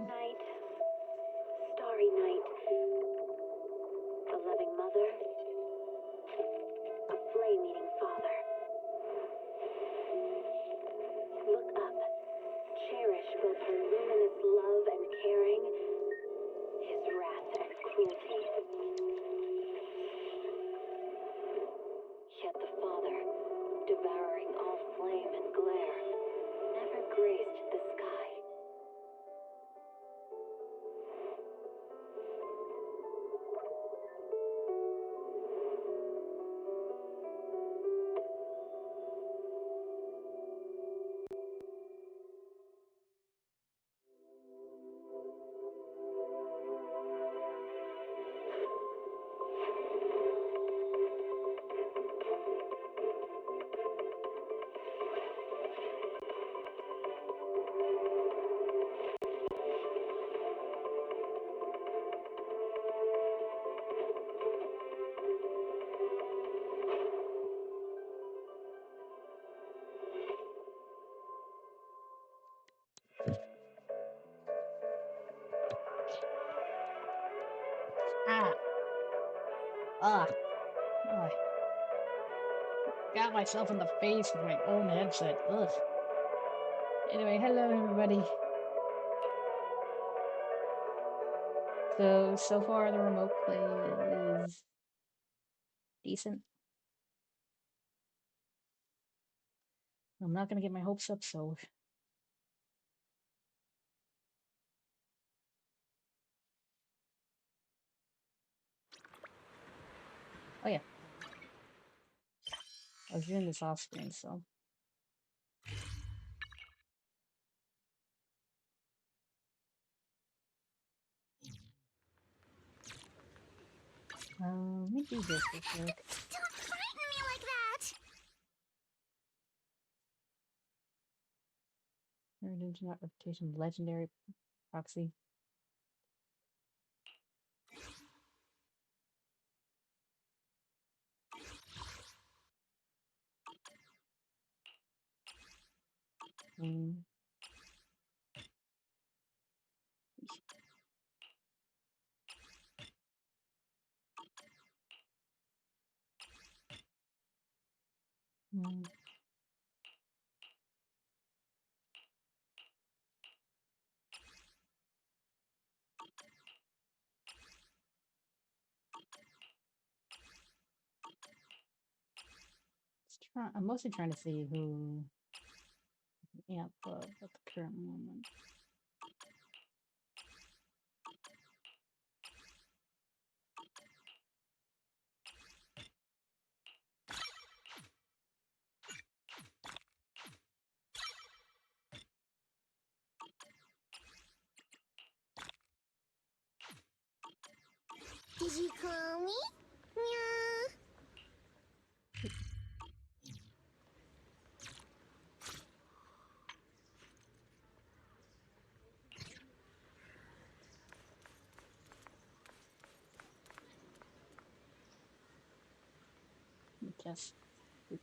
Night, starry night, a loving mother, a flame-eating father. Look up, cherish both her luminous love and caring, his wrath and cruelty. Yet the father, devouring all flame and glare, never graced the sky. Ah. Oh. Got myself in the face with my own headset. Ugh. Anyway, hello everybody. So far the remote play is decent. I'm not gonna get my hopes up, so oh yeah. I was doing this off screen, so let me do this real quick. Don't frighten me like that! Heritage, not reputation, legendary proxy. I'm mostly trying to see who amp up at the current moment. Did you call me? Meow. Just get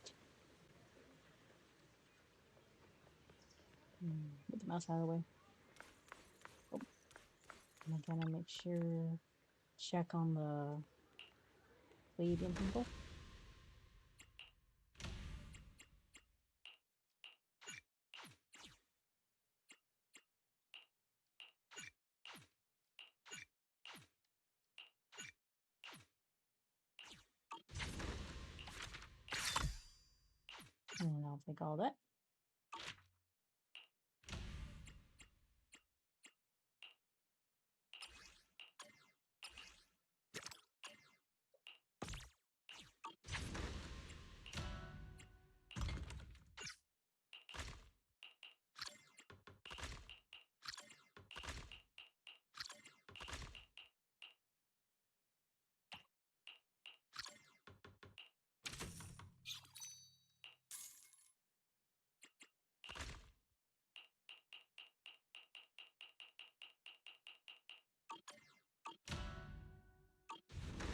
the mouse out of the way. Oh. And I'm trying to make sure, check on the Palladium people. And I'll take all that.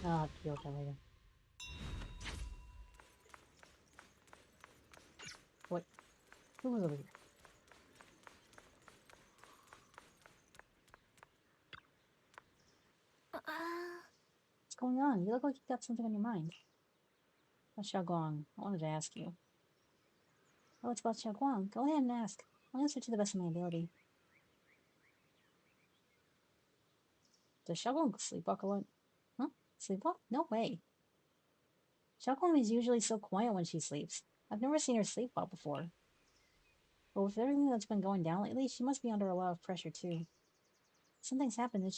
I'll have to deal with that later. What? Who was over here? going on? You look like you got something on your mind. About Xiaoguang, I wanted to ask you. Oh, it's about Xiaoguang. Go ahead and ask. I'll answer to the best of my ability. Does Xiaoguang sleepwalk a lot? Huh? Sleepwalk? No way. Xiaoguang is usually so quiet when she sleeps. I've never seen her sleepwalk before. But with everything that's been going down lately, she must be under a lot of pressure too. Something's happened. It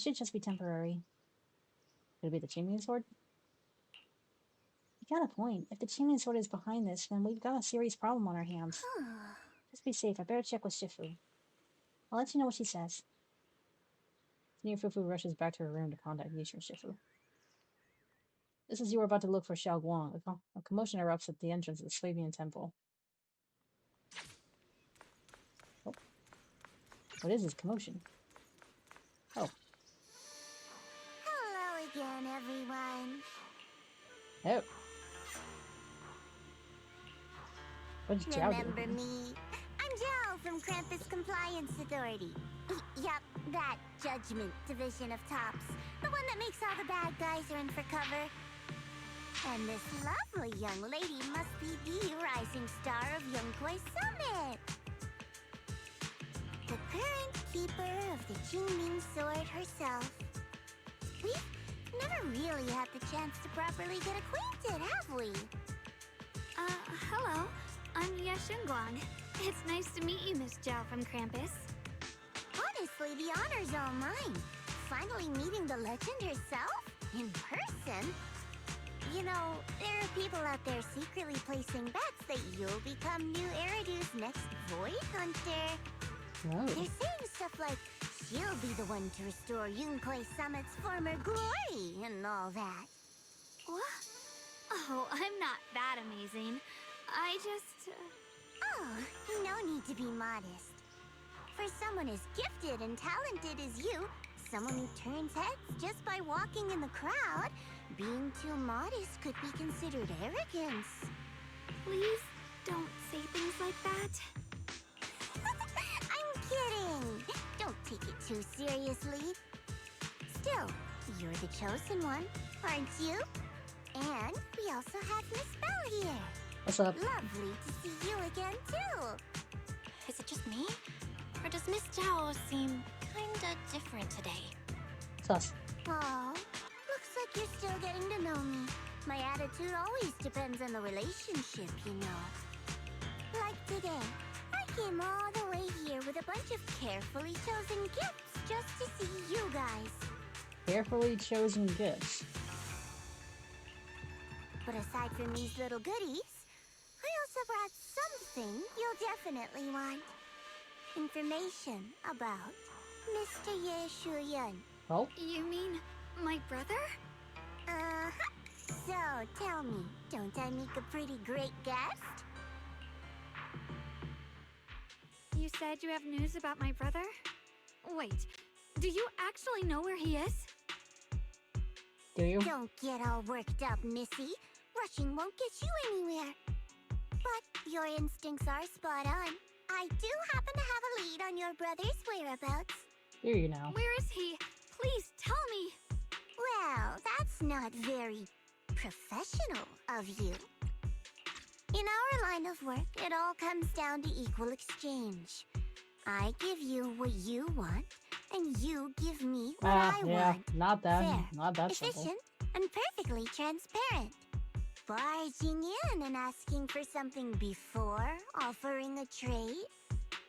should just be temporary. Could it be the Qingming Sword? You got a point. If the Qingming Sword is behind this, then we've got a serious problem on our hands. Just be safe. I better check with Shifu. I'll let you know what she says. Senior Fufu rushes back to her room to contact Yisha and Shifu. Just as you were about to look for Xiao Guang, a commotion erupts at the entrance of the Swabian temple. Oh. What is this commotion? Oh. Hello again, everyone. Oh. What did Zhao do? Remember me? I'm Zhao from Krampus Compliance Authority. Yup, that Judgment Division of Tops. The one that makes all the bad guys run for cover. And this lovely young lady must be the rising star of Yongguai Summit. The current keeper of the Qingming Sword herself. We've never really had the chance to properly get acquainted, have we? Hello. I'm Yashunguang. It's nice to meet you, Miss Zhao from Krampus. Honestly, the honor's all mine. Finally meeting the legend herself in person. You know, there are people out there secretly placing bets that you'll become new Eridu's next Void Hunter. Oh. They're saying stuff like, she'll be the one to restore Yongguai Summit's former glory and all that. What? Oh, I'm not that amazing. I just... Oh, no need to be modest. For someone as gifted and talented as you, someone who turns heads just by walking in the crowd, being too modest could be considered arrogance. Please don't say things like that. I'm kidding. Don't take it too seriously. Still, you're the chosen one, aren't you? And we also have Miss Belle here. What's up? Lovely to see you again, too. Is it just me? Or does Miss Zhao seem kinda different today? Sus. Aw, looks like you're still getting to know me. My attitude always depends on the relationship, you know. Like today, I came all the way here with a bunch of carefully chosen gifts just to see you guys. Carefully chosen gifts. But aside from these little goodies, I also brought something you'll definitely want. Information about Mr. Ye Shuyan. Oh? You mean my brother? Uh-huh. So, tell me, don't I make a pretty great guest? You said you have news about my brother? Wait, do you actually know where he is? Do you? Don't get all worked up, Missy. Rushing won't get you anywhere. But your instincts are spot on. I do happen to have a lead on your brother's whereabouts. Here you know. Where is he? Please tell me. Well, that's not very professional of you. In our line of work, it all comes down to equal exchange. I give you what you want, and you give me what I want. Not that. Fair, Not that simple. efficient, and perfectly transparent. Barging in and asking for something before offering a trade?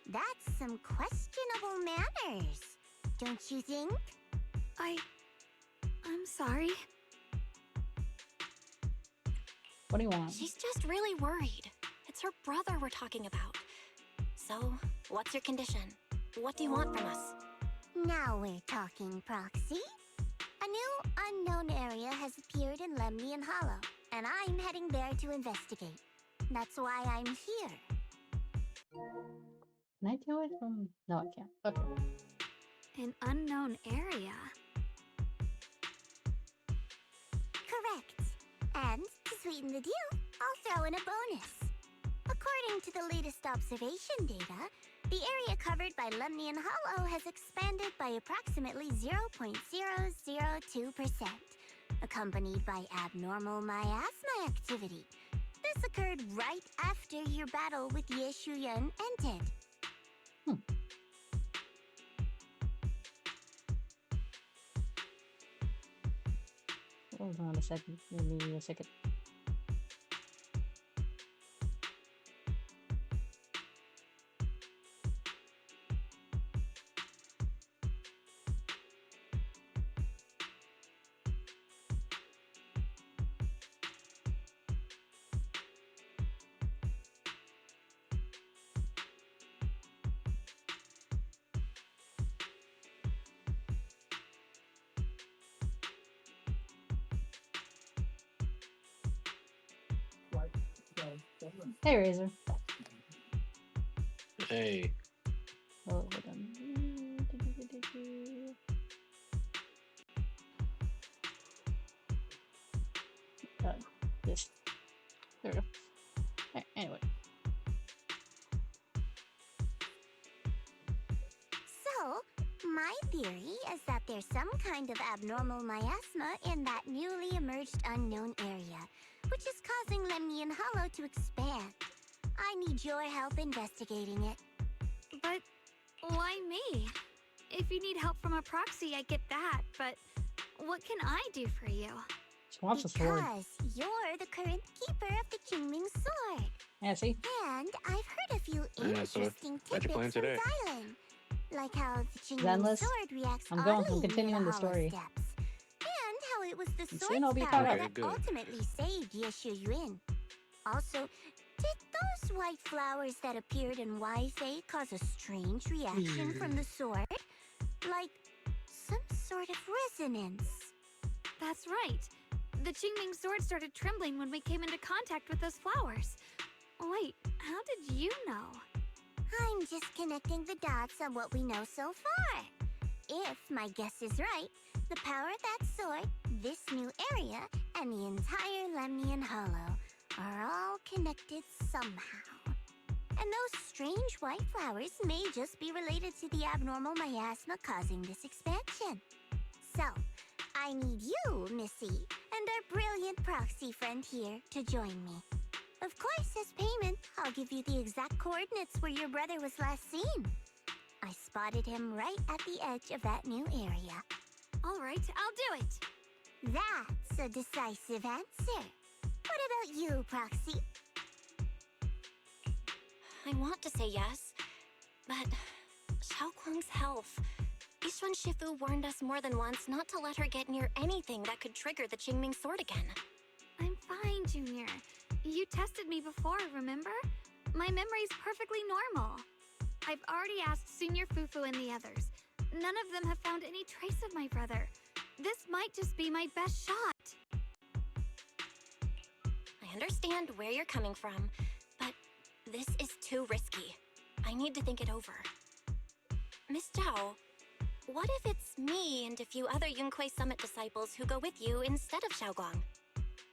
That's some questionable manners, don't you think? I'm sorry. What do you want? She's just really worried. It's her brother we're talking about. So, what's your condition? What do you want from us? Now we're talking, Proxy. A new unknown area has appeared in Lemnian Hollow, and I'm heading there to investigate. That's why I'm here. Can I do it from... No, I can't. Okay. An unknown area. Correct. And to sweeten the deal, I'll throw in a bonus. According to the latest observation data, the area covered by Lemnian Hollow has expanded by approximately 0.002%, accompanied by abnormal miasma activity. This occurred right after your battle with Ye Shuyan ended. Hold on a second. Give me a second. Hey, Razor. Hey. Oh, hold on. This. There we go. Anyway. So, my theory is that there's some kind of abnormal miasma in that newly emerged unknown area, which is causing Lemnian Hollow to expand. I need your help investigating it. But why me? If you need help from a proxy, I get that, but what can I do for you? She wants a sword. Because you're the current keeper of the Qingming Sword. Yeah, see? And I've heard a few Yeah, so interesting what'd you plan tidbits from today? Xylan. Like how the Qingming Zenless? Sword reacts I'm oddly continuing near the hollow story. steps. And how it was the And soon sword's I'll be power caught up. Okay, that good. ultimately saved Ye Shuyan. Also, did those white flowers that appeared in Waifei cause a strange reaction from the sword? Like some sort of resonance. That's right. The Qingming Sword started trembling when we came into contact with those flowers. Wait, how did you know? I'm just connecting the dots on what we know so far. If my guess is right, the power of that sword, this new area, and the entire Lemnian Hollow are all connected somehow. And those strange white flowers may just be related to the abnormal miasma causing this expansion. So, I need you, Missy, and our brilliant proxy friend here to join me. Of course, as payment, I'll give you the exact coordinates where your brother was last seen. I spotted him right at the edge of that new area. All right, I'll do it. That's a decisive answer. What about you, Proxy? I want to say yes, but Xiaoguang's health. Yishuan Shifu warned us more than once not to let her get near anything that could trigger the Qingming Sword again. I'm fine, Junior. You tested me before, remember? My memory's perfectly normal. I've already asked Senior Fufu and the others. None of them have found any trace of my brother. This might just be my best shot. I understand where you're coming from, but this is too risky. I need to think it over. Miss Zhao, what if it's me and a few other Yunquei Summit disciples who go with you instead of Xiaoguang?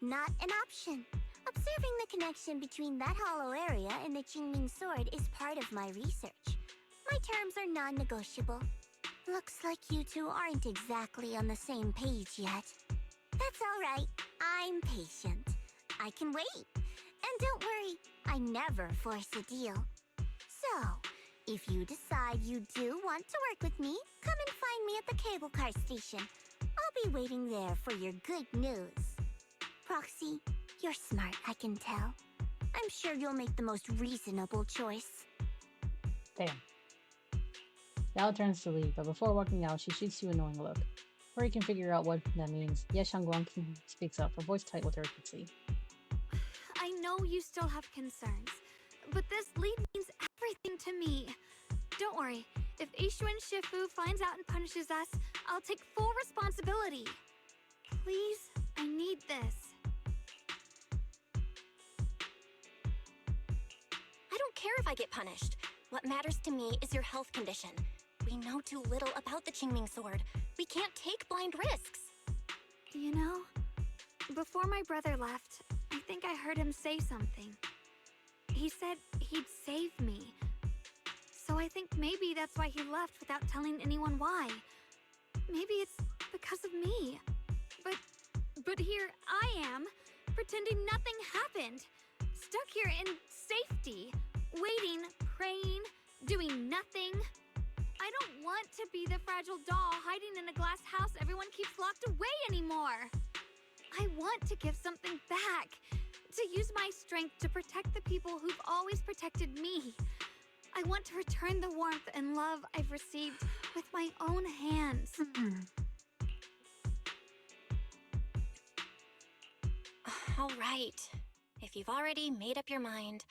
Not an option. Observing the connection between that hollow area and the Qingming Sword is part of my research. My terms are non-negotiable. Looks like you two aren't exactly on the same page yet. That's all right. I'm patient. I can wait. And don't worry, I never force a deal. So, if you decide you do want to work with me, come and find me at the cable car station. I'll be waiting there for your good news. Proxy, you're smart, I can tell. I'm sure you'll make the most reasonable choice. Damn. Yao turns to leave, but before walking out, she shoots you a knowing look. Before you can figure out what that means, Ye Shuyan speaks up, her voice tight with urgency. I know you still have concerns, but this lead means everything to me. Don't worry, if Yishuan Shifu finds out and punishes us, I'll take full responsibility. Please, I need this. I don't care if I get punished. What matters to me is your health condition. We know too little about the Qingming Sword. We can't take blind risks. You know, before my brother left, I think I heard him say something. He said he'd save me. So I think maybe that's why he left without telling anyone why. Maybe it's because of me. But But here I am, pretending nothing happened. Stuck here in safety, waiting, praying, doing nothing. I don't want to be the fragile doll hiding in a glass house everyone keeps locked away anymore. I want to give something back, to use my strength to protect the people who've always protected me. I want to return the warmth and love I've received with my own hands. All right. If you've already made up your mind,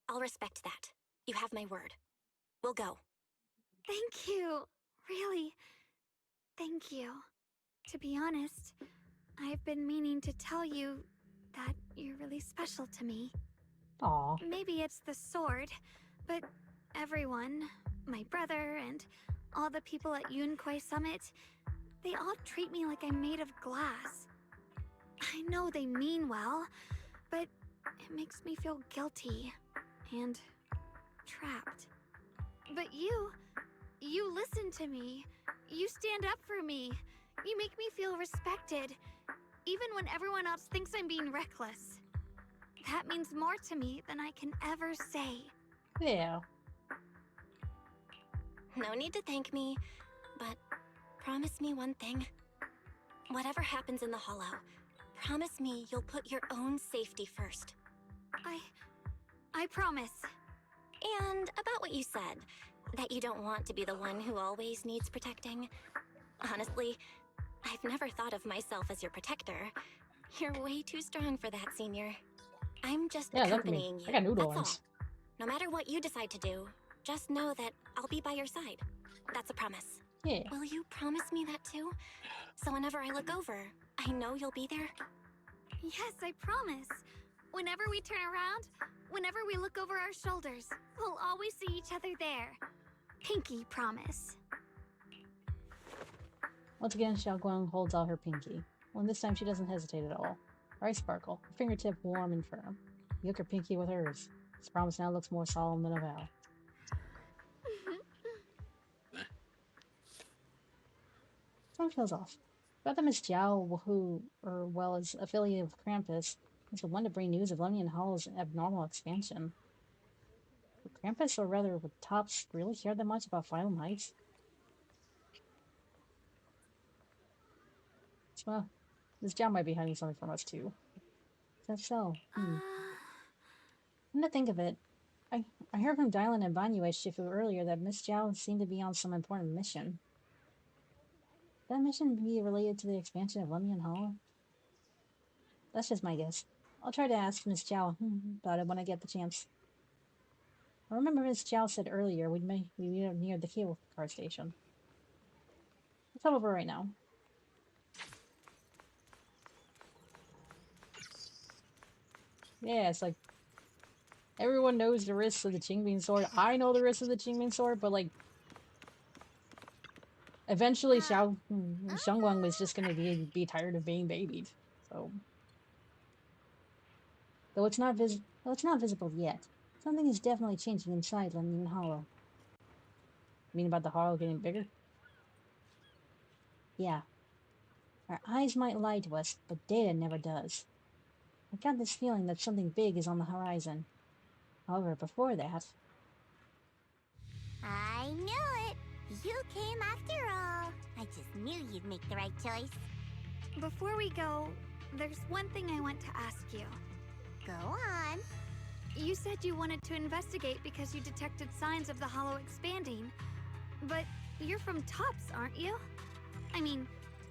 I'll respect that. You have my word. We'll go. Thank you. Really, thank you. To be honest, I've been meaning to tell you that you're really special to me. Aw. Maybe it's the sword, but everyone, my brother and all the people at Yunquei Summit, they all treat me like I'm made of glass. I know they mean well, but it makes me feel guilty and trapped. But you listen to me. You stand up for me. You make me feel respected, even when everyone else thinks I'm being reckless. That means more to me than I can ever say. Yeah. No need to thank me, but promise me one thing. Whatever happens in the Hollow, promise me you'll put your own safety first. I promise. And about what you said, that you don't want to be the one who always needs protecting. Honestly, I've never thought of myself as your protector. You're way too strong for that, Senior. I'm just accompanying you. I got noodle That's all. ones. No matter what you decide to do, just know that I'll be by your side. That's a promise. Yeah. Will you promise me that too? So whenever I look over, I know you'll be there? Yes, I promise. Whenever we turn around, whenever we look over our shoulders, we'll always see each other there. Pinky promise. Once again, Xiaoguang holds out her pinky. Well, this time she doesn't hesitate at all. Her eyes sparkle, her fingertip warm and firm. You hook her pinky with hers. This promise now looks more solemn than a vow. Song feels off. Brother Miss Jiao, who, is affiliated with Krampus, is the one to bring news of Lemnian Hollow's abnormal expansion. Would Krampus, or rather would Tops, really care that much about Phylum Heights? Well, Miss Jiao might be hiding something from us too. Is that so? Come to think of it, I heard from Dylan and Banyue Shifu earlier that Miss Jiao seemed to be on some important mission. Could that mission be related to the expansion of Lemnian Hollow? That's just my guess. I'll try to ask Miss Jiao about it when I get the chance. I remember Miss Jiao said earlier we'd meet near the cable car station. Let's head over right now. Yeah, it's like everyone knows the risks of the Qingming Sword. I know the risks of the Qingming Sword, but like eventually Xiangguang was just gonna be tired of being babied. So though it's not visible yet, something is definitely changing inside Lemnian Hollow. You mean about the Hollow getting bigger? Yeah. Our eyes might lie to us, but data never does. I got this feeling that something big is on the horizon. However, before that... I knew it! You came after all. I just knew you'd make the right choice. Before we go, there's one thing I want to ask you. Go on. You said you wanted to investigate because you detected signs of the Hollow expanding. But you're from Tops, aren't you? I mean,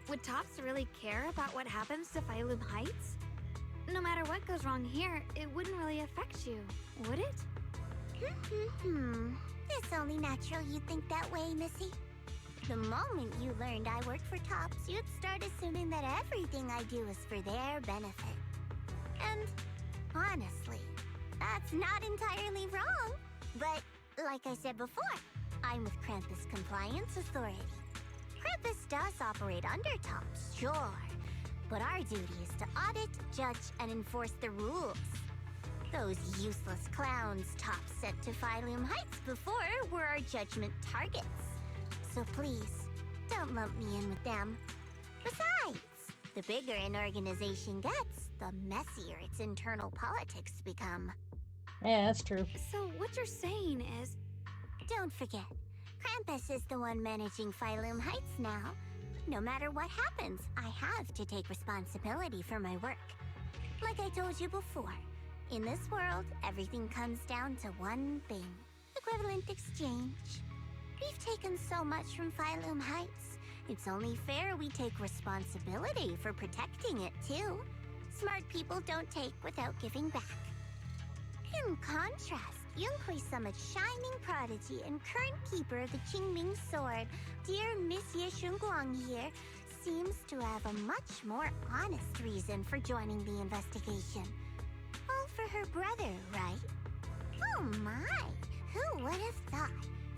would Tops really care about what happens to Phylum Heights? No matter what goes wrong here, it wouldn't really affect you, would it? It's only natural you think that way, Missy. The moment you learned I work for Tops, you'd start assuming that everything I do is for their benefit. And honestly, that's not entirely wrong. But like I said before, I'm with Krampus Compliance Authority. Krampus does operate under Tops, sure. But our duty is to audit, judge, and enforce the rules. Those useless clowns Tops sent to Phylum Heights before were our judgment targets. So please, don't lump me in with them. Besides, The bigger an organization gets, the messier its internal politics become. Yeah, that's true. So what you're saying is... Don't forget, Krampus is the one managing Phylum Heights now. No matter what happens, I have to take responsibility for my work. Like I told you before, in this world, everything comes down to one thing. Equivalent exchange. We've taken so much from Phylum Heights. It's only fair we take responsibility for protecting it, too. Smart people don't take without giving back. In contrast, Yunhui Summit's shining prodigy and current keeper of the Qingming Sword, dear Miss Ye Shunguang here, seems to have a much more honest reason for joining the investigation. All for her brother, right? Oh my! Who would have thought?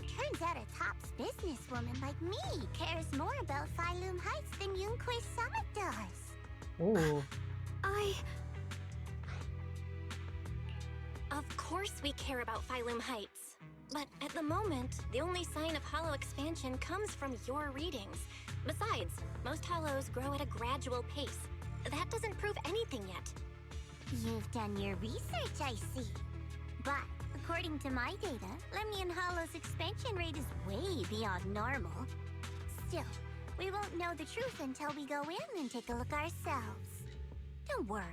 Turns out a Tops businesswoman like me cares more about Phylum Heights than Yunhui Summit does. Ooh. Of course we care about Phylum Heights. But at the moment, the only sign of hollow expansion comes from your readings. Besides, most hollows grow at a gradual pace. That doesn't prove anything yet. You've done your research, I see. But according to my data, Lemnian Hollow's expansion rate is way beyond normal. Still, we won't know the truth until we go in and take a look ourselves. Don't worry.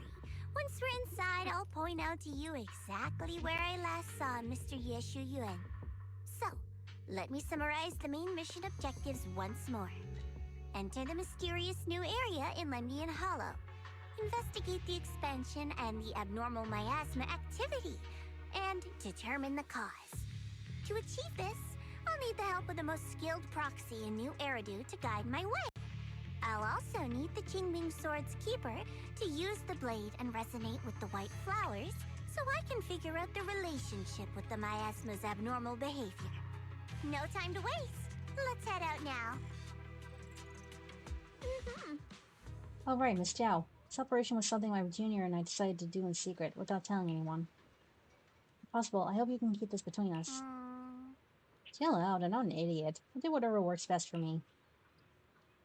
Once we're inside, I'll point out to you exactly where I last saw Mr. Ye Shuyuan. So, let me summarize the main mission objectives once more. Enter the mysterious new area in Lemnian Hollow. Investigate the expansion and the abnormal miasma activity, and determine the cause. To achieve this, I'll need the help of the most skilled proxy in New Eridu to guide my way. I'll also need the Qingming Sword's keeper to use the blade and resonate with the white flowers, so I can figure out the relationship with the miasma's abnormal behavior. No time to waste. Let's head out now. Oh, right, Miss Zhao. This operation was something my junior and I decided to do in secret, without telling anyone. If possible, I hope you can keep this between us. Chill out, I'm not an idiot. I'll do whatever works best for me.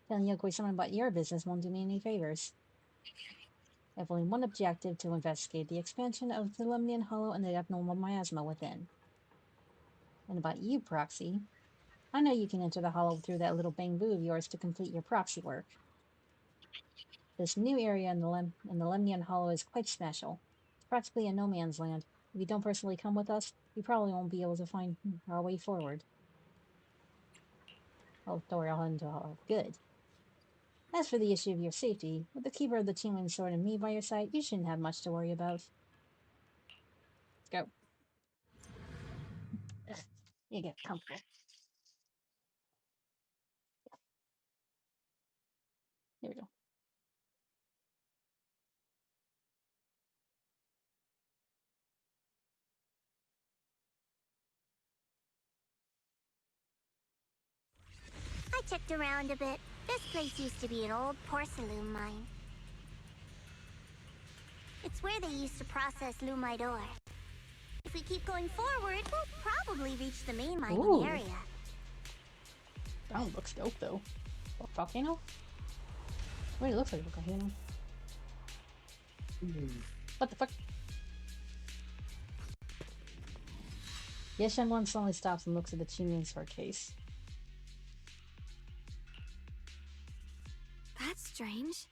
Telling Yokoi something about your business won't do me any favors. I have only one objective: to investigate the expansion of the Lemnian Hollow and the abnormal miasma within. And about you, Proxy. I know you can enter the Hollow through that little bamboo of yours to complete your proxy work. This new area in the Lemnian Hollow is quite special. It's practically a no man's land. If you don't personally come with us, we probably won't be able to find our way forward. Oh, Thor, I'll head into Hollow. Good. As for the issue of your safety, with the keeper of the Qingming Sword and me by your side, you shouldn't have much to worry about. Let's go. Ugh, you get comfortable. There we go. I checked around a bit. This place used to be an old porcelain mine. It's where they used to process lumite ore. If we keep going forward, we'll probably reach the main mining Ooh. area. That looks dope, though. A volcano? Wait, it looks like a volcano. What the fuck? Yeshenwan suddenly stops and looks at the Qingming Sword case. That's strange.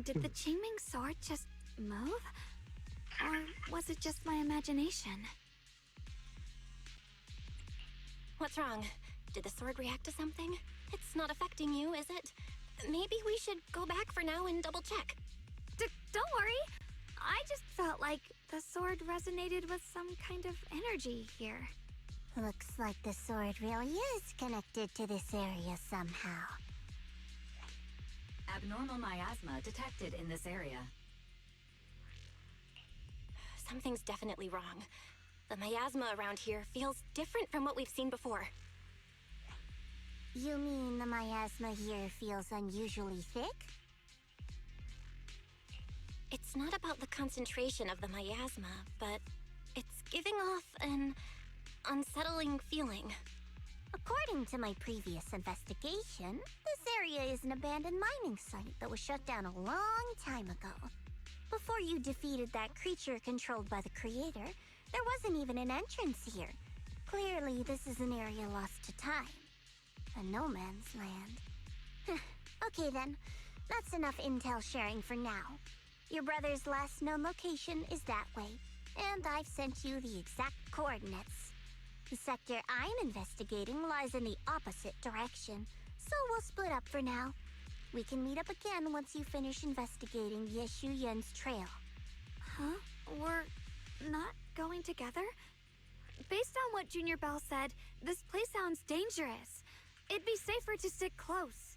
Did the Qingming Sword just move? Or was it just my imagination? What's wrong? Did the sword react to something? It's not affecting you, is it? Maybe we should go back for now and double check. Don't worry. I just felt like the sword resonated with some kind of energy here. Looks like the sword really is connected to this area somehow. Abnormal miasma detected in this area. Something's definitely wrong. The miasma around here feels different from what we've seen before. You mean the miasma here feels unusually thick? It's not about the concentration of the miasma, but it's giving off an unsettling feeling. According to my previous investigation, this area is an abandoned mining site that was shut down a long time ago. Before you defeated that creature controlled by the creator, there wasn't even an entrance here. Clearly, this is an area lost to time. A no man's land. Okay then, that's enough intel sharing for now. Your brother's last known location is that way, and I've sent you the exact coordinates. The sector I'm investigating lies in the opposite direction, so we'll split up for now. We can meet up again once you finish investigating Yeshu Yen's trail. Huh? We're not going together? Based on what Junior Bell said, this place sounds dangerous. It'd be safer to stick close.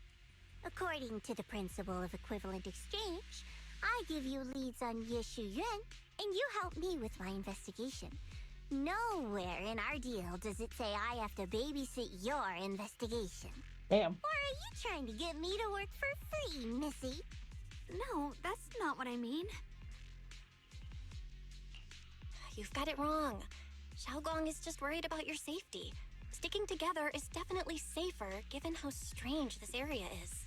According to the principle of equivalent exchange, I give you leads on Yeshu Yuan, and you help me with my investigation. Nowhere in our deal does it say I have to babysit your investigation. Damn. Or are you trying to get me to work for free, Missy? No, that's not what I mean. You've got it wrong. Xiaogong is just worried about your safety. Sticking together is definitely safer, given how strange this area is.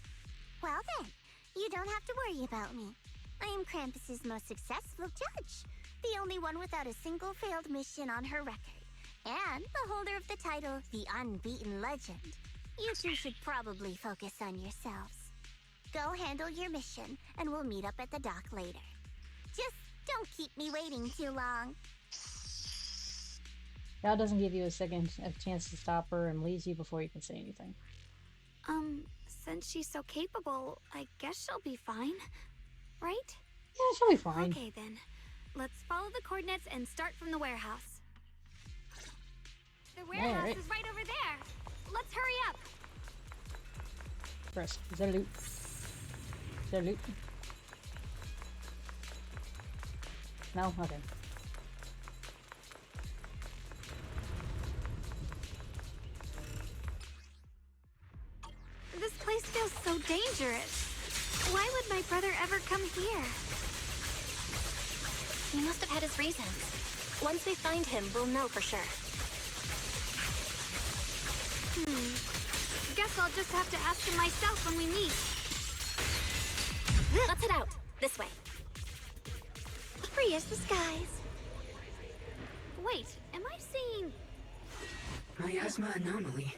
Well then, you don't have to worry about me. I am Krampus's most successful judge, the only one without a single failed mission on her record, and the holder of the title, the Unbeaten Legend. You two should probably focus on yourselves. Go handle your mission, and we'll meet up at the dock later. Just don't keep me waiting too long. Gal doesn't give you a chance to stop her and leaves you before you can say anything. Since she's so capable, I guess she'll be fine. Right? Yeah, she'll be fine. Okay then. Let's follow the coordinates and start from the warehouse. The warehouse is right over there. Let's hurry up. First, is there loot? Is there loot? No? Okay. This place feels so dangerous. Why would my brother ever come here? He must have had his reasons. Once we find him, we'll know for sure. Guess I'll just have to ask him myself when we meet. Let's head out. This way. Free as the skies. Wait, am I seeing... Miasma anomaly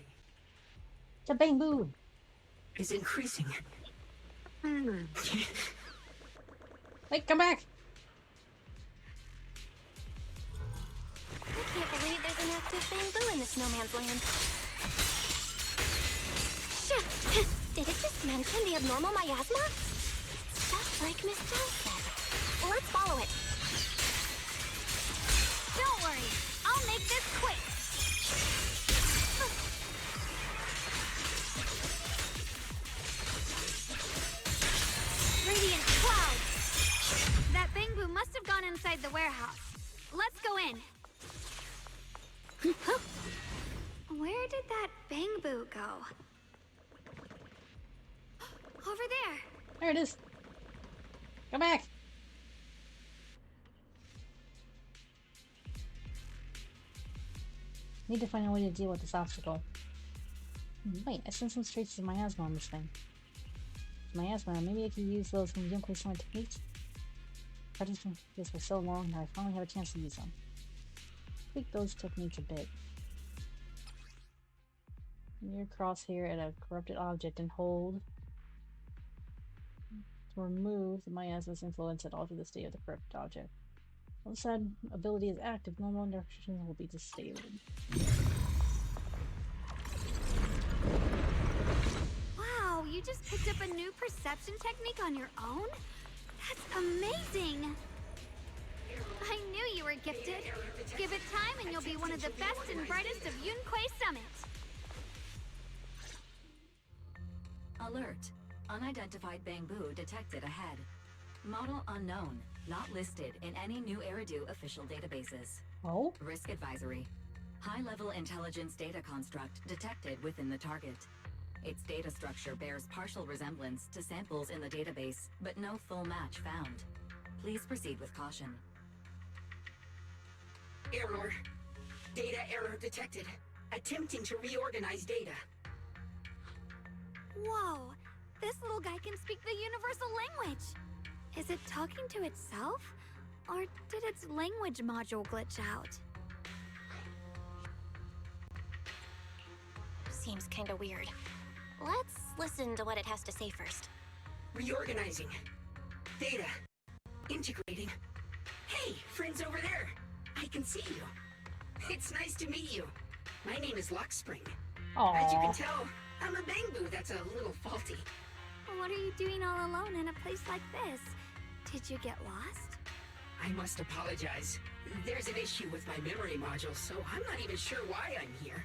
It's a bamboo. is increasing. Wait, come back! I can't believe there's an active bamboo in this no man's land. Shit! Did it just mention the abnormal miasma? It's just like Miss Zhao said. Let's follow it. Don't worry, I'll make this quick. Radiant clouds! That bamboo must have gone inside the warehouse. Let's go in. Where did that bamboo go? Over there. There it is. Come back! Need to find a way to deal with this obstacle. Wait, I sense some traces of miasma on this thing. Miasma, maybe I can use those from Yunquei Sword techniques? Practicing this for so long that I finally have a chance to use them. Tweak those techniques a bit. Near crosshair at a corrupted object and hold to remove the miasma's influence and alter the state of the corrupted object. Once that ability is active, normal interactions will be disabled. Wow, you just picked up a new perception technique on your own? That's amazing! I knew you were gifted. Give it time and you'll be one of the best and brightest of Yunquei Summit. Alert. Unidentified bamboo detected ahead. Model unknown. Not listed in any new Eridu official databases. Oh? Risk advisory. High-level intelligence data construct detected within the target. Its data structure bears partial resemblance to samples in the database, but no full match found. Please proceed with caution. Error. Data error detected. attempting to reorganize data. Whoa! This little guy can speak the universal language! Is it talking to itself? Or did its language module glitch out? Seems kinda weird. Let's listen to what it has to say first. Reorganizing. Data. Integrating. Hey, friends over there! I can see you. It's nice to meet you. My name is Lockspring. As you can Aww. tell, I'm a Bangbu that's a little faulty. What are you doing all alone in a place like this? Did you get lost? I must apologize. There's an issue with my memory module, so I'm not even sure why I'm here.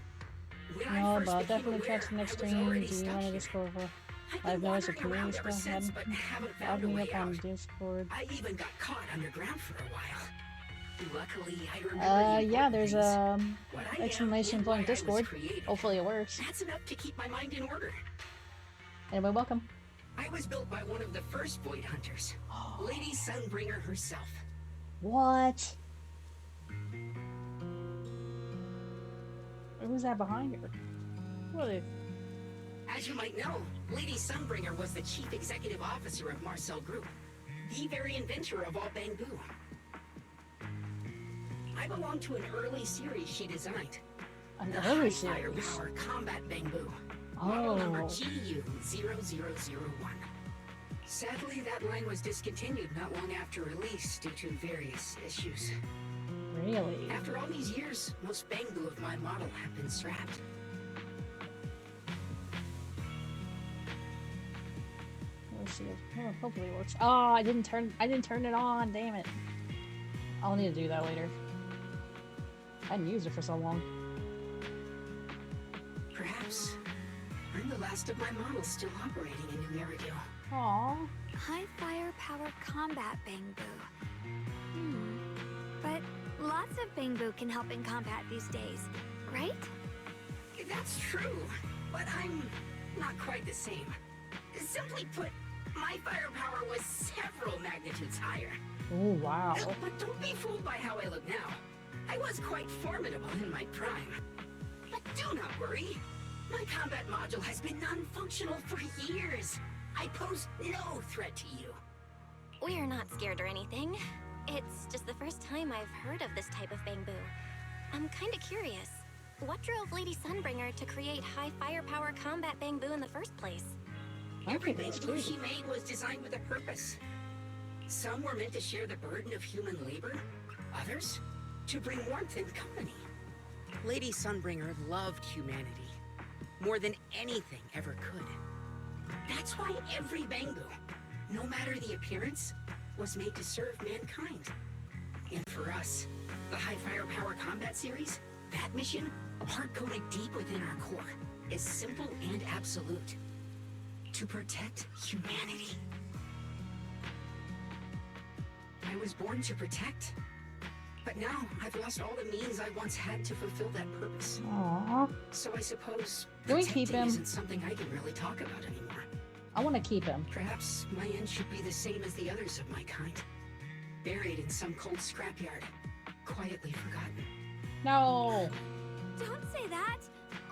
When I No, first but I'll became definitely aware, catch the next I was stream. already Do you stuck want to here. discover? I've I've been noticed a wandering around community ever still since, but haven't add found a me way up on out. Discord. I even got caught underground for a while. Luckily, I remember the Yeah, important there's things. What I am exclamation and point why I was Discord. created. Hopefully it works. That's enough to keep my mind in order. Anyway, welcome. I was built by one of the first Void Hunters, Lady Sunbringer herself. What? Who's that behind her? What is... As you might know, Lady Sunbringer was the chief executive officer of Marcel Group, the very inventor of all Bangbu. I belong to an early series she designed. An The early High series? Firepower Combat Bangbu. Model number Oh. GU0001. Sadly, that line was discontinued not long after release due to various issues. Really? After all these years, most Bangbu of my model have been scrapped. Let's see. Oh, hopefully it works. Oh, I didn't turn it on. Damn it. I'll need to do that later. I hadn't used it for so long. Perhaps I'm the last of my models still operating in New Eridu. Aww. High firepower combat Bangbu. But lots of Bangbu can help in combat these days, right? That's true, but I'm not quite the same. Simply put, my firepower was several magnitudes higher. Oh, wow. But don't be fooled by how I look now. I was quite formidable in my prime. But do not worry. My combat module has been non-functional for years. I pose no threat to you. We're not scared or anything. It's just the first time I've heard of this type of Bangbu. I'm kinda curious. What drove Lady Sunbringer to create high firepower combat Bangbu in the first place? Every Bangbu she made was designed with a purpose. Some were meant to share the burden of human labor. Others, to bring warmth and company. Lady Sunbringer loved humanity more than anything ever could. That's why every Bangbu, no matter the appearance, was made to serve mankind. And for us, the High Firepower Combat Series, that mission, hard-coded deep within our core, is simple and absolute. To protect humanity. I was born to protect, but now I've lost all the means I once had to fulfill that purpose. Aww. So I suppose Can we keep protecting him? isn't something I can really talk about anymore. I want to keep him. Perhaps my end should be the same as the others of my kind. Buried in some cold scrapyard, quietly forgotten. No. Don't say that.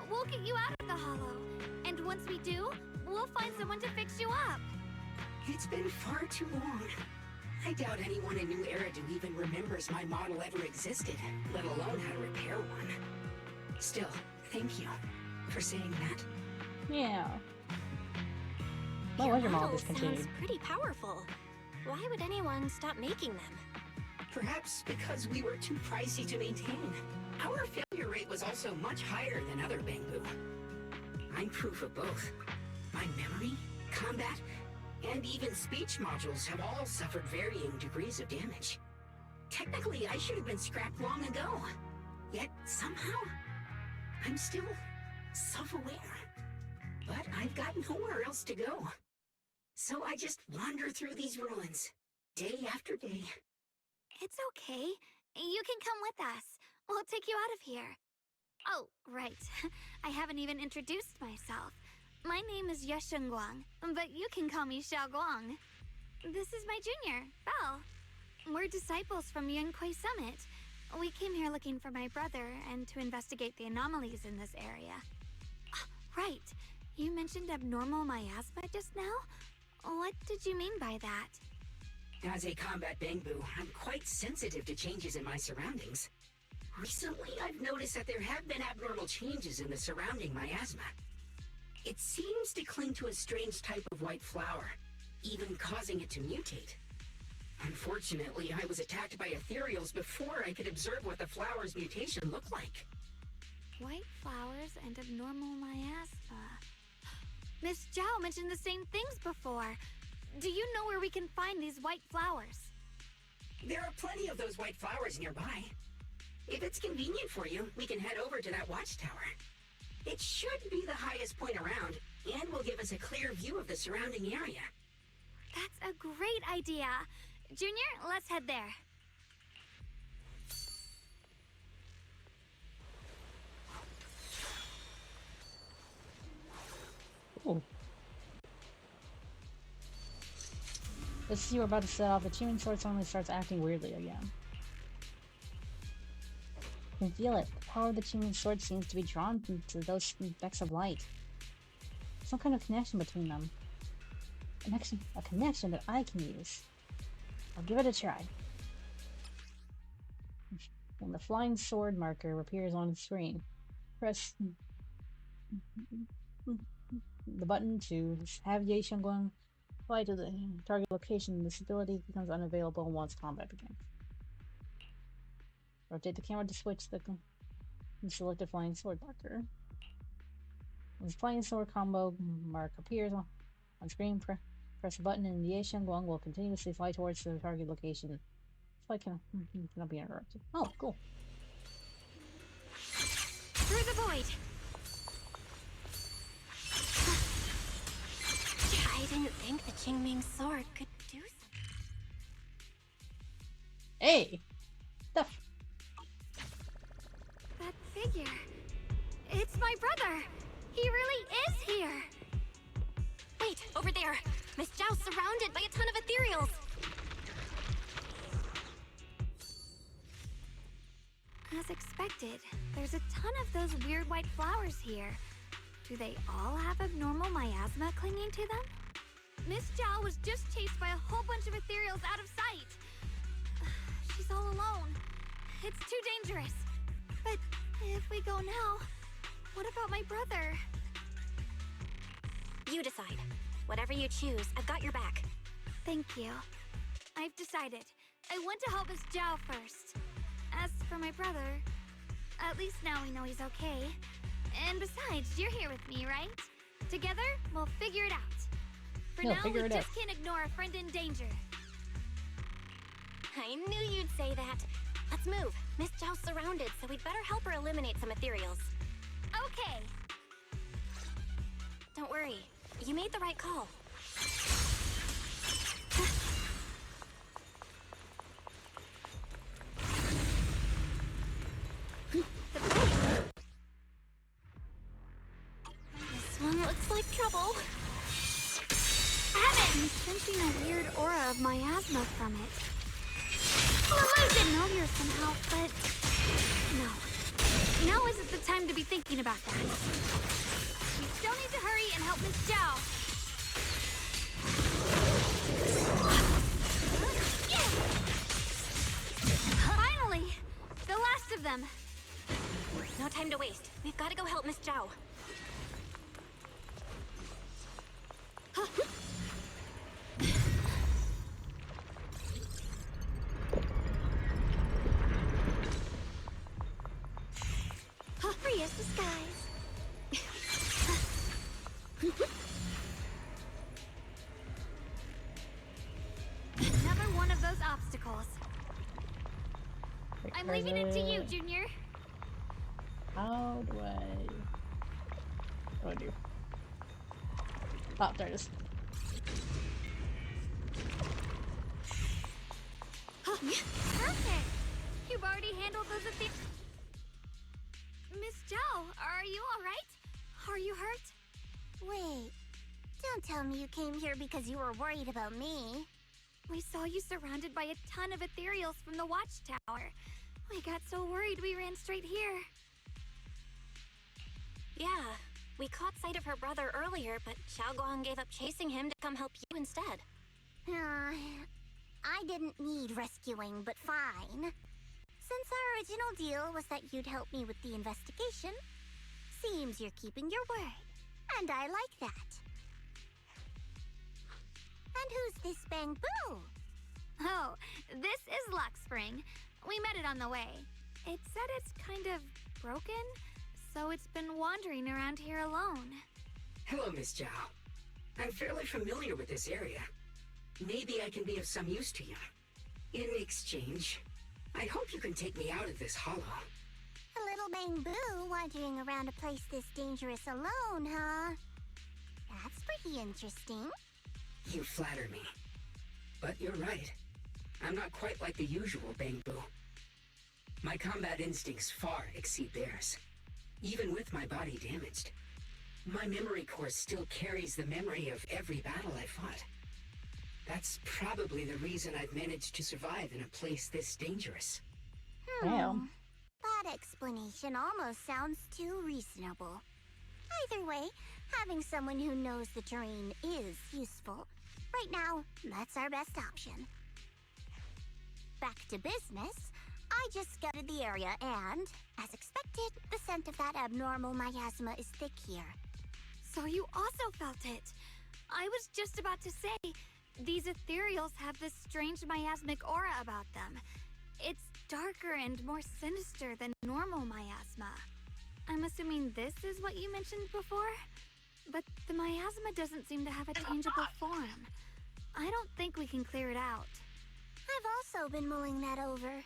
We'll get you out of the hollow. And once we do, we'll find someone to fix you up. It's been far too long. I doubt anyone in New Eridu even remembers my model ever existed, let alone how to repair one. Still, thank you for saying that. Yeah. Why Your was your model model discontinued? sounds pretty powerful. Why would anyone stop making them? Perhaps because we were too pricey to maintain. Our failure rate was also much higher than other Bangbu. I'm proof of both. My memory, combat, and even speech modules have all suffered varying degrees of damage. Technically, I should have been scrapped long ago. Yet, somehow, I'm still self-aware. But I've got nowhere else to go. So I just wander through these ruins, day after day. It's okay. You can come with us. We'll take you out of here. Oh, right. I haven't even introduced myself. My name is Guang, but you can call me Xiaoguang. This is my junior, Belle. We're disciples from Yunquei Summit. We came here looking for my brother and to investigate the anomalies in this area. Right. You mentioned abnormal miasma just now? What did you mean by that? As a combat Bangbu, I'm quite sensitive to changes in my surroundings. Recently, I've noticed that there have been abnormal changes in the surrounding miasma. It seems to cling to a strange type of white flower, even causing it to mutate. Unfortunately, I was attacked by ethereals before I could observe what the flower's mutation looked like. White flowers and abnormal miasma. Miss Zhao mentioned the same things before. Do you know where we can find these white flowers? There are plenty of those white flowers nearby. If it's convenient for you, we can head over to that watchtower. It should be the highest point around, and will give us a clear view of the surrounding area. That's a great idea. Junior, let's head there. Ooh. Just as you were about to set off, the Qingming Sword suddenly starts acting weirdly again. You can feel it. The power of the Qingming Sword seems to be drawn to those specks of light. Some kind of connection between them. A connection that I can use. I'll give it a try. When the flying sword marker appears on the screen, press the button to have Ye Xiangguang fly to the target location. This ability becomes unavailable once combat begins. Rotate the camera to switch the selected flying sword marker. When the flying sword combo mark appears on screen, press the button and Ye Xiangguang will continuously fly towards the target location. Flight cannot be interrupted. Oh, cool. Through the void! I didn't think the Qingming Sword could do something. Hey! Stuff! That figure. It's my brother! He really is here! Wait, over there! Miss Zhao's surrounded by a ton of ethereals! As expected, there's a ton of those weird white flowers here. Do they all have abnormal miasma clinging to them? Miss Zhao was just chased by a whole bunch of ethereals out of sight. She's all alone. It's too dangerous. But if we go now, what about my brother? You decide. Whatever you choose, I've got your back. Thank you. I've decided. I want to help Miss Zhao first. As for my brother, at least now we know he's okay. And besides, you're here with me, right? Together, we'll figure it out. For now, we just can't ignore a friend in danger. I knew you'd say that. Let's move. Miss Zhao's surrounded, so we'd better help her eliminate some ethereals. Okay. Don't worry. You made the right call. This one looks like trouble. I'm sensing a weird aura of miasma from it. Well, familiar somehow, but no. Now isn't the time to be thinking about that. We still need to hurry and help Miss Zhao. Finally! The last of them! No time to waste. We've got to go help Miss Zhao. Free as the skies. Another one of those obstacles. I'm leaving it to you, Junior. How do I... What do I do? Oh, there it is. Perfect! You've already handled those things. Miss Zhao, are you alright? Are you hurt? Wait, don't tell me you came here because you were worried about me. We saw you surrounded by a ton of ethereals from the watchtower. We got so worried we ran straight here. Yeah, we caught sight of her brother earlier, but Xiaoguang gave up chasing him to come help you instead. I didn't need rescuing, but fine. Since our original deal was that you'd help me with the investigation, seems you're keeping your word. And I like that. And who's this Bangbu? Oh, this is Luxspring. We met it on the way. It said it's kind of broken, so it's been wandering around here alone. Hello, Miss Zhao. I'm fairly familiar with this area. Maybe I can be of some use to you. In exchange, I hope you can take me out of this hollow. A little Bangbu wandering around a place this dangerous alone, huh? That's pretty interesting. You flatter me. But you're right. I'm not quite like the usual Bangbu. My combat instincts far exceed theirs. Even with my body damaged, my memory core still carries the memory of every battle I fought. That's probably the reason I've managed to survive in a place this dangerous. Damn. That explanation almost sounds too reasonable. Either way, having someone who knows the terrain is useful. Right now, that's our best option. Back to business. I just scouted the area and, as expected, the scent of that abnormal miasma is thick here. So you also felt it. I was just about to say, these ethereals have this strange miasmic aura about them. It's darker and more sinister than normal miasma. I'm assuming this is what you mentioned before? But the miasma doesn't seem to have a tangible form. I don't think we can clear it out. I've also been mulling that over.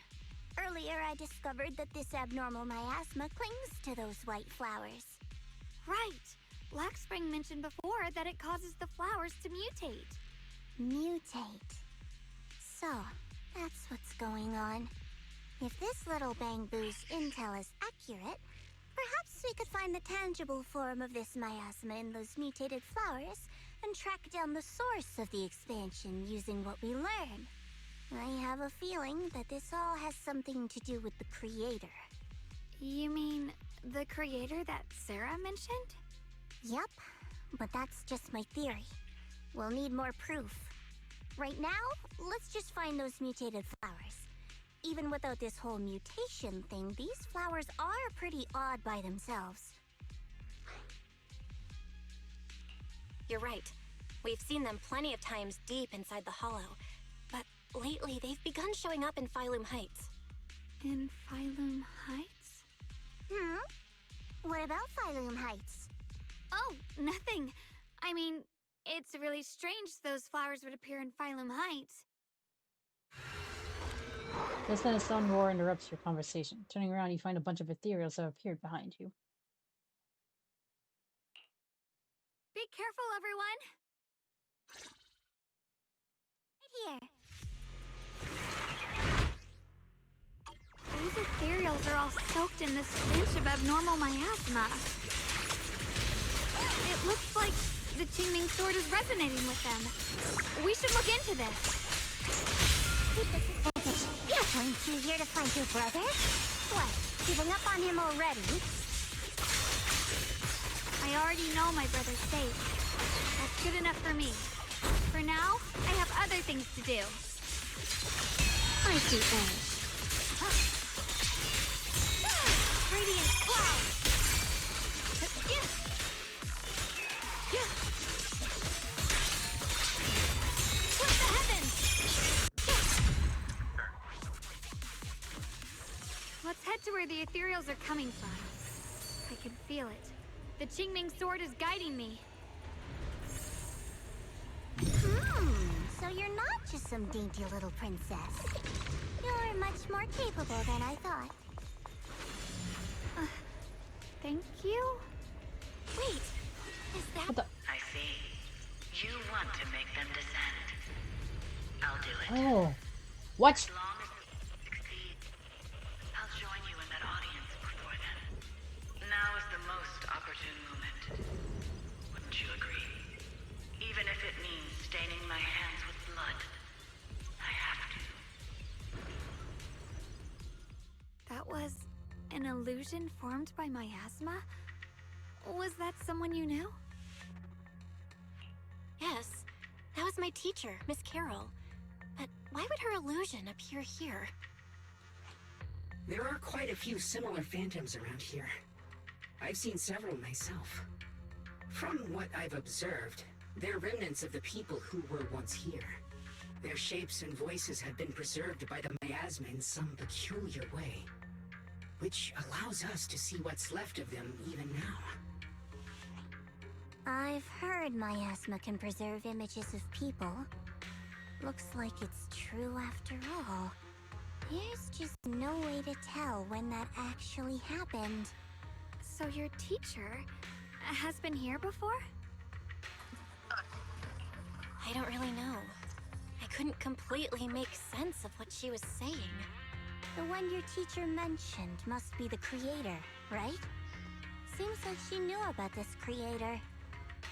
Earlier, I discovered that this abnormal miasma clings to those white flowers. Right. Luxspring mentioned before that it causes the flowers to mutate. Mutate. So, that's what's going on. If this little Bangbu's intel is accurate, perhaps we could find the tangible form of this miasma in those mutated flowers and track down the source of the expansion using what we learn. I have a feeling that this all has something to do with the creator. You mean the creator that Sarah mentioned? Yep, but that's just my theory. We'll need more proof. Right now, let's just find those mutated flowers. Even without this whole mutation thing, these flowers are pretty odd by themselves. You're right. We've seen them plenty of times deep inside the hollow. But lately, they've begun showing up in Phylum Heights. In Phylum Heights? What about Phylum Heights? Oh, nothing. I mean, it's really strange those flowers would appear in Phylum Heights. Just then a sudden roar interrupts your conversation. Turning around, you find a bunch of ethereals have appeared behind you. Be careful, everyone! Right here. These ethereals are all soaked in this stench of abnormal miasma. It looks like the Qingming Sword is resonating with them. We should look into this. You're going to here to find your brother? What, giving up on him already? I already know my brother's safe. That's good enough for me. For now, I have other things to do. I see things. Radiant cloud! Split the heavens! Let's head to where the ethereals are coming from. I can feel it. The Qingming Sword is guiding me. So you're not just some dainty little princess. You're much more capable than I thought. Thank you? Wait, is that... What the? I see. You want to make them descend. I'll do it. Oh. What? As long as you succeed, I'll join you in that audience before then. Now is the most opportune moment. Wouldn't you agree? Even if it means staining my hands with blood, I have to. illusion formed by miasma? Was that someone you knew? Yes, that was my teacher, Miss Carol. But why would her illusion appear here? There are quite a few similar phantoms around here. I've seen several myself. From what I've observed, they're remnants of the people who were once here. Their shapes and voices have been preserved by the miasma in some peculiar way, which allows us to see what's left of them even now. I've heard miasma can preserve images of people. Looks like it's true after all. There's just no way to tell when that actually happened. So your teacher has been here before? I don't really know. I couldn't completely make sense of what she was saying. The one your teacher mentioned must be the creator, right? Seems like she knew about this creator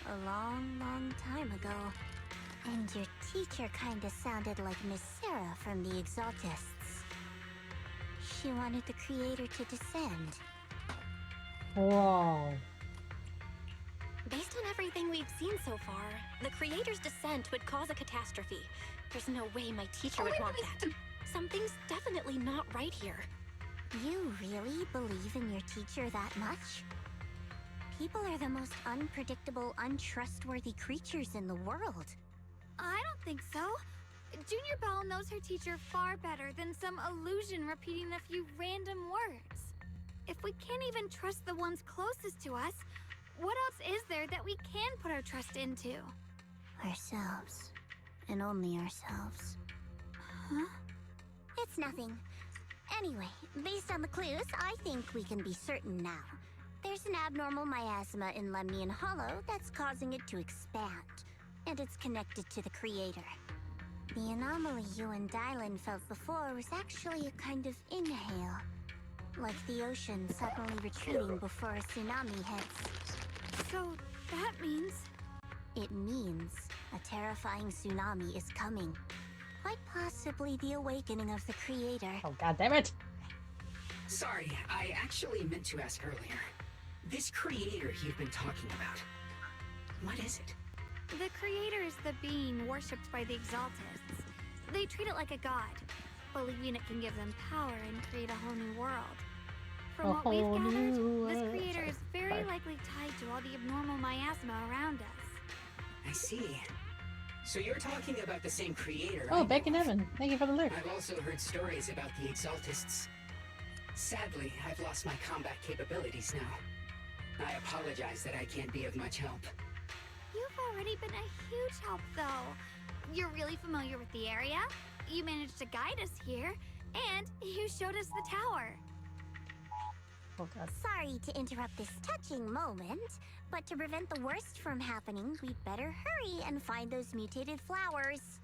a long time ago. And your teacher kinda sounded like Miss Sarah from the Exaltists. She wanted the creator to descend. Whoa. Based on everything we've seen so far, the creator's descent would cause a catastrophe. There's no way my teacher would want that. Something's definitely not right here. You really believe in your teacher that much? People are the most unpredictable, untrustworthy creatures in the world. I don't think so. Junior Belle knows her teacher far better than some illusion repeating a few random words. If we can't even trust the ones closest to us, what else is there that we can put our trust into? Ourselves. And only ourselves. Huh? It's nothing. Anyway, based on the clues, I think we can be certain now. There's an abnormal miasma in Lemnian Hollow that's causing it to expand. And it's connected to the creator. The anomaly you and Dylan felt before was actually a kind of inhale. Like the ocean suddenly retreating before a tsunami hits. So, that means... It means a terrifying tsunami is coming. Quite possibly the awakening of the creator. Oh, god damn it! Sorry, I actually meant to ask earlier. This creator you've been talking about, what is it? The creator is the being worshipped by the Exaltists. They treat it like a god, believing it can give them power and create a whole new world. From what we've gathered, this creator is very likely tied to all the abnormal miasma around us. I see. So you're talking about the same creator. Oh, Beck and Evan, thank you for the lyric. I've also heard stories about the Exaltists. Sadly, I've lost my combat capabilities now. I apologize that I can't be of much help. You've already been a huge help, though. You're really familiar with the area, you managed to guide us here, and you showed us the tower. Oh god. Sorry to interrupt this touching moment, but to prevent the worst from happening, we'd better hurry and find those mutated flowers.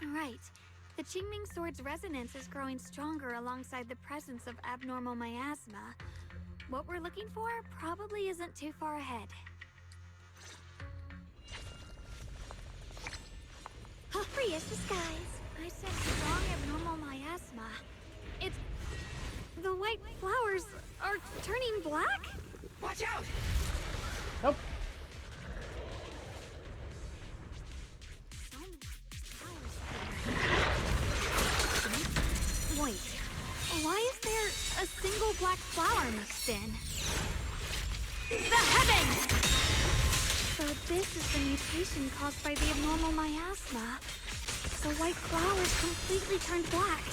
Right. The Qingming Sword's resonance is growing stronger alongside the presence of abnormal miasma. What we're looking for probably isn't too far ahead. Free as the skies. I said strong abnormal miasma. It's... The white flowers are turning black? Watch out! Nope. Wait, why is there a single black flower mixed in? The heavens! So this is the mutation caused by the abnormal miasma. The white flowers completely turned black.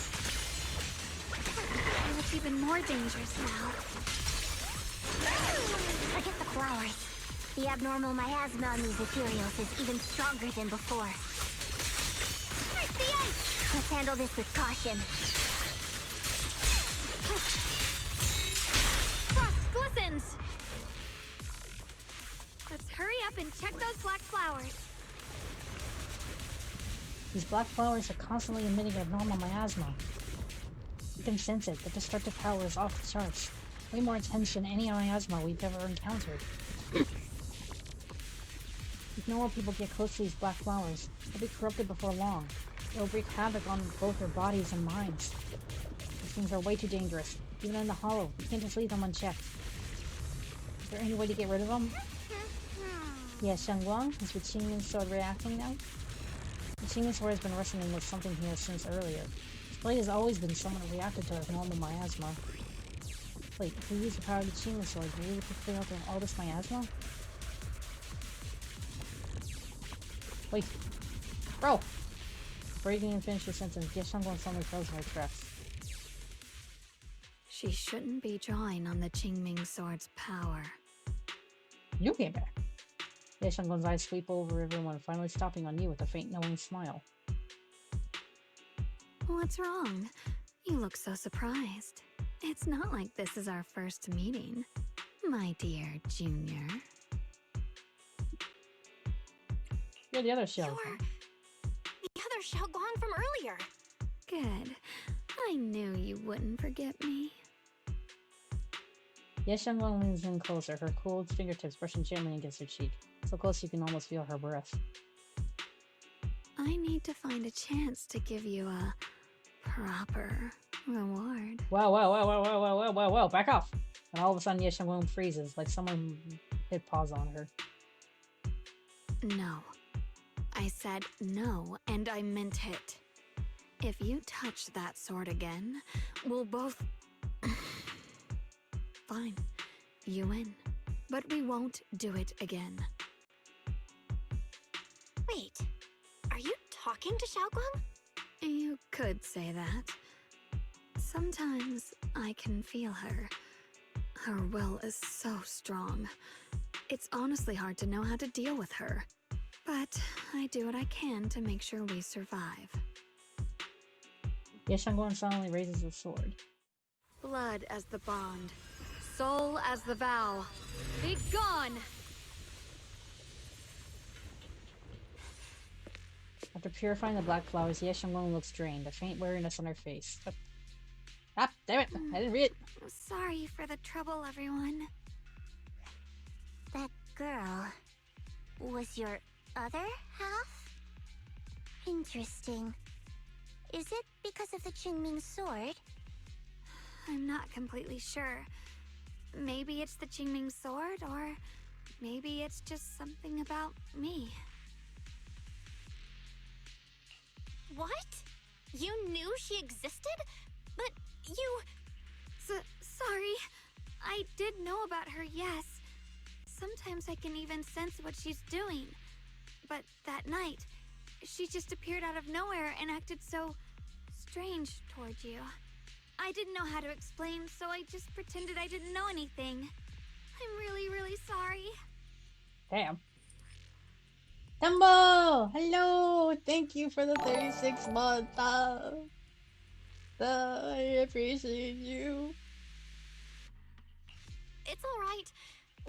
They look even more dangerous now. Forget the flowers. The abnormal miasma on these ethereals is even stronger than before. Break the ice! Let's handle this with caution. Frost glistens! Let's hurry up and check those black flowers. These black flowers are constantly emitting abnormal miasma. You can sense it. The destructive power is off the charts. Way more intense than any miasma we've ever encountered. If normal people get close to these black flowers, they'll be corrupted before long. It'll wreak havoc on both their bodies and minds. It's things are way too dangerous. Even in the hollow, you can't just leave them unchecked. Is there any way to get rid of them? Yeah, Shangguang, is the Qingming Sword reacting now? The Qingming Sword has been wrestling with something here since earlier. This blade has always been someone who reacted to a normal miasma. Wait, if we use the power of the Qingming Sword, can we really quickly alter all this miasma? Wait. Bro! Before you can even finish your sentence, Shangguang suddenly froze in her tracks. She shouldn't be drawing on the Qingming Sword's power. You came back. Shangguang's eyes sweep over everyone, finally stopping on you with a faint knowing smile. What's wrong? You look so surprised. It's not like this is our first meeting, my dear Junior. You're the other Xiao. You're the other Xiaoguang from earlier. Good. I knew you wouldn't forget me. Shangguang leans in closer, her cold fingertips brushing gently against her cheek, so close you can almost feel her breath. I need to find a chance to give you a proper reward. Wow, back off! And all of a sudden, Shangguang freezes, like someone hit pause on her. No. I said no, and I meant it. If you touch that sword again, we'll both... Fine. You win. But we won't do it again. Wait, are you talking to Xiaoguang? You could say that. Sometimes I can feel her. Her will is so strong. It's honestly hard to know how to deal with her. But I do what I can to make sure we survive. Shangguang suddenly raises the sword. Blood as the bond. Soul as the vow. Be gone! After purifying the black flowers, Shangguang looks drained, a faint weariness on her face. Ah, damn it! I didn't read it! Sorry for the trouble, everyone. That girl was your other half? Interesting. Is it because of the Qingming Sword? I'm not completely sure. Maybe it's the Qingming Sword, or maybe it's just something about me. What? You knew she existed? But you... Sorry. I did know about her, yes. Sometimes I can even sense what she's doing. But that night, she just appeared out of nowhere and acted so strange towards you. I didn't know how to explain, so I just pretended I didn't know anything. I'm really, really sorry. Damn. Dumbo! Hello! Thank you for the 36 months. I appreciate you. It's alright.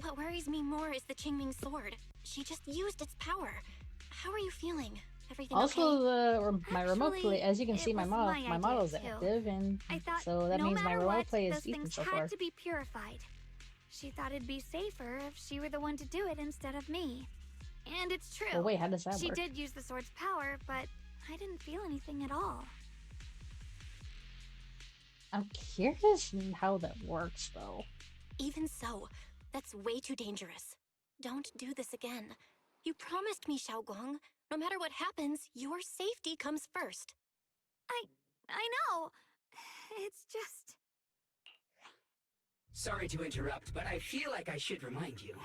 What worries me more is the Qingming Sword. She just used its power. How are you feeling? Everything also, okay? My remote play, as you can see, my model's active, and I thought so that no means my matter remote what, play is those decent things so had far. to be purified. She thought it'd be safer if she were the one to do it instead of me. And it's true. Well, wait, how does that She work? did use the sword's power, but I didn't feel anything at all. I'm curious how that works, though. Even so, that's way too dangerous. Don't do this again. You promised me, Xiaoguang. No matter what happens, your safety comes first. I know. It's just... Sorry to interrupt, but I feel like I should remind you.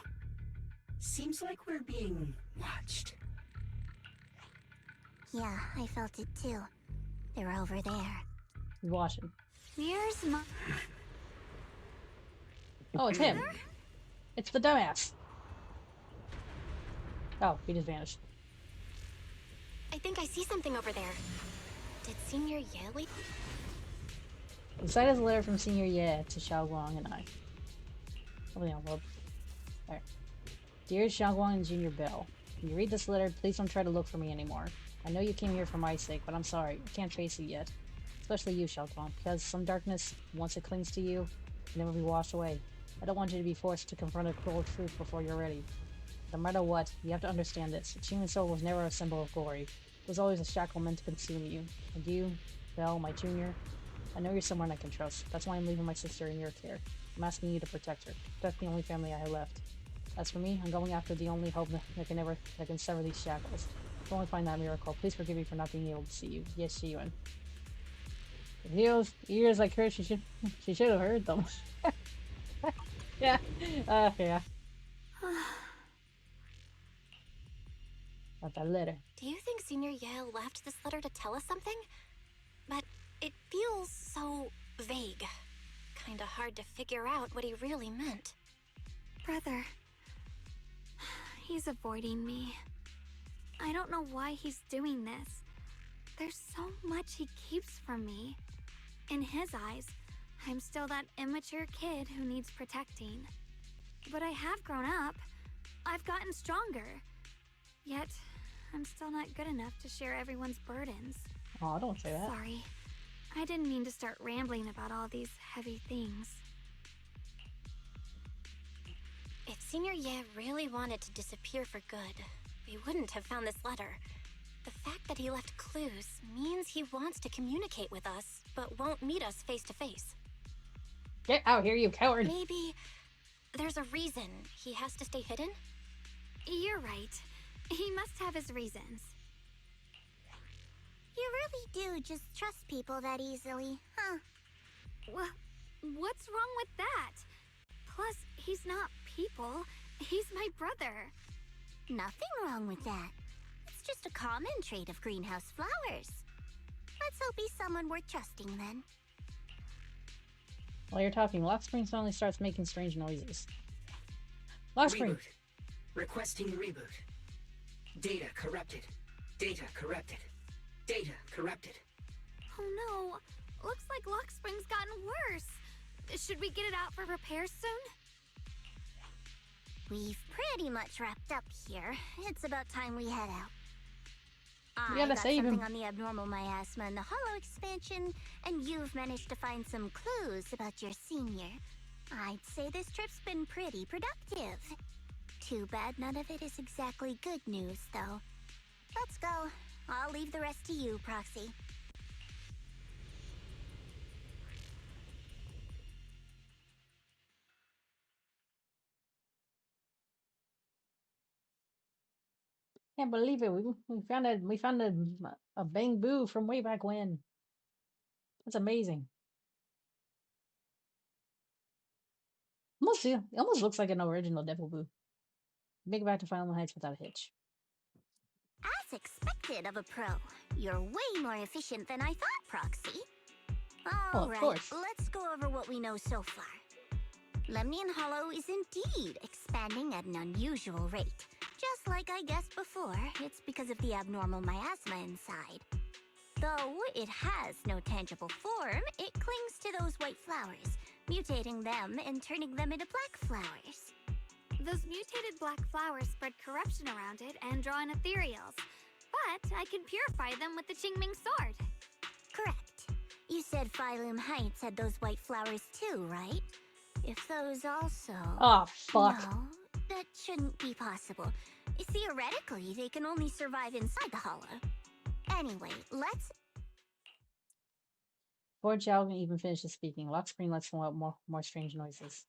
Seems like we're being watched. Yeah, I felt it too. They're over there. Watching. Here's my... Oh, it's him. It's the dumbass. Oh, he just vanished. I think I see something over there. Did Senior Ye leave? Inside is a letter from Senior Ye to Xiaoguang and I. Oh, the envelope. There. Dear Xiaoguang and Junior Bell, when you read this letter, please don't try to look for me anymore. I know you came here for my sake, but I'm sorry. I can't face it yet. Especially you, Xiaoguang, because some darkness, once it clings to you, can never be washed away. I don't want you to be forced to confront a cruel truth before you're ready. No matter what, you have to understand this. The Qingming Sword was never a symbol of glory. It was always a shackle meant to consume you. And you, Bell, my junior, I know you're someone I can trust. That's why I'm leaving my sister in your care. I'm asking you to protect her. Protect the only family I have left. As for me, I'm going after the only hope that can sever these shackles. If I only find that miracle, please forgive me for not being able to see you. Yes, see you in. The ears like her, she should have heard them. Yeah. Yeah. Got that letter. Do you think Senior Yale left this letter to tell us something? But it feels so vague. Kinda hard to figure out what he really meant. Brother. He's avoiding me. I don't know why he's doing this. There's so much he keeps from me. In his eyes, I'm still that immature kid who needs protecting. But I have grown up. I've gotten stronger. Yet, I'm still not good enough to share everyone's burdens. Oh, don't say that. Sorry. I didn't mean to start rambling about all these heavy things. If Senior Ye really wanted to disappear for good, we wouldn't have found this letter. The fact that he left clues means he wants to communicate with us, but won't meet us face to face. Get out here, you coward! Maybe there's a reason he has to stay hidden? You're right. He must have his reasons. You really do just trust people that easily, huh? Well, what's wrong with that? Plus, he's not people. He's my brother. Nothing wrong with that. It's just a common trait of greenhouse flowers. Let's hope he's someone worth trusting then. While you're talking, Lockspring suddenly starts making strange noises. Lockspring! Reboot. Requesting reboot. Data corrupted. Data corrupted. Data corrupted. Oh no. Looks like Lockspring's gotten worse. Should we get it out for repairs soon? We've pretty much wrapped up here. It's about time we head out. You I gotta got save something him. on the abnormal miasma and the hollow expansion, and you've managed to find some clues about your senior. I'd say this trip's been pretty productive. Too bad none of it is exactly good news, though. Let's go. I'll leave the rest to you, Proxy. Can't believe it. We found a bang boo from way back when. That's amazing. It almost looks like an original Devil Boo. Make it back to Final Heights without a hitch. As expected of a pro, you're way more efficient than I thought, Proxy. All right, course. let's go over what we know so far. Lemnian Hollow is indeed expanding at an unusual rate. Just like I guessed before, it's because of the abnormal miasma inside. Though it has no tangible form, it clings to those white flowers, mutating them and turning them into black flowers. Those mutated black flowers spread corruption around it and draw in ethereals. But I can purify them with the Qingming Sword. Correct. You said Phylum Heights had those white flowers too, right? If those also... Oh, fuck. No, that shouldn't be possible. Theoretically, they can only survive inside the hollow. Anyway, let's... Before Xiao even finishes speaking, Lockscreen lets out more strange noises.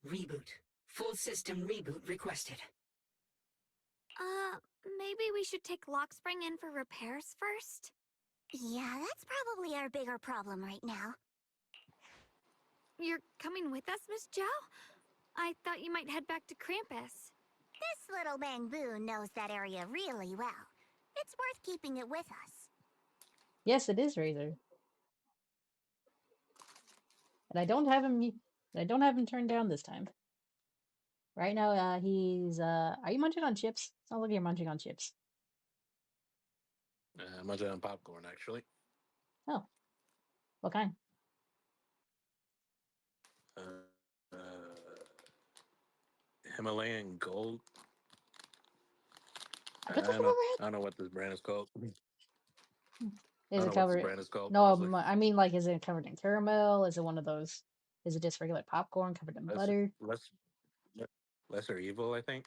Reboot. Full system reboot requested. Maybe we should take Lockspring in for repairs first? Yeah, that's probably our bigger problem right now. You're coming with us, Miss Zhao? I thought you might head back to Krampus. This little bamboo knows that area really well. It's worth keeping it with us. Yes, it is Razor. And I don't have him turned down this time. Right now, he's are you munching on chips? Sounds like you're munching on chips. I'm munching on popcorn, actually. Oh. What kind? Himalayan Gold. I put this I one over don't know what this brand is called. Is it What this covered? brand is called, No, honestly. I mean, like, is it covered in caramel? Is it one of those? Is it just regular popcorn covered in butter? Lesser Evil, I think.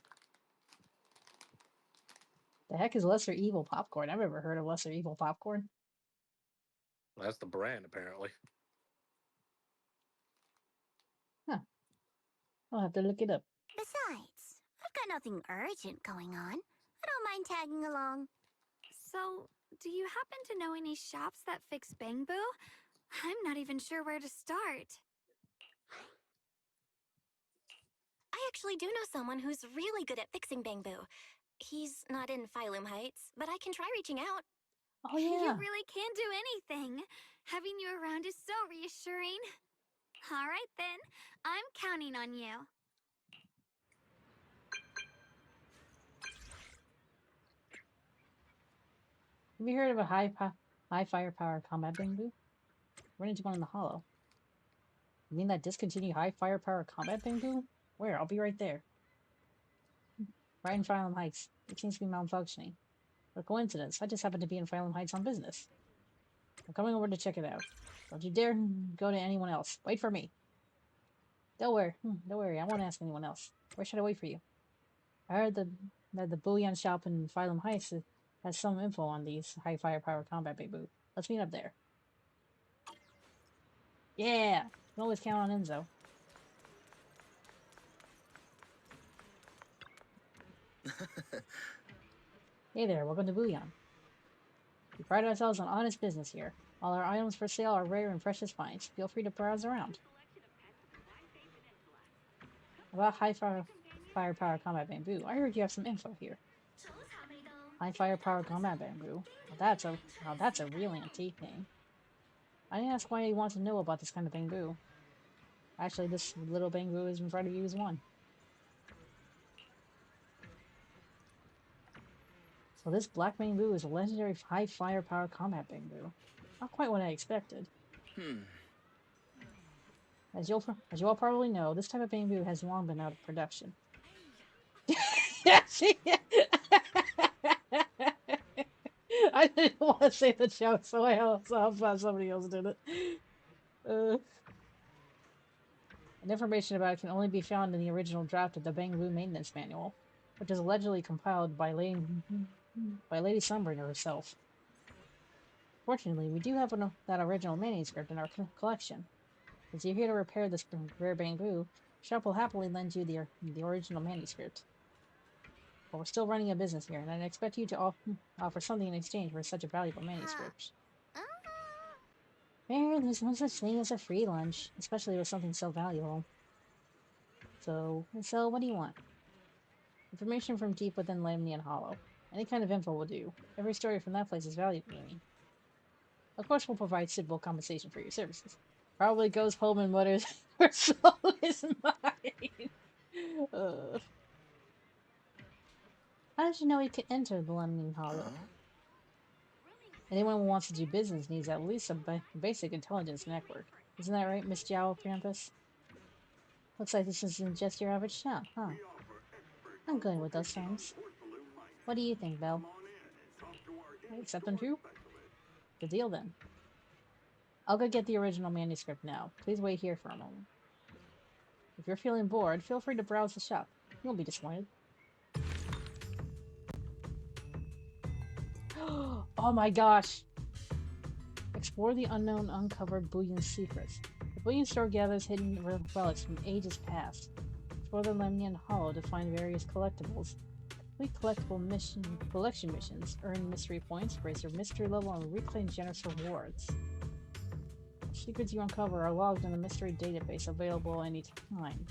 The heck is Lesser Evil popcorn? I've never heard of Lesser Evil popcorn. Well, that's the brand, apparently. I'll have to look it up. Besides, I've got nothing urgent going on. I don't mind tagging along. So, do you happen to know any shops that fix Bangbu? I'm not even sure where to start. I actually do know someone who's really good at fixing Bangbu. He's not in Phylum Heights, but I can try reaching out. Oh yeah. You really can do anything. Having you around is so reassuring. All right then, I'm counting on you. Have you heard of a high firepower combat Bangbu? Run into one in the hollow. You mean that discontinued high firepower combat Bangbu? Where? I'll be right there. Right in Phylum Heights. It seems to be malfunctioning. What a coincidence. I just happened to be in Phylum Heights on business. I'm coming over to check it out. Don't you dare go to anyone else. Wait for me. Don't worry. I won't ask anyone else. Where should I wait for you? I heard that the bullion shop in Phylum Heights has some info on these high firepower combat Bangbu. Let's meet up there. Yeah! You can always count on Enzo. Hey there, welcome to Bullion. We pride ourselves on honest business here. All our items for sale are rare and precious finds. Feel free to browse around. About high firepower combat Bangbu, I heard you have some info here. High firepower combat Bangbu. Well, that's a real antique thing. I didn't ask why you want to know about this kind of Bangbu. Actually, this little Bangbu is in front of you is one. So this black Bangbu is a legendary high firepower combat Bangbu. Not quite what I expected. As you all probably know, this type of Bangbu has long been out of production. I didn't want to say the joke, so I thought somebody else did it. And information about it can only be found in the original draft of the Bangbu Maintenance Manual, which is allegedly compiled by Lady Sunbringer herself. Fortunately, we do have that original manuscript in our collection. Since you're here to repair this rare Bangbu, shop will happily lend you the original manuscript. But we're still running a business here, and I expect you to offer something in exchange for such a valuable manuscript. Fair, there's no such thing as a free lunch, especially with something so valuable. So what do you want? Information from deep within Lemnian Hollow. Any kind of info will do. Every story from that place is valuable to me. Of course, we'll provide suitable compensation for your services. Probably goes home and mutters, "Her soul is mine." How did you know he could enter the Lemnian Hollow? Anyone who wants to do business needs at least a basic intelligence network. Isn't that right, Miss Jowl Krampus? Looks like this isn't just your average shop, huh? I'm good with those terms. What do you think, Belle? I accept them too? Good deal then. I'll go get the original manuscript now. Please wait here for a moment. If you're feeling bored, feel free to browse the shop. You won't be disappointed. Oh my gosh! Explore the unknown, uncovered Bullion secrets. The Bullion store gathers hidden relics from ages past. Explore the Lemnian Hollow to find various collectibles. Complete collectible collection missions, earn mystery points, raise your mystery level, and reclaim generous rewards. Secrets you uncover are logged in the mystery database, available anytime.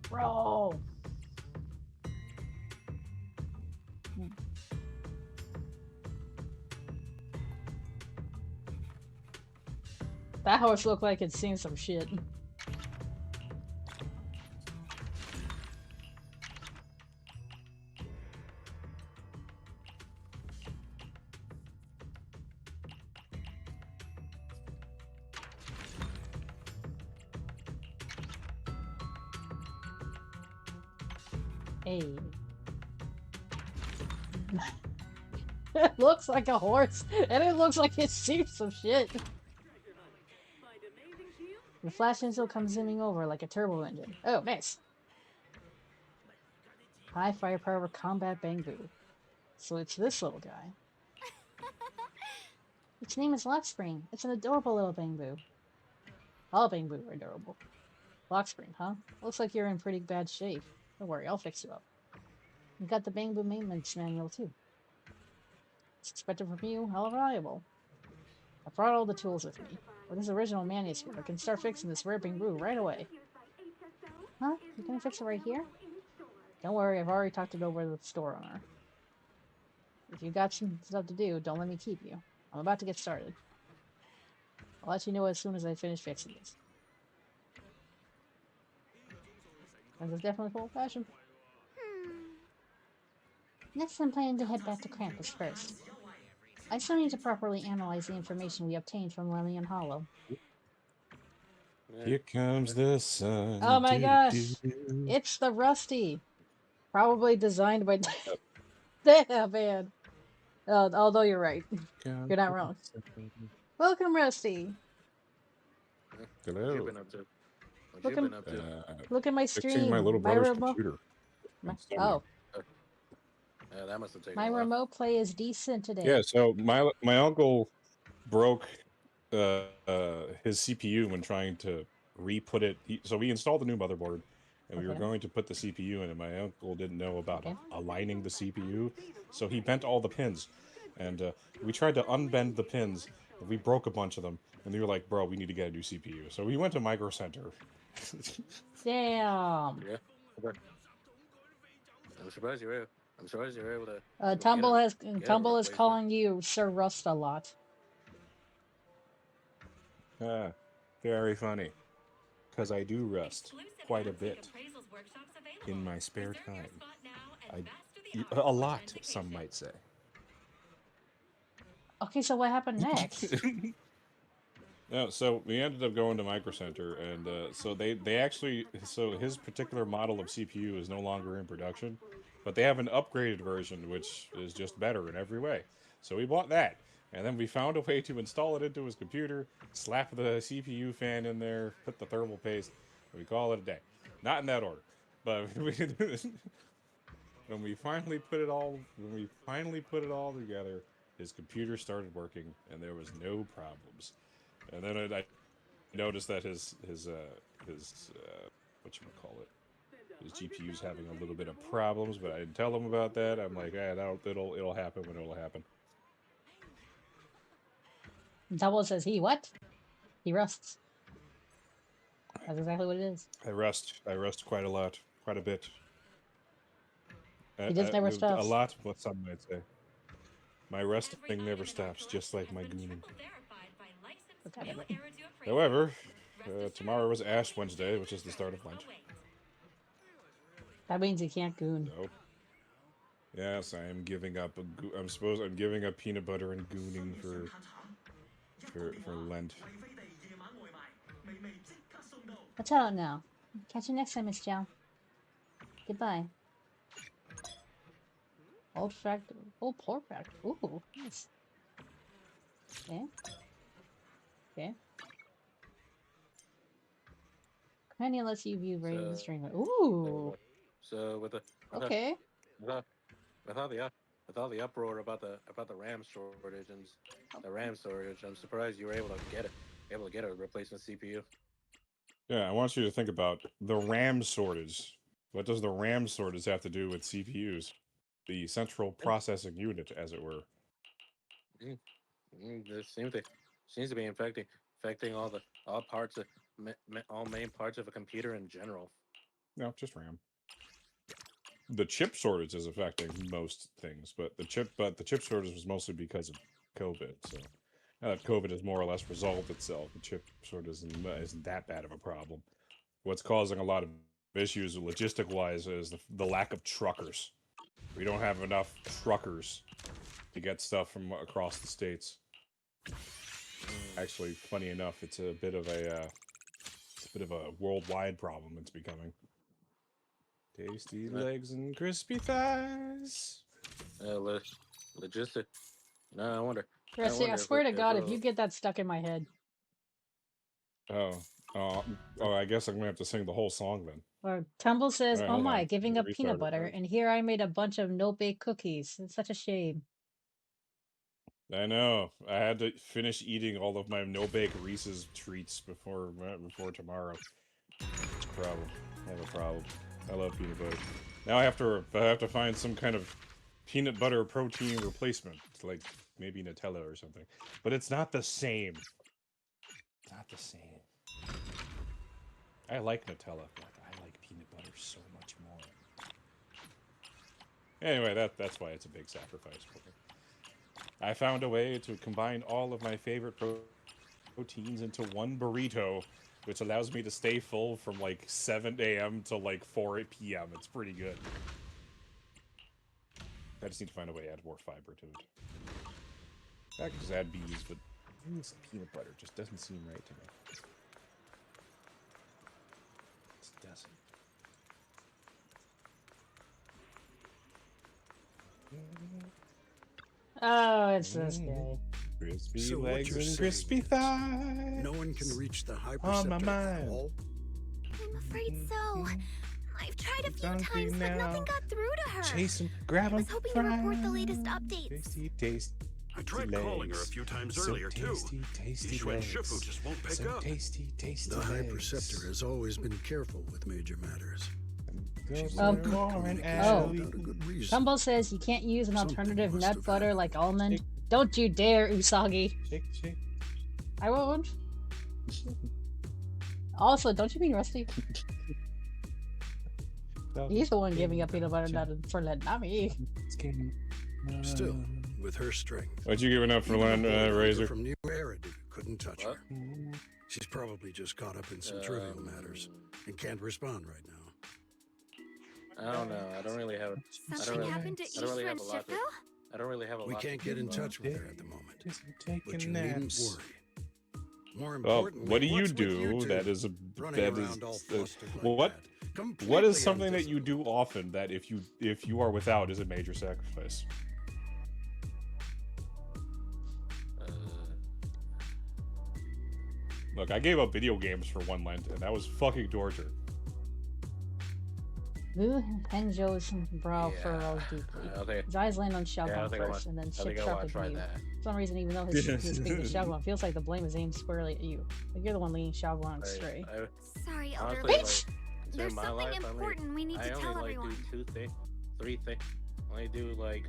Bro! That horse looked like it's seen some shit. Hey. It looks like a horse, and it looks like it's seen some shit. The flash infill comes zooming over like a turbo engine. Oh, nice. High firepower combat Bangbu. So it's this little guy. Its name is Luxspring. It's an adorable little Bangbu. All Bangbu are adorable. Lock screen, huh? Looks like you're in pretty bad shape. Don't worry, I'll fix you up. You got the Bang Boom maintenance manual, too. It's expected from you. How reliable. I brought all the tools with me. With this original manuscript, I can start fixing this ripping brew right away. Huh? You gonna fix it right here? Don't worry, I've already talked it over with the store owner. If you got some stuff to do, don't let me keep you. I'm about to get started. I'll let you know as soon as I finish fixing this. And it's definitely full fashion. Next, I'm planning to head back to Krampus first. I still need to properly analyze the information we obtained from Lillian Hollow. Here comes the sun. Oh my gosh! It's the Rusty! Probably designed by... Damn, man. Although you're right. You're not wrong. Welcome, Rusty. Hello. What you been up to? What you been up to? Look at my stream. Fixing my little brother's computer. Oh. Yeah, that must have taken my a while. remote play is decent today. Yeah, so my uncle broke his CPU when trying to re-put it. So we installed a new motherboard, and we were going to put the CPU in, and my uncle didn't know about aligning the CPU, so he bent all the pins, and we tried to unbend the pins, and we broke a bunch of them, and they were like, "Bro, we need to get a new CPU." So we went to Micro Center. Damn. Yeah. I'm surprised you're able to. Tumble is calling you Sir Rust a lot. Very funny. Because I do rust quite a bit in my spare time. A lot, some might say. Okay, so what happened next? No, so we ended up going to Micro Center, and so they actually, so his particular model of CPU is no longer in production, but they have an upgraded version which is just better in every way. So we bought that, and then we found a way to install it into his computer, slap the CPU fan in there, put the thermal paste, and we call it a day. Not in that order, but when we finally put it all together, his computer started working, and there was no problems. And then I noticed that his whatchamacallit, his GPU's having a little bit of problems, but I didn't tell him about that. I'm like, it'll happen when it'll happen. Double says he what? He rusts. That's exactly what it is. I rust quite a lot, quite a bit. He just never stops. A lot, what some might say. My rusting never stops, just like my gooning. However, tomorrow is Ash Wednesday, which is the start of Lent. That means you can't goon. Nope. Yes, I am giving up. I'm giving up peanut butter and gooning for Lent. Watch out now. Catch you next time, Miss Chow. Goodbye. Old pork factory. Ooh, nice. Okay. Okay. Companion lets you view radio stream. Ooh. So with the okay. With all the uproar about the RAM storage, I'm surprised you were able to get a replacement CPU. Yeah, I want you to think about the RAM shortage. What does the RAM shortage have to do with CPUs? The central processing unit, as it were. This seems to be affecting all main parts of a computer in general. No, just RAM. The chip shortage is affecting most things, but the chip shortage was mostly because of COVID. So now that COVID has more or less resolved itself, the chip shortage isn't that bad of a problem. What's causing a lot of issues logistic-wise is the lack of truckers. We don't have enough truckers to get stuff from across the states. Actually, funny enough, it's a bit of a worldwide problem. It's becoming. Tasty legs and crispy thighs. Logistic. No, I wonder. I swear to God, if you get that stuck in my head. I guess I'm gonna have to sing the whole song then. Or Tumble says, "Oh my, giving up peanut butter, and here I made a bunch of no-bake cookies. It's such a shame." I know. I had to finish eating all of my no-bake Reese's treats before tomorrow. problem. I have a problem. I love peanut butter. Now I have to find some kind of peanut butter protein replacement, like maybe Nutella or something. But it's not the same. It's not the same. I like Nutella, but I like peanut butter so much more. Anyway, that's why it's a big sacrifice for me. I found a way to combine all of my favorite proteins into one burrito, which allows me to stay full from like 7 a.m. to like 4 p.m. It's pretty good. I just need to find a way to add more fiber to it. I could just add bees, but this peanut butter just doesn't seem right to me. It doesn't. Oh, it's this guy. Crispy So what legs you're and saying crispy is thighs. No one can reach the high On my perceptor mind. at all? I'm afraid so. I've tried a few Hungry times, but now. nothing got through to her. Chase 'em, grab I 'em, was hoping to report the latest updates. Tasty, tasty. I tried calling her a few times earlier, too. Tasty Ishwa and legs. Shifu just won't pick So up. tasty, tasty The high legs. perceptor has always been careful with major matters. She's Um, a good communicator oh. without a good reason. Tumble says you can't use an Something alternative must nut have butter happened. like almond. Don't you dare, Usagi. Shake, shake. I won't. Also, don't you mean Rusty? He's the one giving up peanut butter nut for lead, not me. Still, with her strength. What you giving up for even land, the bullfighter Razor? from New Eridu couldn't touch What? her. She's probably just caught up in some trivial matters and can't respond right now. I don't know. I don't really have. Something happened to I don't really Ishwa have and a lot to- Shifu? I don't really have a We lot. can't to get in do, touch with her at the moment. Just But taking you needn't naps. worry. More Well, importantly, what do you what's with do two that is a running that is around all flustered like what that? what is Completely something that you invisible. do often that if you are without is a major sacrifice? Look, I gave up video games for one Lent, and that was fucking torture. Wu Hengzhou's brow Yeah. furrows deeply. Okay. His eyes land on Yeah, I Xiaoguang think I first, want. and then I shift think I sharp want at to try you. that. For some reason, even though he's speaking to Xiaoguang, it feels like the blame is aimed squarely at you. Like you're the one leading Xiaoguang astray. Sorry, Elder Honestly, Lu. Bitch! There's in my something life, important we need I to only tell like everyone. do three things. I only do like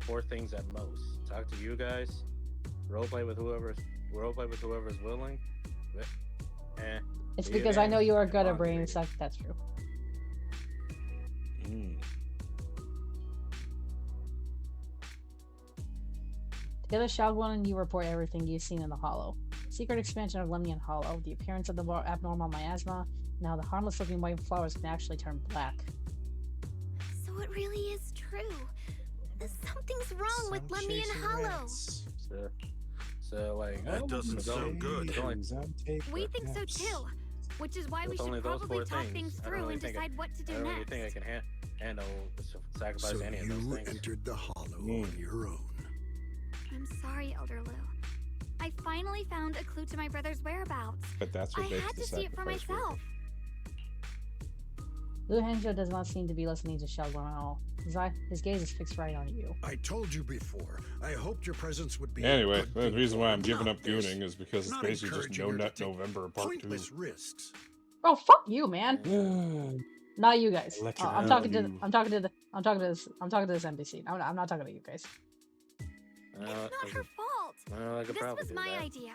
four things at most. Talk to you guys, roleplay with whoever's willing. It's be because I know you are good at on brain reading. suck. That's true. Together, Xiaoguang and you report everything you've seen in the Hollow. Secret expansion of Lemnian Hollow, the appearance of the abnormal miasma, now the harmless-looking white flowers can actually turn black. So it really is true. Something's wrong with Lemnian Hollow. So like That doesn't there's only- sound good. there's only- We think so too, which is why we With only should those probably four talk things, things I don't through really and think decide what to I do don't really next. think I can handle sacrifice So any of those you things. entered the hollow on your own. I'm sorry, Elder Lu. I finally found a clue to my brother's whereabouts. But that's I what makes had the to see it for sacrifice worth myself. Lu Hengzhou does not seem to be listening to Xiaoguang at all. His gaze is fixed right on you. I told you before. I hoped your presence would be. Anyway, a good the thing reason why for I'm giving not up this. gooning is because it's Not basically just encouraging No her to Nut take November Part 2. pointless risks. Oh, fuck you, man. Not you guys. Let your I'm talking to value- I'm talking to this NPC. I'm not talking to you guys. It's not her fault. I could This probably was do my that. idea.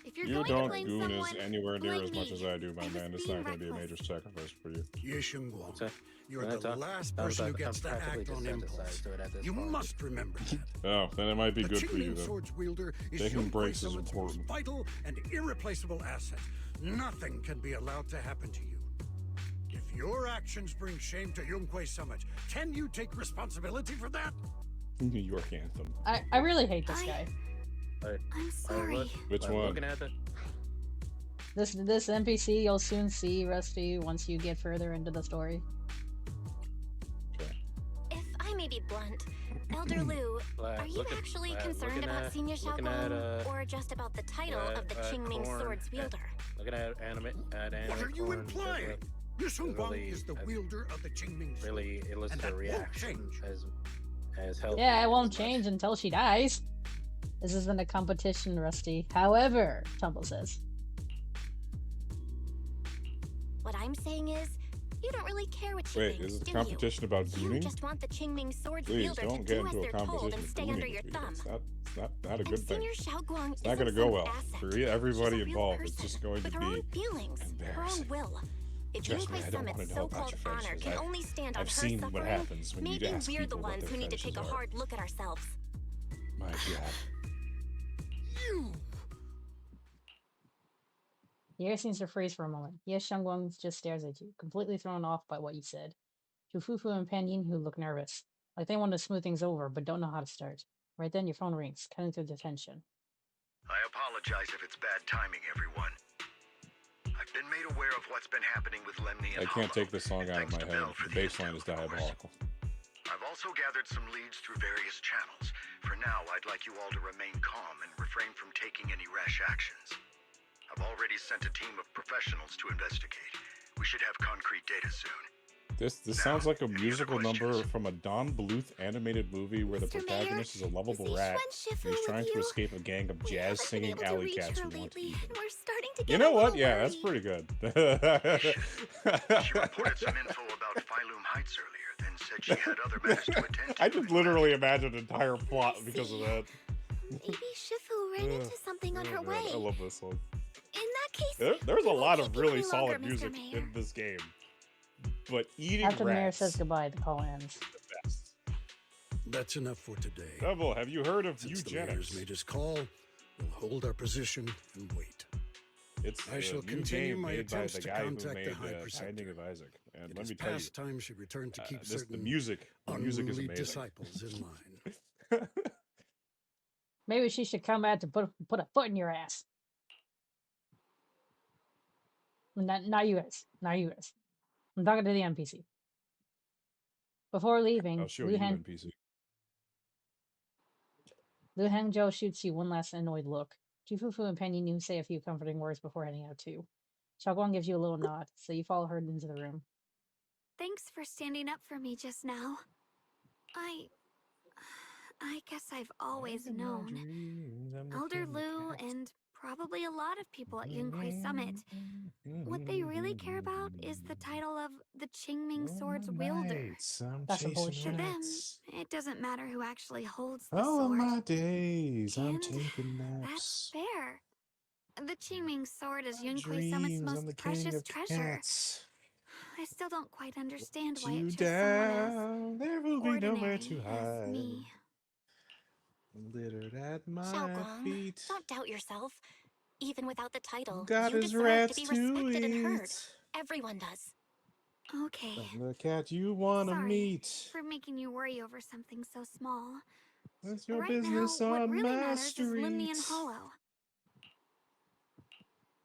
If you're You going don't to blame goon someone, as anywhere near blame as much me. as I do, my I was man. It's being not going to be a reckless. major sacrifice for you. Ye Shengguang, So- you're I'm the talk- last I'm person who talk- gets I'm to practically act on desensitized impulse. to it at this You point. must remember that. Oh, then it might be The good for you, Qingming though. Sword's wielder is Taking Yun breaks is Summon's most important. vital and irreplaceable asset. Nothing can be allowed to happen to you. If your actions bring shame to Yun Summit, can you take responsibility for that? New York anthem. I really hate this guy. I'm sorry. Which Like, one? Looking at the This NPC you'll soon see, Rusty, once you get further into the story. If I may be blunt, Elder Lu, are you actually concerned about Senior Xiaoguang or just about the title of the Qingming Sword's wielder? Looking at anime. What are you implying? Yu Shengguang is the wielder of the Qingming Sword. Really elicits And that a won't reaction change. as healthy. Yeah, it as won't much. change until she dies. This isn't a competition, Rusty. However, Tumble says. What I'm saying is, you don't really care what she Wait, thinks, is it a do competition about you? You gooning? just want the Qingming Sword's Please wielder to don't do get as into a they're told competition and of stay gooning under with your me. thumb. It's not a And good thing. Senior Xiaoguang It's not isn't going to go some well asset. for everybody She's a real involved. person, It's just going to with her be own feelings, her own embarrassing. will. If Trust me, Yunquei I don't want Summit's to know about so-called your honor fetishes. can only stand on I've her seen suffering, what happens when you maybe ask we're the people what ones their who need to fetishes take a are. hard look at ourselves. My God. You! The air seems to freeze for a moment. Yes, Shangguang just stares at you, completely thrown off by what you said. Fufu and Pan Yinhu look nervous, like they want to smooth things over, but don't know how to start. Right then, your phone rings, cutting through the tension. I apologize if it's bad timing, everyone. I've been made aware of what's been happening with Lemny and I can't Hollow, take this song and out of thanks my to head. Bell for The the bass line intel, is of course. diabolical. I've also gathered some leads through various channels. For now, I'd like you all to remain calm and refrain from taking any rash actions. I've already sent a team of professionals to investigate. We should have concrete data soon. This sounds like a musical number from a Don Bluth animated movie where the protagonist is a lovable rat and he's trying to escape a gang of jazz singing alley cats who want to eat him. We're starting to get You know what? Yeah, that's pretty good. She reported some info about Phylum Heights earlier, then said she had other matters to attend to. I just literally imagined an entire plot because of that. Maybe Shifu ran into something on her way. I love this song. In that case, There's a we won't lot keep of you really any solid longer, Mr. music Mayor. in this game. But eating After the mayor rats says goodbye, the call ends. the best. That's enough for today. Double, have you heard of Since the eugenics? mayor's made his call, we'll hold our position and wait. It's I a shall new continue game my made by attempts the to guy who contact made the High Binding Preceptor. of Isaac. And It let is me tell you, past time she returned to keep the certain music is unruly amazing. disciples in line. Maybe she should come out to put a foot in your ass. Not you guys. Not you guys. I'm talking to the NPC. Before leaving, I'll show you NPC. Lu Hangzhou shoots you one last annoyed look. Jufufu and Pan Yinhu say a few comforting words before heading out too. Xiaoguang gives you a little nod, so you follow her into the room. Thanks for standing up for me just now. I guess I've always known. Elder Lu and probably a lot of people at Yunquei Summit. What they really care about is the title of the Qingming Sword's wielder. That's some bullshit. To them, it doesn't matter who actually holds the Oh, sword. my days, I'm And taking that's naps. fair. The Qingming Sword is My Yunquei Summit's dreams, I'm the most king precious of treasure. cats. I still don't quite understand why You it chose someone down, there will be nowhere ordinary to as hide. me. Littered at my Xiaoguang, feet. don't doubt yourself. Even without the title, God you is deserve to rats be to respected and heard. eat. Everyone does. Okay. I'm the cat you wanna Sorry meet. for making you worry over something so small. That's your Right business now, what on really my matters is Limni and street. Hollow.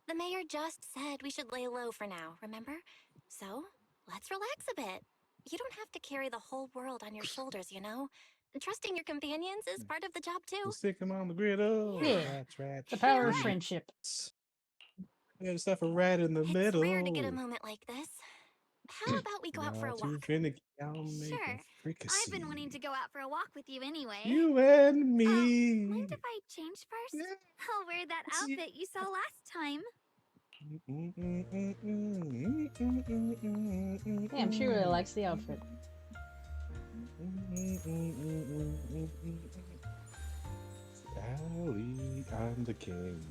The mayor just said we should lay low for now, remember? So, let's relax a bit. You don't have to carry the whole world on your shoulders, you know? Trusting your companions is part of the job too. We'll stick 'em on the griddle. Yeah. Rats. The power You're of right. friendship. I gotta stuff a rat in the It's middle. rare to get a moment like this. How about we go out for a Not too walk? finicky, I'll make Sure. a fricassee. I've been wanting to go out for a walk with you anyway. You and me. Mind if I change first? Yeah. I'll wear that outfit you saw last time. Damn, she really likes the outfit. Sally, I'm the king.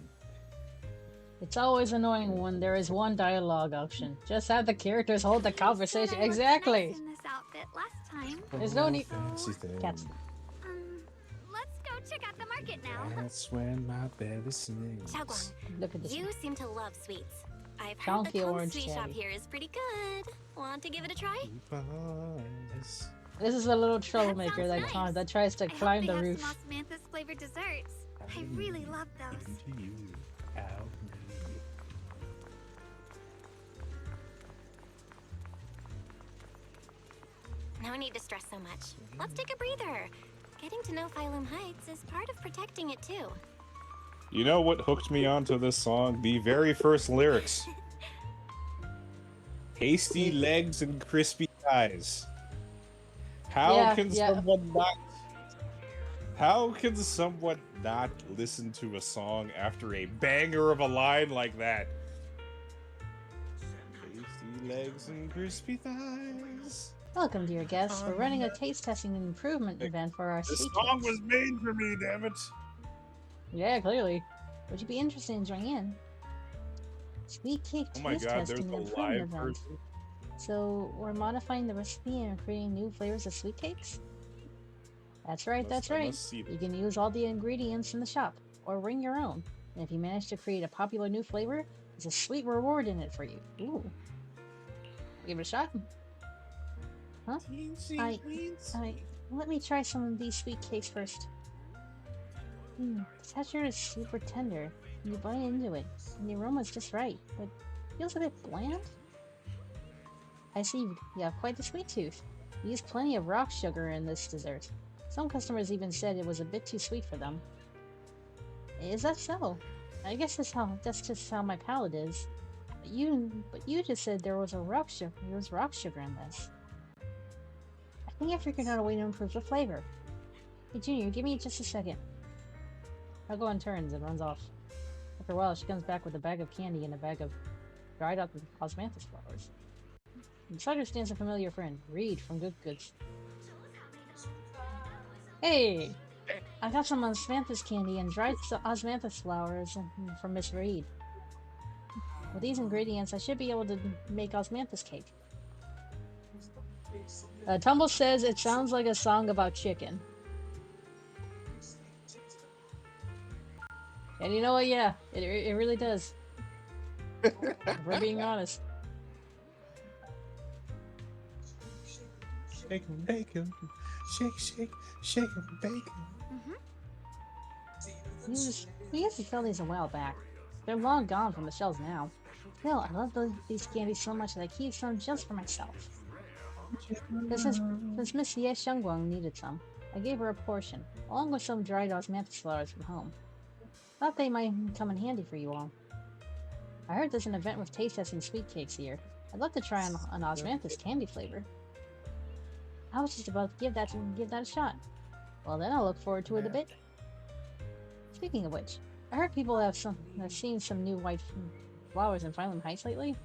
It's always annoying when there is one dialogue option. Just have the characters hold the You said conversation. I looked Exactly. nice in this outfit last time. There's no need. Fancy thing. Cats. Let's go check out the market now. That's when my belly sings. Xiaoguang, Look at this. you seem to love sweets. I've heard Chunky the Kung orange Sweet shop cherry. here is pretty good. Want to give it a try? This is a little troublemaker sounds that nice. that tries to I hope climb they the have roof. some osmanthus flavored desserts. I really love those. To you, out me. No need to stress so much. Let's take a breather. Getting to know Phylum Heights is part of protecting it too. You know what hooked me onto this song? The very first lyrics. Hasty legs and crispy eyes. How can someone not? How can someone not listen to a song after a banger of a line like that? Hasty legs and crispy thighs. Welcome, dear guests. We're running a taste testing and improvement event for our This sweet song cakes. was made for me, damn it. Yeah, clearly. Would you be interested in joining in? Sweet cake Oh my taste god, there's testing a and improvement live event. version. So we're modifying the recipe and creating new flavors of sweet cakes? That's right, that's I right. must see You can use all the ingredients in the shop, or bring your own. And if you manage to create a popular new flavor, there's a sweet reward in it for you. Ooh. Give it a shot. Huh? Let me try some of these sweet cakes first. The texture is super tender. You bite into it, and the aroma's just right, but it feels a bit bland. I see you have quite the sweet tooth. You use plenty of rock sugar in this dessert. Some customers even said it was a bit too sweet for them. Is that so? I guess that's just how my palate is. But you just said there was rock sugar in this. I think I figured out a way to improve the flavor. Hey Junior, give me just a second. Shago turns and runs off. After a while, she comes back with a bag of candy and a bag of dried up osmanthus flowers. Beside her stands a familiar friend, Reed from Good Goods. Hey! I got some osmanthus candy and dried osmanthus flowers from Miss Reed. With these ingredients, I should be able to make osmanthus cake. Tumble says it sounds like a song about chicken. And you know what? Yeah, it really does. If we're being honest. Shake and bake 'em. Shake, shake, shake and bake 'em. We used to sell these a while back. They're long gone from the shelves now. Still, I love these candies so much that I keep some just for myself. Since Miss Ye Shengguang needed some, I gave her a portion, along with some dried osmanthus flowers from home. Thought they might come in handy for you all. I heard there's an event with taste testing sweet cakes here. I'd love to try an osmanthus candy flavor. I was just about to give that a shot. Well, then I'll look forward to it a bit. Speaking of which, I heard people have seen some new white flowers in Violent Heights lately.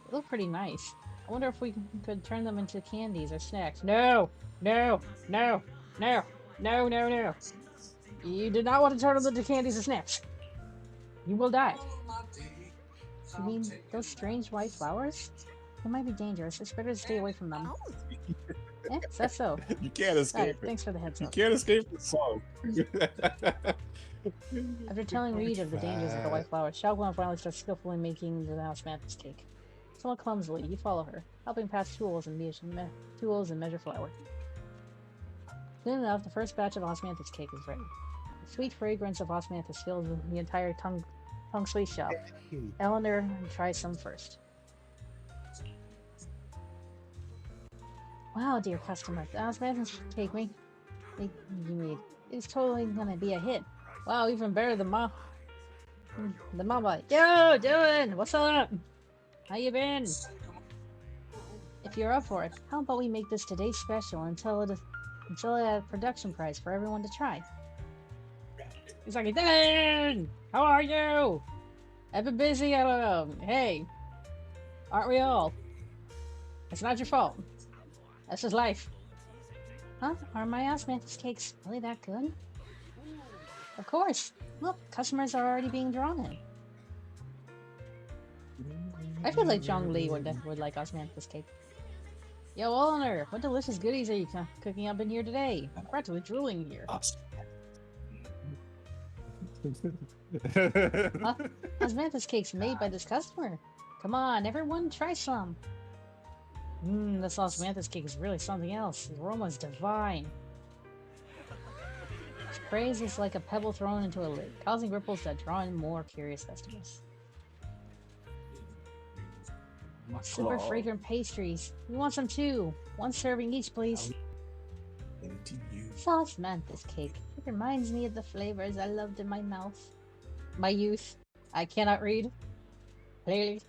They look pretty nice. I wonder if we could turn them into candies or snacks. No! No! No! No! No! No! No! You did not want to turn them into candies or snacks. You will die. You mean those strange white flowers? They might be dangerous. It's better to stay away from them. Yeah, that's so. You can't escape it. Thanks for the heads up. You can't escape the song. After telling Reed of the dangers of the white flowers, Xiaoguang finally starts skillfully making the osmanthus cake. Somewhat clumsily, you follow her, helping pass tools and measure flour. Soon enough, the first batch of osmanthus cake is ready. The sweet fragrance of osmanthus fills the entire Tong Sui shop. Eleanor tries some first. Wow, dear customer, the osmanthus cake you made is totally gonna be a hit. Wow, even better than the mama. Yo, Dylan, what's up? How you been? If you're up for it, how about we make this today's special until it at production price for everyone to try? He's like, Dylan, how are you? I've been busy. I don't know. Hey, aren't we all? It's not your fault. That's just life. Huh? Are my osmanthus cakes really that good? Of course. Look, customers are already being drawn in. I feel like Zhongli would like osmanthus cake. Yo, Eleanor, what delicious goodies are you cooking up in here today? I'm practically drooling here. Osmanthus cake's made by this customer. Come on, everyone, try some. This osmanthus cake is really something else. The aroma's divine. Its praise is like a pebble thrown into a lake, causing ripples that draw in more curious customers. Super fragrant pastries. We want some too. One serving each, please. Osmanthus cake. It reminds me of the flavors I loved in my mouth. My youth. I cannot read. Clearly.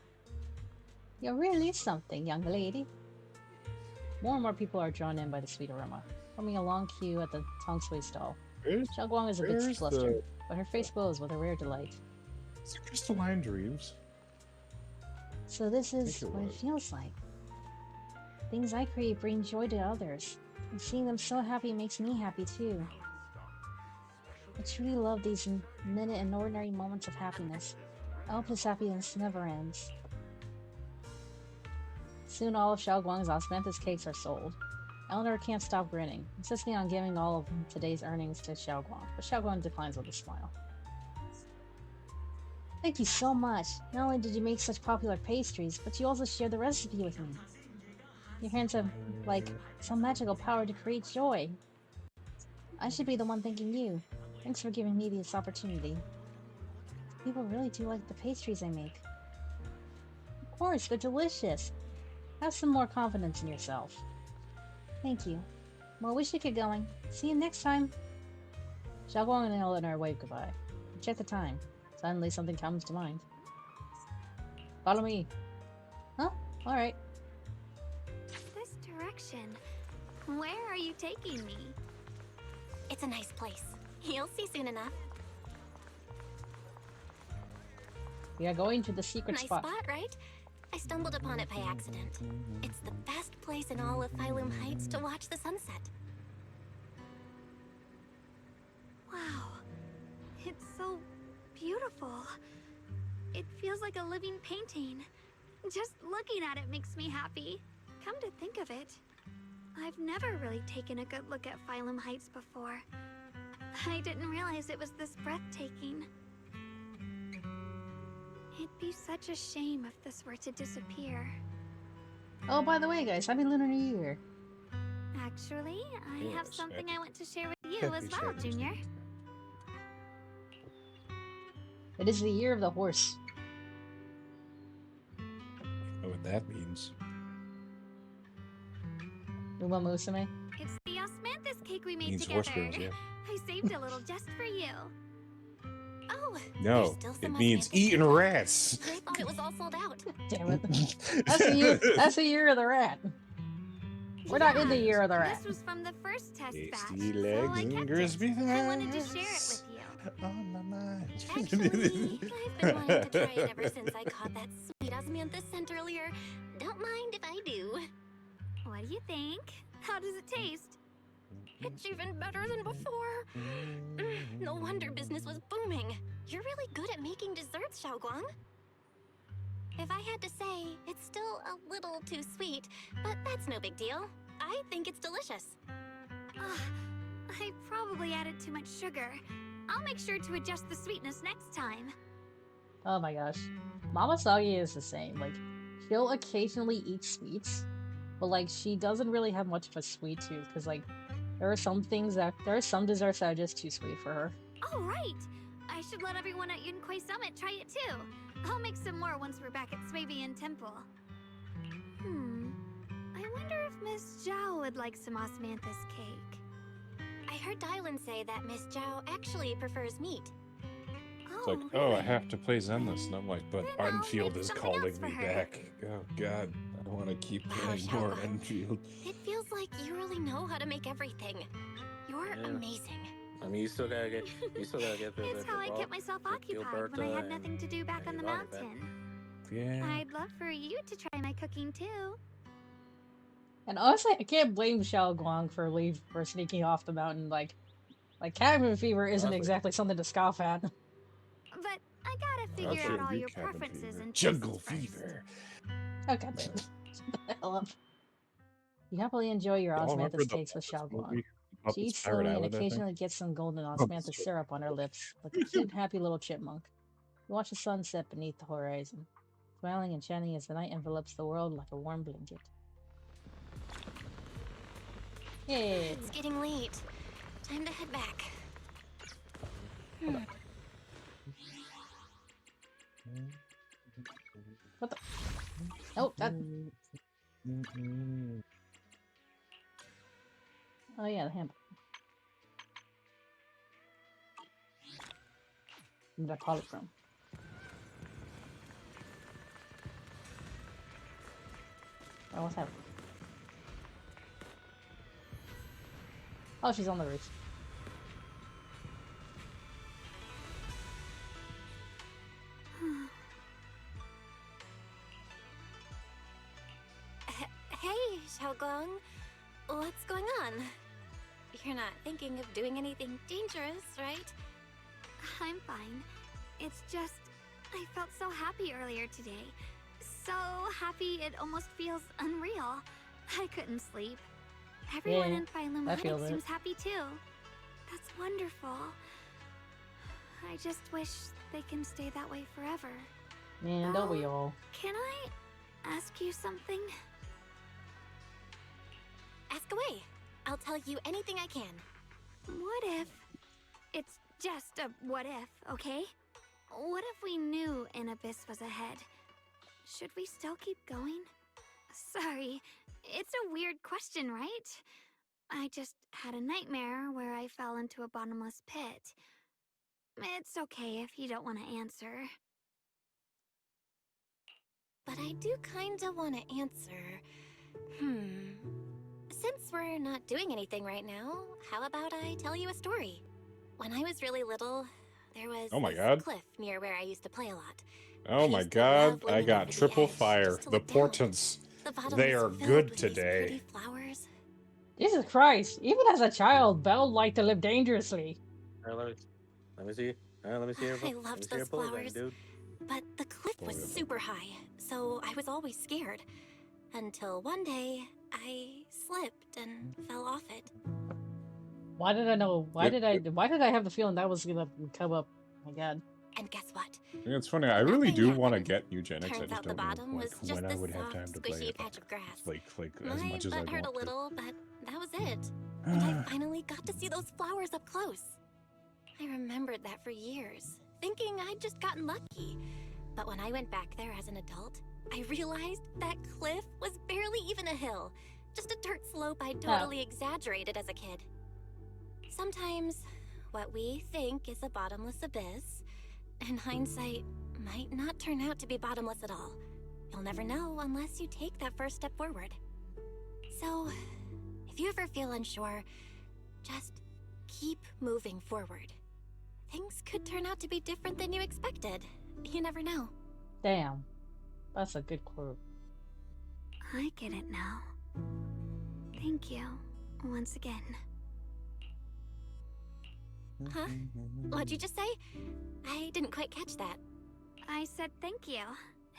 You're really something, young lady. More and more people are drawn in by the sweet aroma, forming a long queue at the Tong Sui stall. Xiaoguang is a bit flustered, but her face glows with a rare delight. Is it crystalline dreams? So this is what it feels like. Things I create bring joy to others, and seeing them so happy makes me happy too. I truly love these minute and ordinary moments of happiness. I hope this happiness never ends. Soon all of Xiaoguang's osmanthus cakes are sold. Eleanor can't stop grinning, insisting on giving all of today's earnings to Xiaoguang, but Xiaoguang declines with a smile. Thank you so much. Not only did you make such popular pastries, but you also shared the recipe with me. Your hands have, like, some magical power to create joy. I should be the one thanking you. Thanks for giving me this opportunity. People really do like the pastries I make. Of course, they're delicious. Have some more confidence in yourself. Thank you. Well, we should get going. See you next time. Xiaoguang and Eleanor wave goodbye. Check the time. Suddenly something comes to mind. Follow me. Huh? Alright. This direction. Where are you taking me? It's a nice place. You'll see soon enough. We are going to the secret Nice spot. spot, right? I stumbled upon it by accident. It's the best place in all of Phylum Heights to watch the sunset. Wow. It's so beautiful. It feels like a living painting. Just looking at it makes me happy. Come to think of it, I've never really taken a good look at Phylum Heights before. I didn't realize it was this breathtaking. It'd be such a shame if this were to disappear. Oh, by the way, guys, happy Lunar New Year. Actually, I have Yes, something happy- I want to share with you happy as well, Chinese New Junior. Year. It is the year of the horse. Know what that means. Uma Musume. It's the osmanthus cake we made Means together. horse girls, yeah. I saved a little just for you. Oh, No, there's still some it means osmanthus eating cake left. rats. I thought it was all sold out. Damn it. That's the year. That's the year of the rat. We're not in the year of the rat. This was from the first test batch, Tasty so legs I and kept crispy it. I wanted to share it thighs. with you. On my mind. Actually, I've been wanting to try it ever since I caught that sweet osmanthus scent earlier. Don't mind if I do. What do you think? How does it taste? It's even better than before. No wonder business was booming. You're really good at making desserts, Xiaoguang. If I had to say, it's still a little too sweet, but that's no big deal. I think it's delicious. I probably added too much sugar. I'll make sure to adjust the sweetness next time. Oh my gosh. Mama Sagi is the same. Like, she'll occasionally eat sweets, but like, she doesn't really have much of a sweet tooth, because like, there are some desserts that are just too sweet for her. Oh, right! I should let everyone at Yunquay Summit try it too. I'll make some more once we're back at Swabian Temple. I wonder if Miss Zhao would like some osmanthus cake. I heard Dylan say that Miss Zhao actually prefers meat. It's like, oh, I have to play Zenless. And I'm like, but Then I'll Enfield make is something calling else for me her. back. Oh, God. I don't want to keep Wow, playing more Xiaoguang. Enfield. It feels like you really know how to make everything. You're Yeah. amazing. I mean, you still gotta get through It's how I kept myself occupied when I had nothing to do back on the mountain. Yeah. I'd love for you to try my cooking too. And honestly, I can't blame Xiaoguang for sneaking off the mountain. Like cabin fever isn't Honestly. exactly something to scoff at. But I gotta figure I'll out show all you your cabin preferences fever. and Jungle tastes first. fever. Okay, shut the hell up. You happily enjoy your Y'all remember osmanthus the cakes with Muppets Xiaoguang. movie? She Muppets eats Pirate slowly and Island, I think. occasionally gets some golden Oh, osmanthus that's syrup on her lips, like a cute, happy little chipmunk. You watch the sunset beneath the horizon, smiling and chatting as the night envelops the world like a warm blanket. Yay! It's getting late. Time to head back. What the? Oh, that. Oh yeah, the handbook. Where did I call it from? Oh, what's happening? Oh, she's on the roof. Hey, Xiaoguang, what's going on? You're not thinking of doing anything dangerous, right? I'm fine. It's just, I felt so happy earlier today. So happy it almost feels unreal. I couldn't sleep. Everyone Yeah, in I Philumonic feel that. seems happy too. That's wonderful. I just wish they can stay that way forever. Man, don't we all? Can I ask you something? Ask away. I'll tell you anything I can. What if... It's just a what if, okay? What if we knew an abyss was ahead? Should we still keep going? Sorry, it's a weird question, right? I just had a nightmare where I fell into a bottomless pit. It's okay if you don't want to answer. But I do kinda wanna answer. Since we're not doing anything right now, how about I tell you a story? When I was really little, there was Oh my this god. cliff near where I used to play a lot. Oh I my used to love god, I leaning got over the triple edge fire. just to The look down. portents, The bottom they was are filled good with these today. pretty flowers. Jesus Christ! Even as a child, Belle liked to live dangerously. Let me see. Let me see your I let me loved see your those pole then, flowers, dude. but the cliff was super high, so I was always scared. Until one day, I slipped and fell off it. Why did I know? Why did I have the feeling that was gonna come up? Oh my god. And guess what? It's funny, I really Nothing do want to happened. get eugenics. I Turns just out the don't know bottom was when just I this would have soft, time to play squishy it. patch of grass. Like as My much as I butt hurt a want to. little, but that was it. And I finally got to see those flowers up close. I remembered that for years, thinking I'd just gotten lucky. But when I went back there as an adult, I realized that cliff was barely even a hill. Just a dirt slope I totally exaggerated as a kid. Sometimes, what we think is a bottomless abyss, in hindsight, might not turn out to be bottomless at all. You'll never know unless you take that first step forward. So, if you ever feel unsure, just keep moving forward. Things could turn out to be different than you expected. You never know. Damn. That's a good quote. I get it now. Thank you, once again. Huh? What'd you just say? I didn't quite catch that. I said thank you,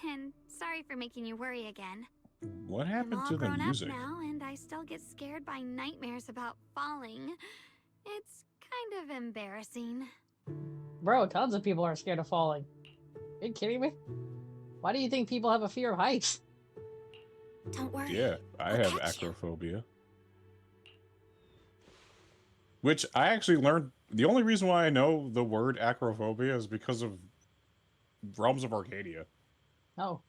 and sorry for making you worry again. What I'm happened all to the grown music? up now, and I still get scared by nightmares about falling. It's kind of embarrassing. Bro, tons of people are scared of falling. Are you kidding me? Why do you think people have a fear of heights? Don't worry. Yeah, I have acrophobia. Which I actually learned. The only reason why I know the word acrophobia is because of Realms of Arcadia. Oh.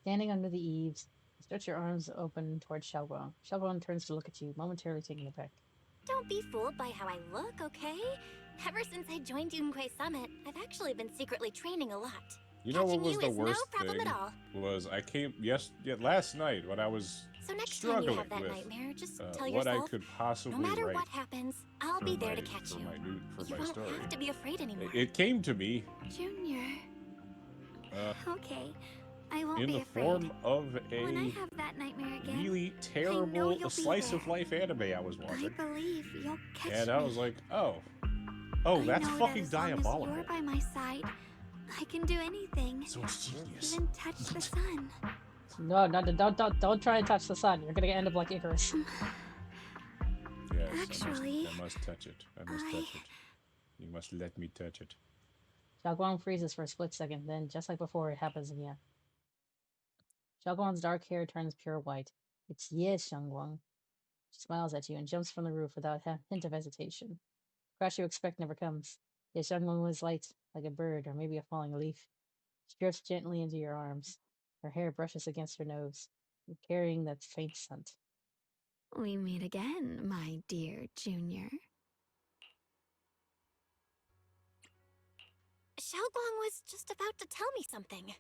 Standing under the eaves, you stretch your arms open towards Xiaoguang. Xiaoguang turns to look at you, momentarily taken aback. Don't be fooled by how I look, okay? Ever since I joined Yunquei Summit, I've actually been secretly training a lot. You know what was the is worst no problem thing? at all. Was I came last night when I was So next struggling time you have that with nightmare, just tell what I yourself, could possibly no matter write what happens, I'll be there to catch you. for You my won't story. have to be afraid anymore. It came to me Junior. Okay, I won't in be the afraid. form of When I a have that nightmare again, really I know terrible you'll be slice there. of life anime I was I watching. believe you'll catch And me. I was like, oh, I that's know fucking that as long as diabolical. you're by my side, I can do anything. So it's genius. Even touch the sun. No, don't try and touch the sun. You're gonna end up like Icarus. Yes, Actually, I must touch it. I must touch it. You must let me touch it. Xiaoguang freezes for a split second, then, just like before, it happens again. Xiaoguang's dark hair turns pure white. It's yes, Xiaoguang. She smiles at you and jumps from the roof without a hint of hesitation. The crash you expect never comes. Yet Xiaoguang was light, like a bird or maybe a falling leaf. She drifts gently into your arms. Her hair brushes against her nose, carrying that faint scent. we meet again, my dear Junior. Xiaoguang was just about to tell me something.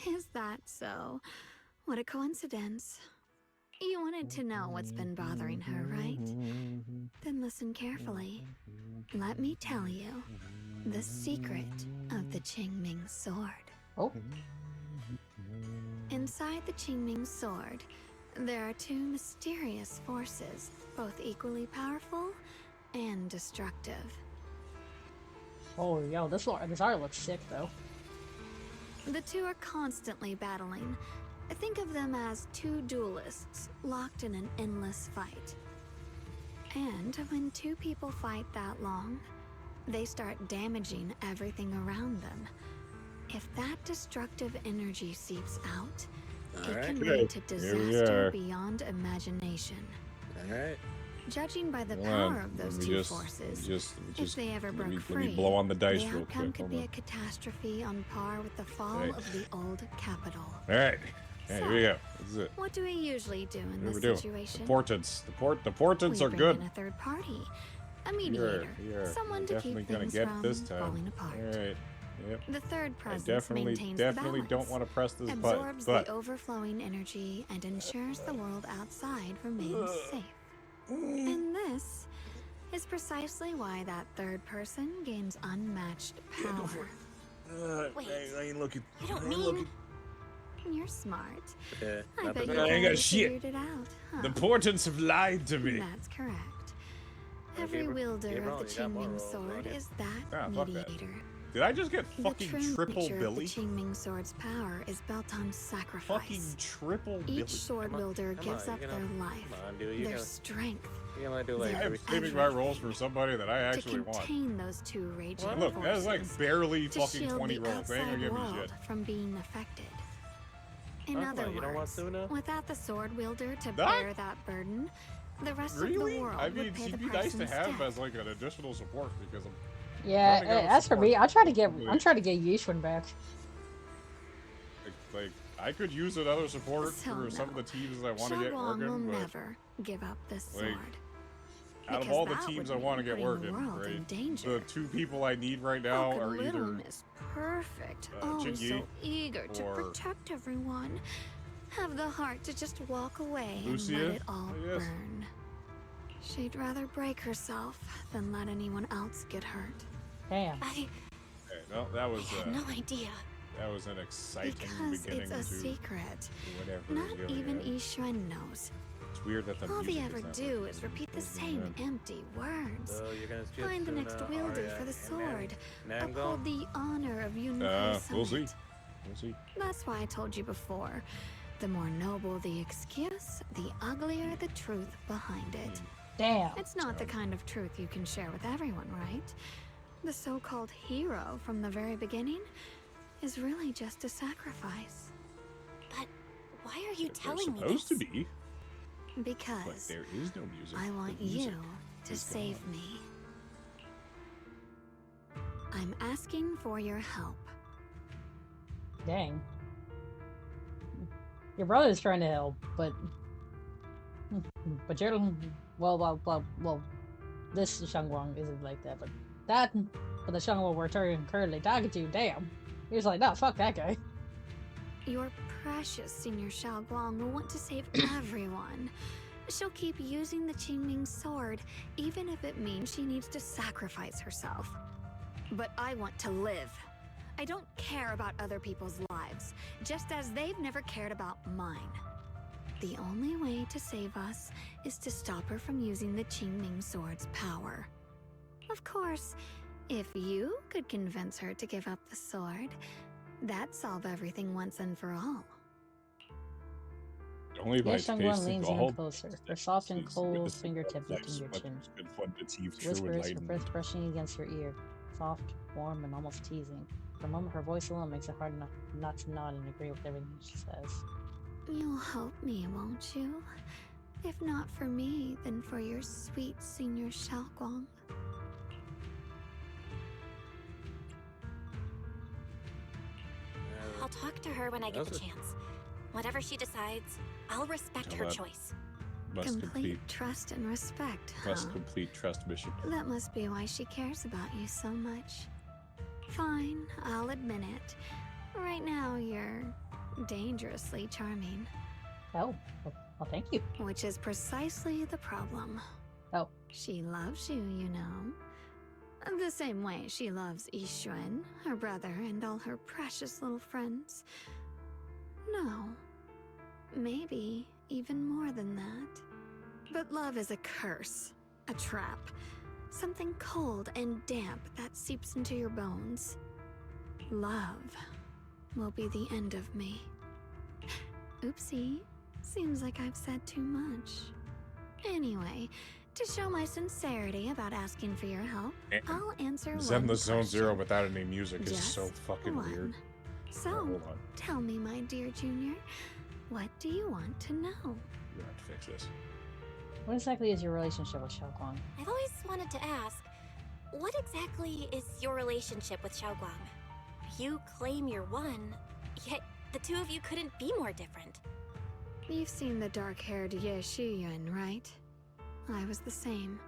Is that so? What a coincidence. You wanted to know what's been bothering her, right? Then listen carefully. Let me tell you the secret of the Qingming Sword. Oh? Inside the Qingming Sword, There are two mysterious forces, both equally powerful and destructive. Oh, yo, this art looks sick, though. The two are constantly battling. Think of them as two duelists locked in an endless fight. And when two people fight that long, they start damaging everything around them. If that destructive energy seeps out, it can lead to disaster beyond imagination. Alright. Judging by the power of those two forces, if they ever broke free, let me blow on the dice the real outcome quick. could be a catastrophe on par with the fall of the old capital. Alright. So, here we go. This is it. What do we usually do in this situation? The portents. The portents We are bring good. in a third party, a mediator, someone to keep gonna things get from this time. falling apart. Alright. Yep. The third I presence maintains definitely the balance, don't want to press this absorbs button. the overflowing energy, and ensures the world outside remains safe. And this is precisely why that third person gains unmatched power. Wait, I ain't looking. you don't mean... You're smart. Yeah, I not bet the you I ain't got guys shit. figured it out, huh? The portents have lied to me. That's correct. Yeah, Every Gabriel- wielder Gabriel, of the you got more Qingming rolls, Sword don't you? is that Fuck that. mediator. Did I just get The fucking true triple nature Billy? of the Qingming Sword's power is built on sacrifice. Fucking triple Billy. Each sword wielder gives up their life, Come on, dude. their strength, You're gonna do like their I'm every saving my rolls for somebody that I to actually want. contain those two raging Look, that is like forces, barely to fucking shield 20 the rolls. They ain't outside gonna give me world shit. from being affected. In Huh? other You don't want words, Suna? without the sword wielder to Doc? bear that burden, the rest Really? of the world I mean, would pay she'd the be price nice to instead. have as like an additional support because I'm Yeah, trying to get as for me, I'm trying to get somebody. Yishun back. like I could use another support So for some of no, the teams I want to get Xiaoguang will working, but never give up this like, sword. out of Because all the that teams would I want to mean get putting the working, world in right? danger. The two people I need right How now could are little either Miss Perfect, Qingyi so eager to or protect everyone, have the heart to just walk away Lucia, and let it all I guess. burn. She'd rather break herself than let anyone else get hurt. Damn. Okay, no, that was I had no idea. that was an exciting Because beginning it's a to secret. whatever. Not is going even on. Yishun knows. It's weird that the All they music ever is not do like is this. repeat the It's same weird. empty words. So you're gonna skip Find the next Suna, wielder Arya, for the and sword. Nango? Uphold the honor of Yunkai We'll see. Summit. We'll see. That's why I told you before. The more noble the excuse, the uglier the truth behind it. Damn. It's not the kind of truth you can share with everyone, right? The so-called hero from the very beginning is really just a sacrifice. But why are you They're telling me supposed this? to be, but Because there is no music. I want The music you to is save gone. me. I'm asking for your help. Dang. Your brother's trying to help, but you're well. This Xiaoguang isn't like that, but the Xiaoguang we're currently talking to, damn. He was like, no, fuck that guy. Your precious Senior Xiaoguang will want to save everyone. She'll keep using the Qingming Sword, even if it means she needs to sacrifice herself. But I want to live. I don't care about other people's lives, just as they've never cared about mine. The only way to save us is to stop her from using the Qingming Sword's power. Of course, if you could convince her to give up the sword, that'd solve everything once and for all. Only by Yes, its Xiaoguang face leans the even whole closer, her soft and is cold witnessing fingertip life's lifting your what chin. has been fun to achieve true Whispers, her enlightenment. breath brushing against your ear, soft, warm, and almost teasing. For a moment, her voice alone makes it hard not to nod and agree with everything she says. You'll help me, won't you? If not for me, then for your sweet Senior Xiaoguang. I'll talk to her when I get the That's a- chance. Whatever she decides, I'll respect Tell her that- choice. Must Complete trust and respect, huh? must complete trust mission. That must be why she cares about you so much. Fine, I'll admit it. Right now, you're dangerously charming. Oh, well, thank you. Which is precisely the problem. Oh. She loves you, you know. The same way she loves Yishun, her brother, and all her precious little friends. No. Maybe even more than that. But love is a curse, a trap, something cold and damp that seeps into your bones. Love will be the end of me. Oopsie, seems like I've said too much. Anyway, to show my sincerity about asking for your help, I'll answer one Zenless Zone Zero question. without any music is Just so fucking one. weird. So, hold on. tell me, my dear Junior, what do you want to know? You have to fix this. What exactly is your relationship with Xiaoguang? I've always wanted to ask, what exactly is your relationship with Xiaoguang? You claim you're one, yet the two of you couldn't be more different. You've seen the dark-haired Ye Shiyuan, right? I was the same.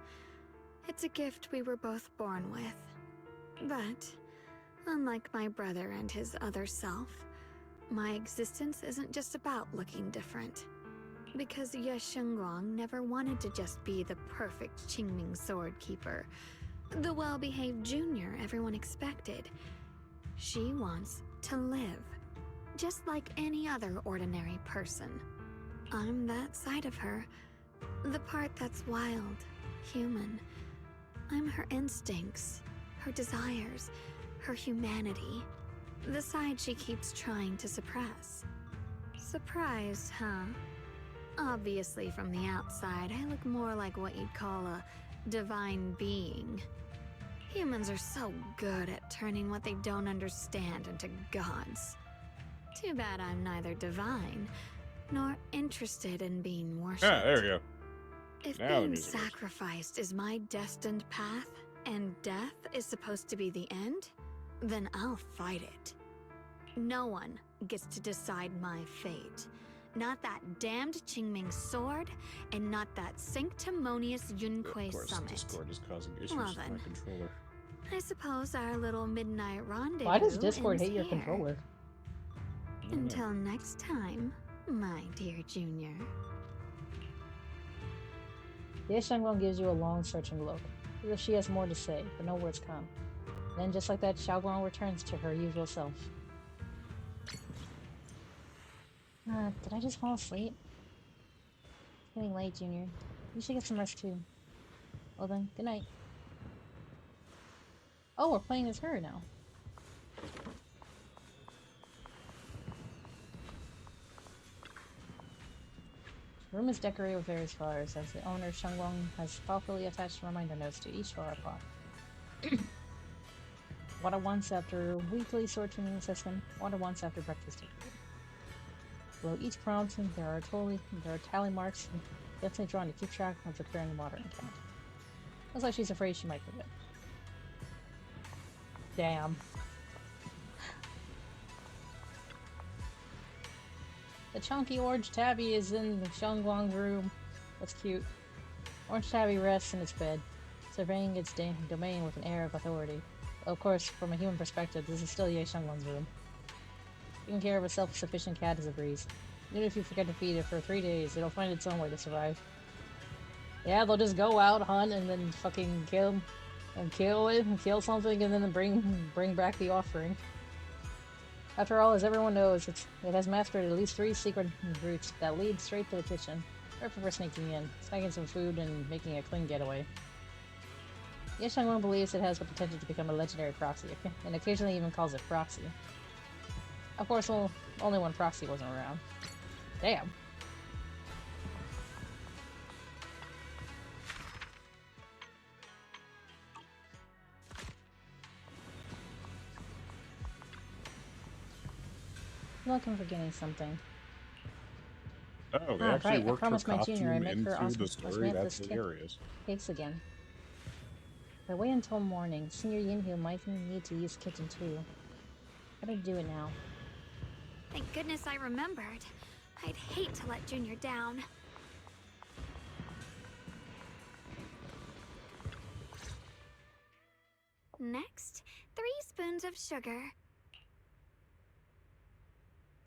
It's a gift we were both born with. But, unlike my brother and his other self, my existence isn't just about looking different. Because Ye Shengguang never wanted to just be the perfect Qingming Sword keeper, the well-behaved junior everyone expected. She wants to live, just like any other ordinary person. I'm that side of her, the part that's wild, human. I'm her instincts, her desires, her humanity, the side she keeps trying to suppress. Surprised, huh? Obviously, from the outside, I look more like what you'd call a divine being. Humans are so good at turning what they don't understand into gods. Too bad I'm neither divine, nor interested in being worshipped. Ah, there we go. If Now the being music goes. sacrificed is my destined path, and death is supposed to be the end, then I'll fight it. No one gets to decide my fate. Not that damned Qingming Sword, and not that sanctimonious Yunque Of course, Summit. Discord is causing issues Well with my then. controller. I suppose our little midnight rendezvous Why does Discord ends hate your here. controller? Until next time, my dear Junior. Ye Shengguang gives you a long, searching look, as if she has more to say, but no words come. Then, just like that, Xiaoguang returns to her usual self. Did I just fall asleep? It's getting late, Junior. You should get some rest too. Well then, good night. Oh, we're playing as her now. The room is decorated with various flowers, as the owner, Shengguang, has thoughtfully attached reminder notes to each flower pot. Water once after weekly sorting system, water once after breakfast. Below each prompt, there are tally marks, definitely drawn to keep track of the current watering count. Looks like she's afraid she might forget. Damn. The chunky orange tabby is in the Shengguang's room. That's cute. Orange tabby rests in its bed, surveying its domain with an air of authority. Of course, from a human perspective, this is still Ye Shengguang's room. Taking care of a self-sufficient cat is a breeze. Even if you forget to feed it for 3 days, it'll find its own way to survive. Yeah, they'll just go out, hunt, and then fucking kill it, and kill something, and then bring back the offering. After all, as everyone knows, it has mastered at least 3 secret routes that lead straight to the kitchen, perfect for sneaking in, snagging some food, and making a clean getaway. Ye Shengguang believes it has the potential to become a legendary proxy, and occasionally even calls it proxy. Of course, only when proxy wasn't around. Damn. I feel like I'm forgetting something. Oh, they actually right, I worked her promised my junior I'd costume make her into awesome the story. That's hilarious. Cakes again. If I wait until morning, Senior Yinhu might need to use kitchen too. Gotta do it now. Thank goodness I remembered. I'd hate to let Junior down. Next, 3 spoons of sugar.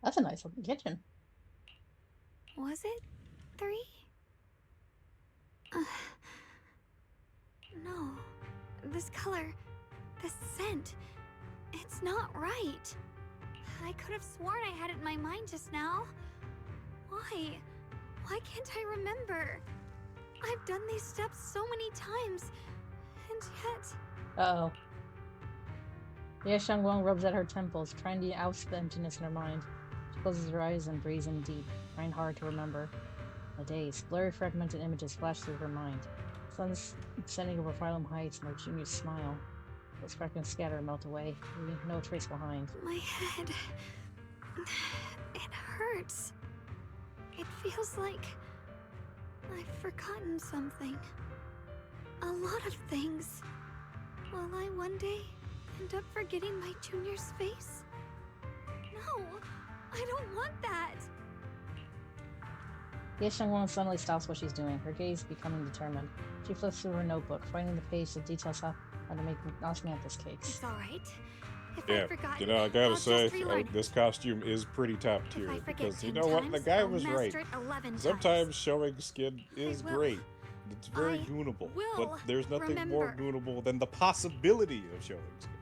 That's a nice looking kitchen. Was it 3? No. This color, this scent, it's not right. I could have sworn I had it in my mind just now. Why? Why can't I remember? I've done these steps so many times, and yet... Uh-oh. Ye Shangguang rubs at her temples, trying to oust the emptiness in her mind. She closes her eyes and breathes in deep, trying hard to remember. A daze, blurry fragmented images flash through her mind. Sun's setting over Phylum Heights and her junior's smile. Those fragments scatter and melt away, leaving no trace behind. My head... it hurts. It feels like... I've forgotten something. A lot of things. Will I one day end up forgetting my junior's face? No, I don't want that. Ye Shangguang suddenly stops what she's doing, her gaze becoming determined. She flips through her notebook, finding the page that details how to make osmanthus cakes. It's alright. If Yeah, I've forgotten, you know, I gotta I'll say, just relearn. this costume is pretty top tier, If I forget because you 10 know what, the times, guy I'll was master right. it 11 Sometimes times. showing skin is will. great. It's very I goonable, will but there's nothing more remember. goonable than the possibility of showing skin,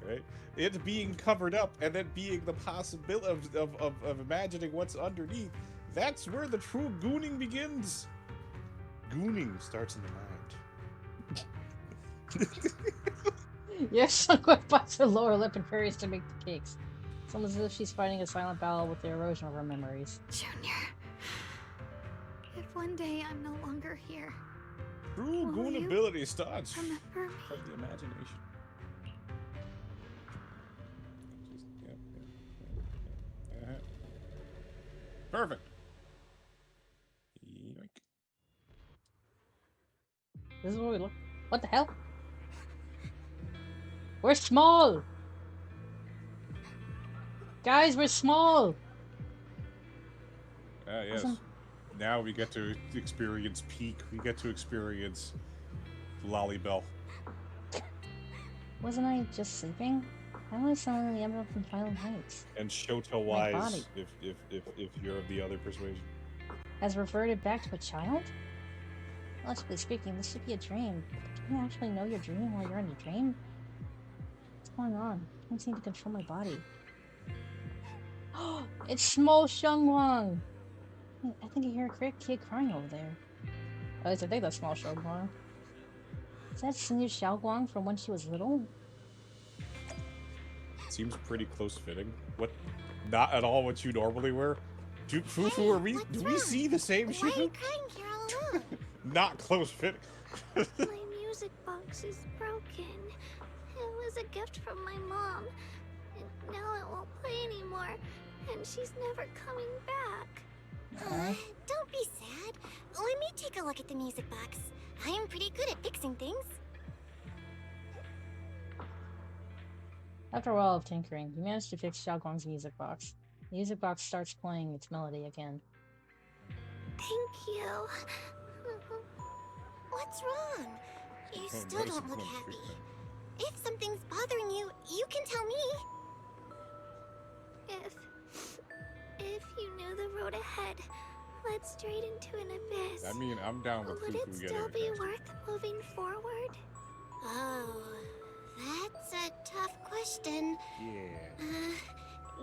right? It being covered up and then being the possibility of imagining what's underneath. That's where the true gooning begins. Gooning starts in the mind. Ye Shangguang bites her lower lip and hurries to make the cakes. It's almost as if she's fighting a silent battle with the erosion of her memories. Junior, if one day I'm no longer here, True will you goonability starts remember from me? the imagination. Perfect. Yoink. This is what we look. What the hell? We're small! Guys, we're small! Yes. Now we get to experience peak. We get to experience Lollybell. Wasn't I just sleeping? How am I suddenly ended up in Phylum Heights? And Shoto My wise, body. if you're of the other persuasion. Has reverted back to a child? Logically speaking, this should be a dream. Can you actually know you're dreaming while you're in a dream? What's going on? I can't seem to control my body. It's small Shangguang! I think I hear a kid crying over there. At least I think that's small Shangguang. Is that senior Xiaoguang from when she was little? Seems pretty close fitting. What? Not at all what you normally wear. Fufu, are we? Do we see the same shit? Why are you crying here all alone? Not close fitting. My music box is broken. It was a gift from my mom. And now it won't play anymore. And she's never coming back. Don't be sad. Let me take a look at the music box. I'm pretty good at fixing things. After a while of tinkering, he managed to fix Xiaoguang's music box. The music box starts playing its melody again. Thank you. What's wrong? You still don't look happy. If something's bothering you, you can tell me. If you knew the road ahead led straight into an abyss, I mean, I'm down with would Fufu it getting still a be costume. worth moving forward? Oh, that's a tough question. Yeah.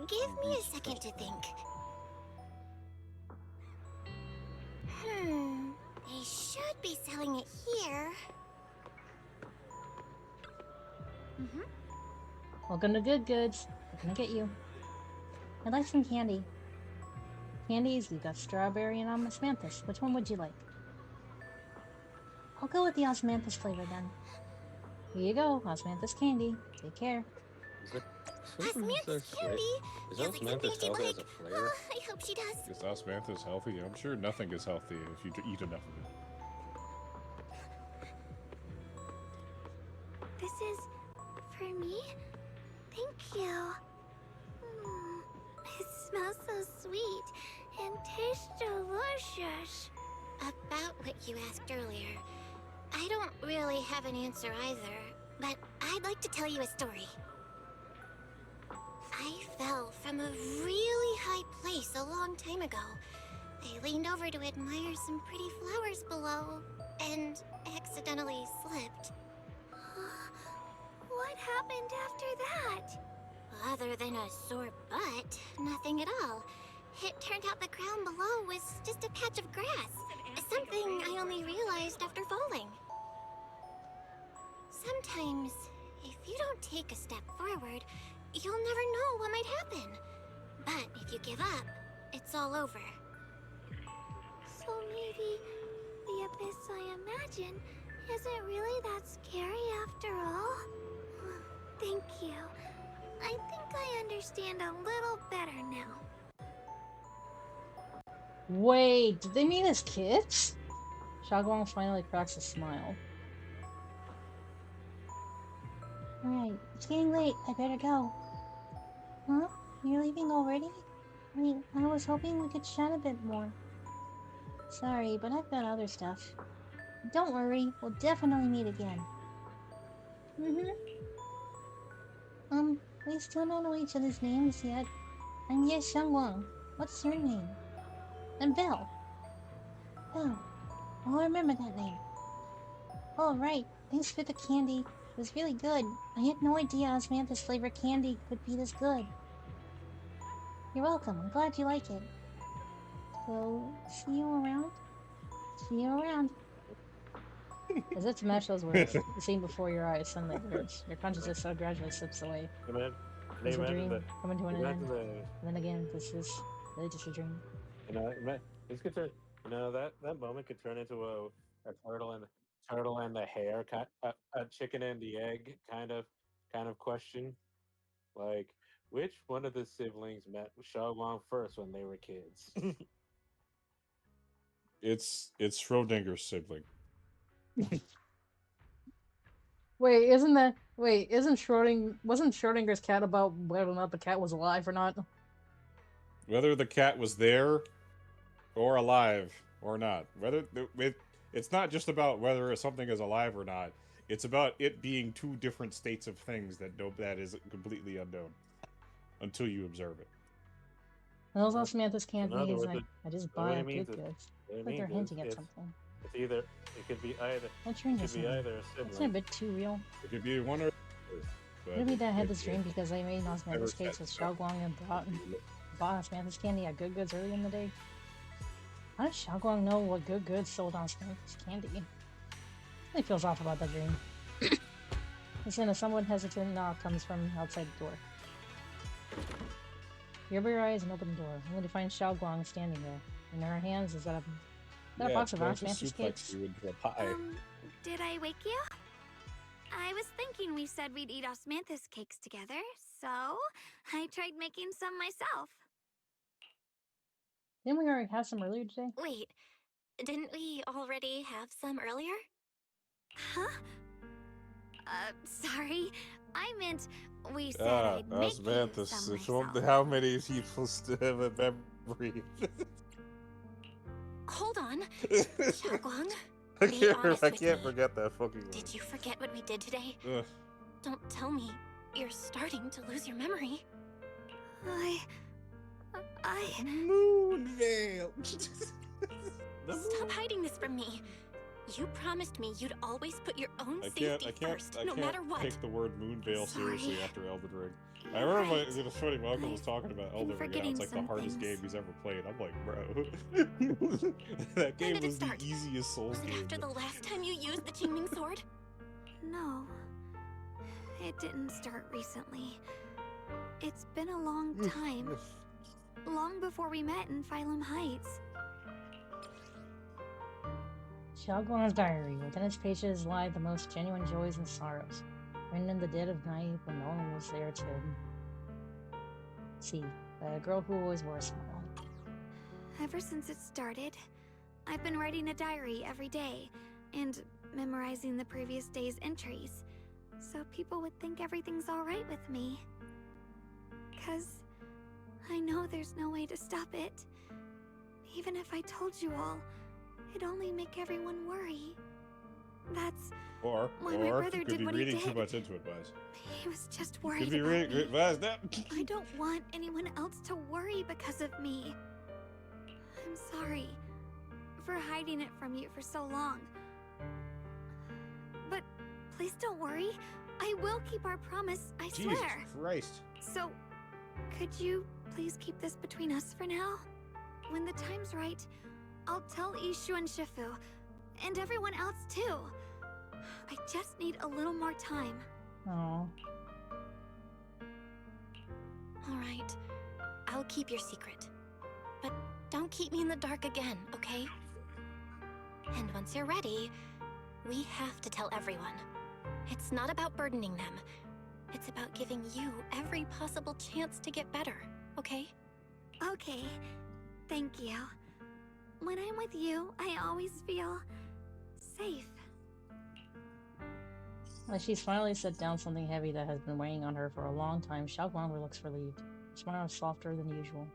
Give me a second to think. They should be selling it here. Welcome to Good Goods. What can I get you? I'd like some candy. Candies, we've got strawberry and osmanthus. Which one would you like? I'll go with the osmanthus flavor then. Here you go, osmanthus candy. Take care. Osmanthus candy? Is Feels like something osmanthus she'd healthy like. as a flavor? I hope she does. Is osmanthus healthy? I'm sure nothing is healthy if you eat enough of it. This is for me? Thank you. It smells so sweet and tastes delicious. About what you asked earlier, I don't really have an answer either, but I'd like to tell you a story. I fell from a really high place a long time ago. I leaned over to admire some pretty flowers below, and accidentally slipped. What happened after that? Other than a sore butt, nothing at all. It turned out the ground below was just a patch of grass. Something I only realized after falling. Sometimes, if you don't take a step forward, you'll never know what might happen. But if you give up, it's all over. So maybe the abyss I imagine isn't really that scary after all? Thank you. I think I understand a little better now. Wait, did they mean as kids? Xiaoguang finally cracks a smile. Alright, it's getting late. I better go. Huh? You're leaving already? I was hoping we could chat a bit more. Sorry, but I've got other stuff. Don't worry, we'll definitely meet again. We still don't know each other's names yet. I'm Ye Xiaoguang. What's your name? I'm Belle. Belle. I'll remember that name. Oh, right. Thanks for the candy. It was really good. I had no idea osmanthus flavored candy could be this good. You're welcome. I'm glad you like it. So, see you around? See you around. As if to match those words, the scene before your eyes suddenly blurs. Your consciousness so gradually slips away. It's a dream coming to an end. And then again, this is really just a dream. You know, this could turn. You know that moment could turn into a turtle and the hare, a chicken and the egg kind of question. Like, which one of the siblings met Xiaoguang first when they were kids? It's Schrodinger's sibling. Isn't wasn't Schrodinger's cat about whether or not the cat was alive or not? Whether the cat was there or alive or not. It's not just about whether something is alive or not. It's about it being two different states of things that is completely unknown until you observe it. Those osmanthus candies, words, I just what buy it at means Good is- Goods. what it Like they're means is hinting at it's- something. It could be either. That dream It could doesn't. be either a That's a sibling. bit too real. It could be one or. Maybe that I had this dream because I made osmanthus cakes with Xiaoguang and bought osmanthus candy at Good Goods early in the day. How does Xiaoguang know what Good Goods sold osmanthus candy? It feels off about that dream. Listen, a somewhat hesitant knock comes from outside the door. You rub your eyes and open the door, only to find Xiaoguang standing there. In her hands is that a box of osmanthus cakes. You into a pie. Did I wake you? I was thinking we said we'd eat osmanthus cakes together, so I tried making some myself. Didn't we already have some earlier today? Wait, didn't we already have some earlier? Huh? Sorry. I meant we said I'd make you some myself. How many people still have a memory? Hold on. Xiaoguang, be honest I with can't me. forget that fucking line. Did you forget what we did today? Ugh. Don't tell me you're starting to lose your memory. Moonveil. Stop hiding this from me. You promised me you'd always put your own I safety can't first, no matter what. take the word Moonveil seriously Sorry. after Elden Ring. You're I remember right. it was funny. My uncle was talking about Elden Ring. And forgetting it's like the some hardest things. game he's ever played. I'm like, bro, that game did it was the start? easiest Souls Was it game. after the last time you used the Qingming Sword? No. It didn't start recently. It's been a long time. Long before we met in Phylum Heights. Xiaoguang's diary. Within its pages lie the most genuine joys and sorrows, written in the dead of night when no one was there to see. The girl who always wore a smile. Ever since it started, I've been writing a diary every day and memorizing the previous day's entries, so people would think everything's alright with me. 'Cause I know there's no way to stop it. Even if I told you all, it'd only make everyone worry. That's Or why my brother you could did be what he reading too did. much into it, Buzz. He was just You worried could be about reading me. Buzz. No. I don't want anyone else to worry because of me. I'm sorry for hiding it from you for so long. But please don't worry. I will keep our promise, I Jesus swear. Christ. So, Could you please keep this between us for now? When the time's right, I'll tell Ishu and Shifu, and everyone else too. I just need a little more time. Oh. All right. I'll keep your secret. But don't keep me in the dark again, okay? And once you're ready, we have to tell everyone. It's not about burdening them. It's about giving you every possible chance to get better, okay? Okay. Thank you. When I'm with you, I always feel safe. As she's finally set down something heavy that has been weighing on her for a long time, Xiaoguang looks relieved. Her smile is softer than usual.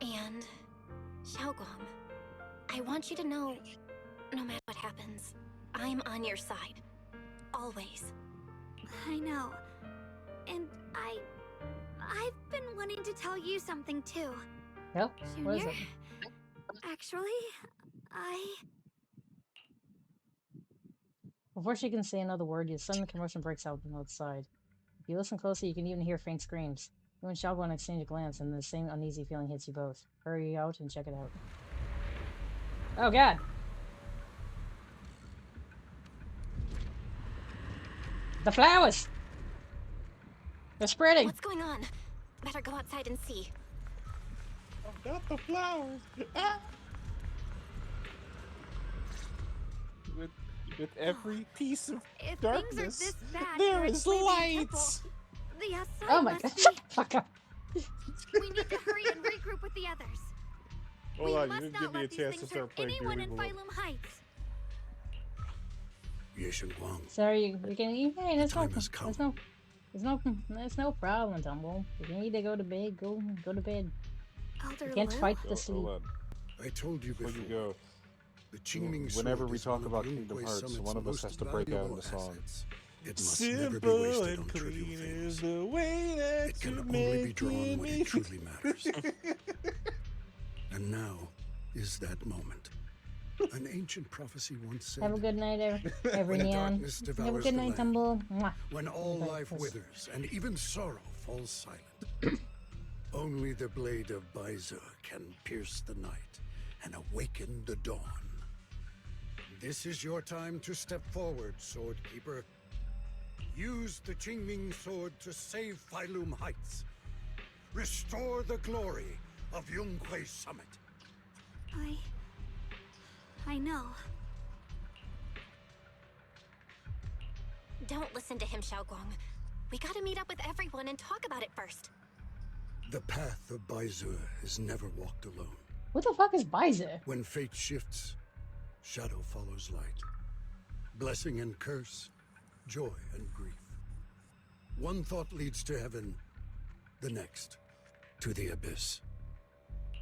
And, Xiaoguang, I want you to know, no matter what happens, I'm on your side. Always. I know. And I've been wanting to tell you something too. Yep. What is Junior? it? Actually, Before she can say another word, a sudden commotion breaks out from outside. If you listen closely, you can even hear faint screams. You and Xiaoguang exchange a glance, and the same uneasy feeling hits you both. Hurry out and check it out. Oh god! The flowers! They're spreading! What's going on? Better go outside and see. I've got the flowers. Ah! With every piece of if darkness, things are this bad there for is Enslaving lights. Temple, the outside Oh my must god, be... shut the fuck up! We need to hurry and regroup with the others. Hold We on, you must didn't not give me a let these chance to things start hurt playing anyone in Beauty Phylum Heights. Yeshen Guang, Sorry, you can eat. Hey, there's no, time has come. there's no problem, Tumble. If you need to go to bed, go to bed. Elder You can't Liu? fight the Hold sleep. on. I told you Before before. you go, The Qingming Sword whenever we is talk one of about Yun Kingdom Kuei Hearts, Summit's one of us most has to break out in the valuable song. assets. It must never be wasted on trivial things. the way that It can only be drawn when it truly matters. And now is that moment. An ancient prophecy once said, Have a good night, when everyone. darkness Have a devours good the night, land, Tumble. Mwah. when all Bye, life kiss. withers and even sorrow falls silent, only the blade of Baize can pierce the night and awaken the dawn. This is your time to step forward, Swordkeeper. Use the Qingming Sword to save Phylum Heights. Restore the glory of Yun Kuei Summit. I know. Don't listen to him, Xiaoguang. We gotta meet up with everyone and talk about it first. The path of Baize is never walked alone. What the fuck is Baize? When fate shifts, shadow follows light. Blessing and curse, joy and grief. One thought leads to heaven, the next to the abyss.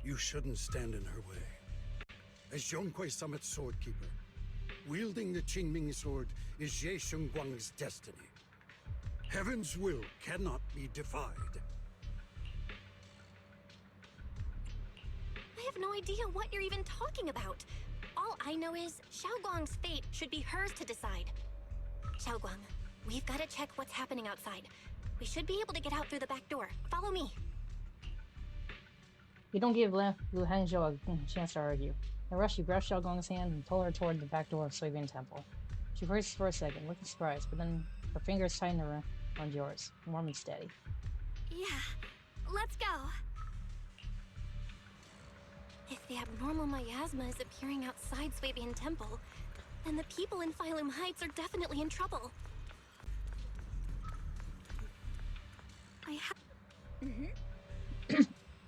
You shouldn't stand in her way. As Yonquei Summit's swordkeeper, wielding the Qingming Sword is Ye Shengguang's destiny. Heaven's will cannot be defied. I have no idea what you're even talking about. All I know is Xiaoguang's fate should be hers to decide. Xiaoguang, we've got to check what's happening outside. We should be able to get out through the back door. Follow me. You don't give Liu Hangzhou a chance to argue. In a rush, you grab Xiaoguang's hand and pull her toward the back door of Suibian Temple. She freezes for a second, looking surprised, but then her fingers tighten around yours, warm and steady. Yeah, let's go. If the abnormal miasma is appearing outside Suibian Temple, then the people in Phylum Heights are definitely in trouble.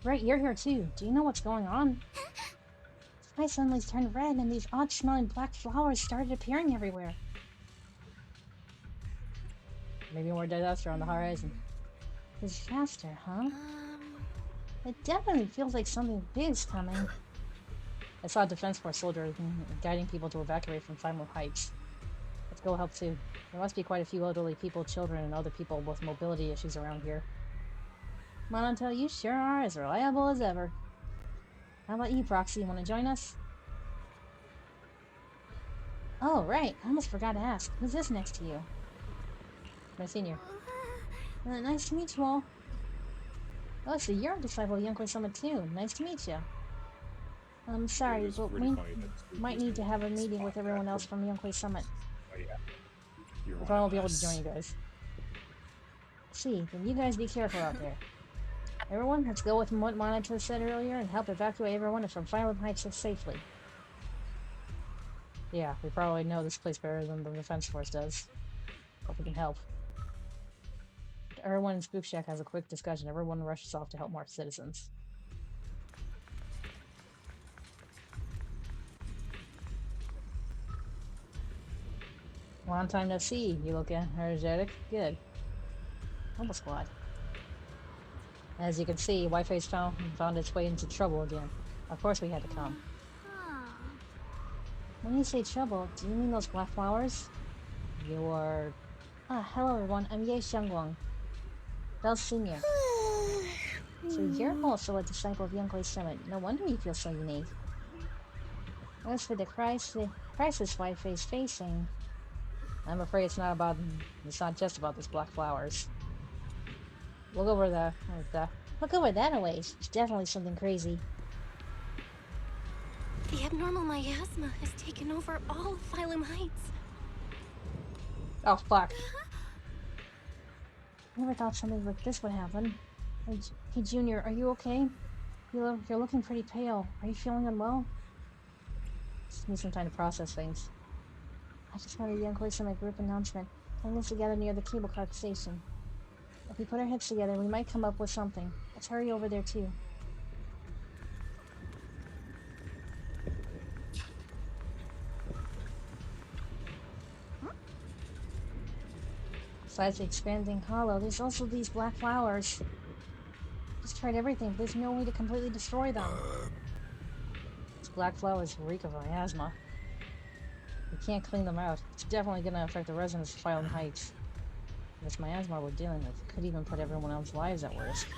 Right, you're here too. Do you know what's going on? The sky suddenly turned red and these odd-smelling black flowers started appearing everywhere. Maybe more disaster on the horizon. Disaster, huh? It definitely feels like something big's coming. I saw a Defense Force soldier guiding people to evacuate from Phylum Heights. Let's go help too. There must be quite a few elderly people, children, and other people with mobility issues around here. Mononto, you sure are as reliable as ever. How about you, Proxy? Want to join us? Oh, right. I almost forgot to ask. Who's this next to you? My senior. Nice to meet you all. Oh, so you're a disciple of Yonkoi Summit too. Nice to meet you. I'm sorry, It is but really we funny that might need to have a meeting with everyone else from Yonkoi Summit. You're I one probably of won't be able to us. join you guys. See, then you guys be careful out there. Everyone, let's go with what Monitor said earlier and help evacuate everyone from Phylum Heights safely. Yeah, we probably know this place better than the Defense Force does. Hope we can help. Everyone in Spook Shack has a quick discussion. Everyone rushes off to help more citizens. Long time no see. You look energetic. Good. Mobile Squad. As you can see, Wi-Fi's found its way into trouble again. Of course we had to come. When you say trouble, do you mean those black flowers? You're... hello everyone, I'm Ye Xiangguang, Bell's senior. So you're also a disciple of Yonkoi Summit. No wonder you feel so unique. As for the crisis Wi-Fi's facing, I'm afraid it's not just about those black flowers. Look over that away. It's definitely something crazy. The abnormal miasma has taken over all of Phylum Heights. Oh, fuck. Never thought something like this would happen. Hey, Junior, are you okay? You're looking pretty pale. Are you feeling unwell? Just need some time to process things. I just wanted a Yonkoi Summit group announcement. Putting us together near the cable car station. If we put our heads together, we might come up with something. Let's hurry over there, too. Besides the expanding hollow, there's also these black flowers. Just tried everything, but there's no way to completely destroy them. These black flowers reek of miasma. We can't clean them out. It's definitely gonna affect the residents of Phylum Heights. This miasma we're dealing with could even put everyone else's lives at risk.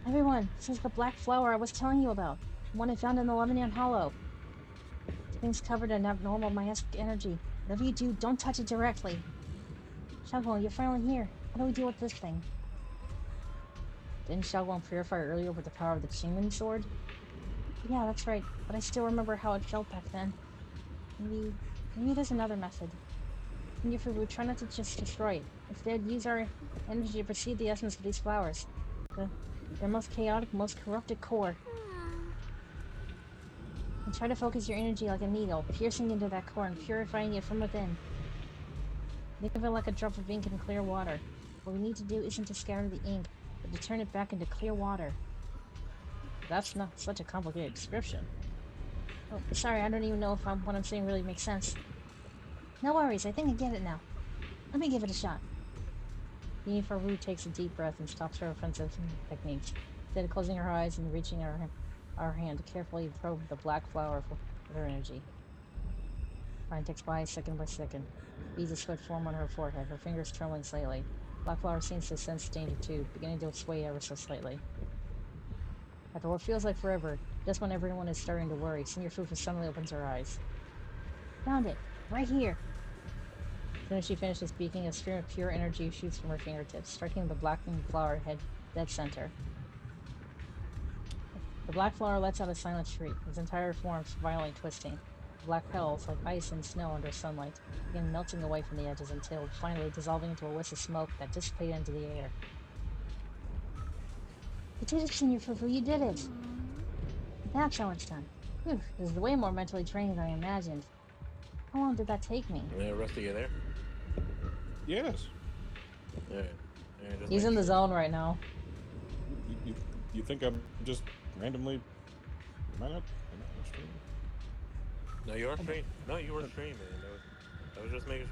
Everyone, this is the black flower I was telling you about. The one I found in the Lemonian Hollow. The thing's covered in abnormal miasmic energy. Whatever you do, don't touch it directly. Xiaoguang, you're finally here. How do we deal with this thing? Didn't Xiaoguang purify earlier with the power of the Qingming Sword? Yeah, that's right, but I still remember how it felt back then. Maybe there's another method. If we try not to just destroy it. Instead, use our energy to perceive the essence of these flowers. Their most chaotic, most corrupted core. And try to focus your energy like a needle, piercing into that core and purifying it from within. Think of it like a drop of ink in clear water. What we need to do isn't to scatter the ink, but to turn it back into clear water. That's not such a complicated description. Oh, sorry, I don't even know if what I'm saying really makes sense. No worries, I think I get it now. Let me give it a shot. Yennefer Wu takes a deep breath and stops her offensive techniques. Instead of closing her eyes and reaching our hand to carefully probe the black flower with her energy. Time ticks by second by second. Beads of sweat form on her forehead, her fingers trembling slightly. Black flower seems to sense danger too, beginning to sway ever so slightly. After what feels like forever, just when everyone is starting to worry, Senior Fufu suddenly opens her eyes. Found it! Right here! As soon as she finishes speaking, a stream of pure energy shoots from her fingertips, striking the blackened flower head dead center. The black flower lets out a silent shriek, its entire form violently twisting. The black petals, like ice and snow under sunlight, begin melting away from the edges until, finally, dissolving into a wisp of smoke that dissipated into the air. You did it, Senior Fufu, you did it! That's how it's done. Whew, this is way more mentally draining than I imagined. How long did that take me? Yeah, Rusty, you there? Yes. Yeah. He's in the zone right now. You think I'm just randomly... Am I not streaming? No, you are streaming. No, you were streaming. I was just making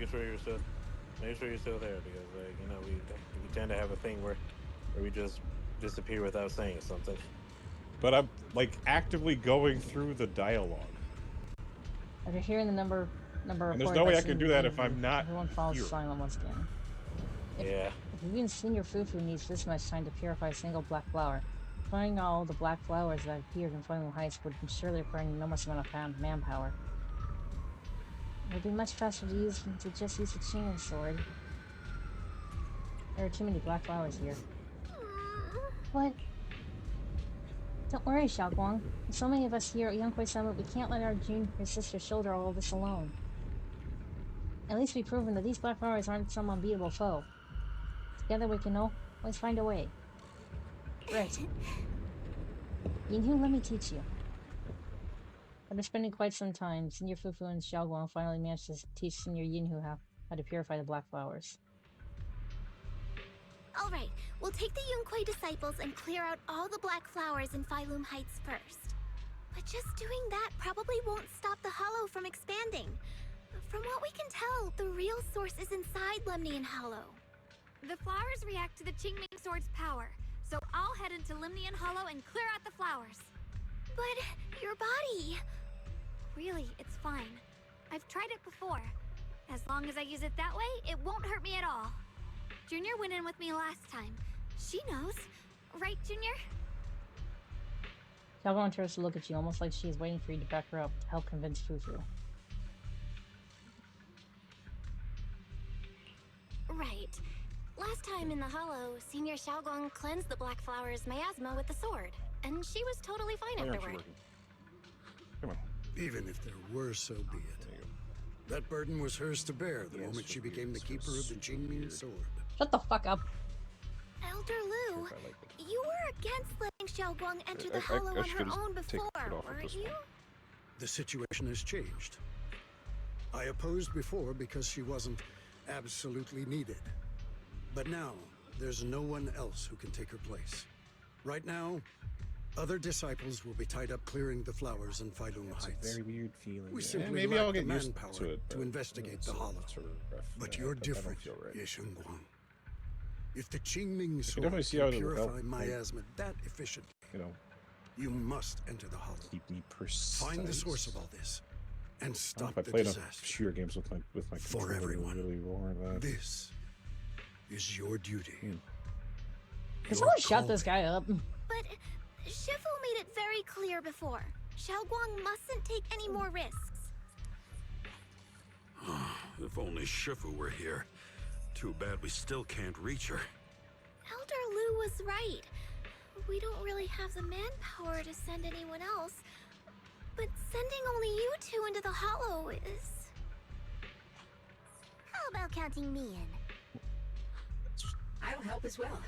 sure you're still there, because we tend to have a thing where we just disappear without saying something. But I'm like actively going through the dialogue. After hearing the number and there's no way I can do that if I'm not everyone falls here. silent once again. Yeah. If even Senior Fufu needs this much time to purify a single black flower, finding all the black flowers that appeared in Phylum Heights would surely require an enormous amount of manpower. It would be much faster to just use the Qingming Sword. There are too many black flowers here. What? Don't worry, Xiaoguang. With so many of us here at Yunkwei Summit, we can't let our junior sister shoulder all of this alone. At least we've proven that these black flowers aren't some unbeatable foe. Together we can always find a way. Right. Yinhu, let me teach you. After spending quite some time, Senior Fufu and Xiaoguang finally managed to teach Senior Yinhu how to purify the black flowers. Alright, we'll take the Yunkwei disciples and clear out all the black flowers in Phylum Heights first. But just doing that probably won't stop the hollow from expanding. From what we can tell, the real source is inside Lemnian Hollow. The flowers react to the Qingming Sword's power, so I'll head into Lemnian Hollow and clear out the flowers. But your body... Really, it's fine. I've tried it before. As long as I use it that way, it won't hurt me at all. Junior went in with me last time. She knows. Right, Junior? Xiaoguang turns to look at you, almost like she is waiting for you to back her up to help convince Fufu. Right. Last time in the Hollow, Senior Xiaoguang cleansed the black flowers miasma with the sword, and she was totally fine afterward. Come on. Even if there were, so be it. That burden was hers to bear the moment she became the keeper of the Qingming Sword. Shut the fuck up. Elder Lu, you were against letting Xiaoguang enter the Hollow on her own before, weren't you? The situation has changed. I opposed before because she wasn't absolutely needed. But now, there's no one else who can take her place. Right now, other disciples will be tied up clearing the flowers in Phylum Heights. It's a very weird feeling. We simply maybe lack I'll get the used manpower to it, to investigate the Hollow. But you're different, Ye Shengguang. If the Qingming Sword definitely see how can it'll purify help, miasma that efficiently, you must enter the Hollow. Keep me precise. Find the source of all this, and stop the I played disaster. shooter games with my For everyone. Really that. This is your duty. Can someone shut this guy up? But Shifu made it very clear before. Xiaoguang mustn't take any more risks. If only Shifu were here. Too bad we still can't reach her. Elder Lu was right. We don't really have the manpower to send anyone else. But sending only you two into the Hollow is... How about counting me in? I'll help as well.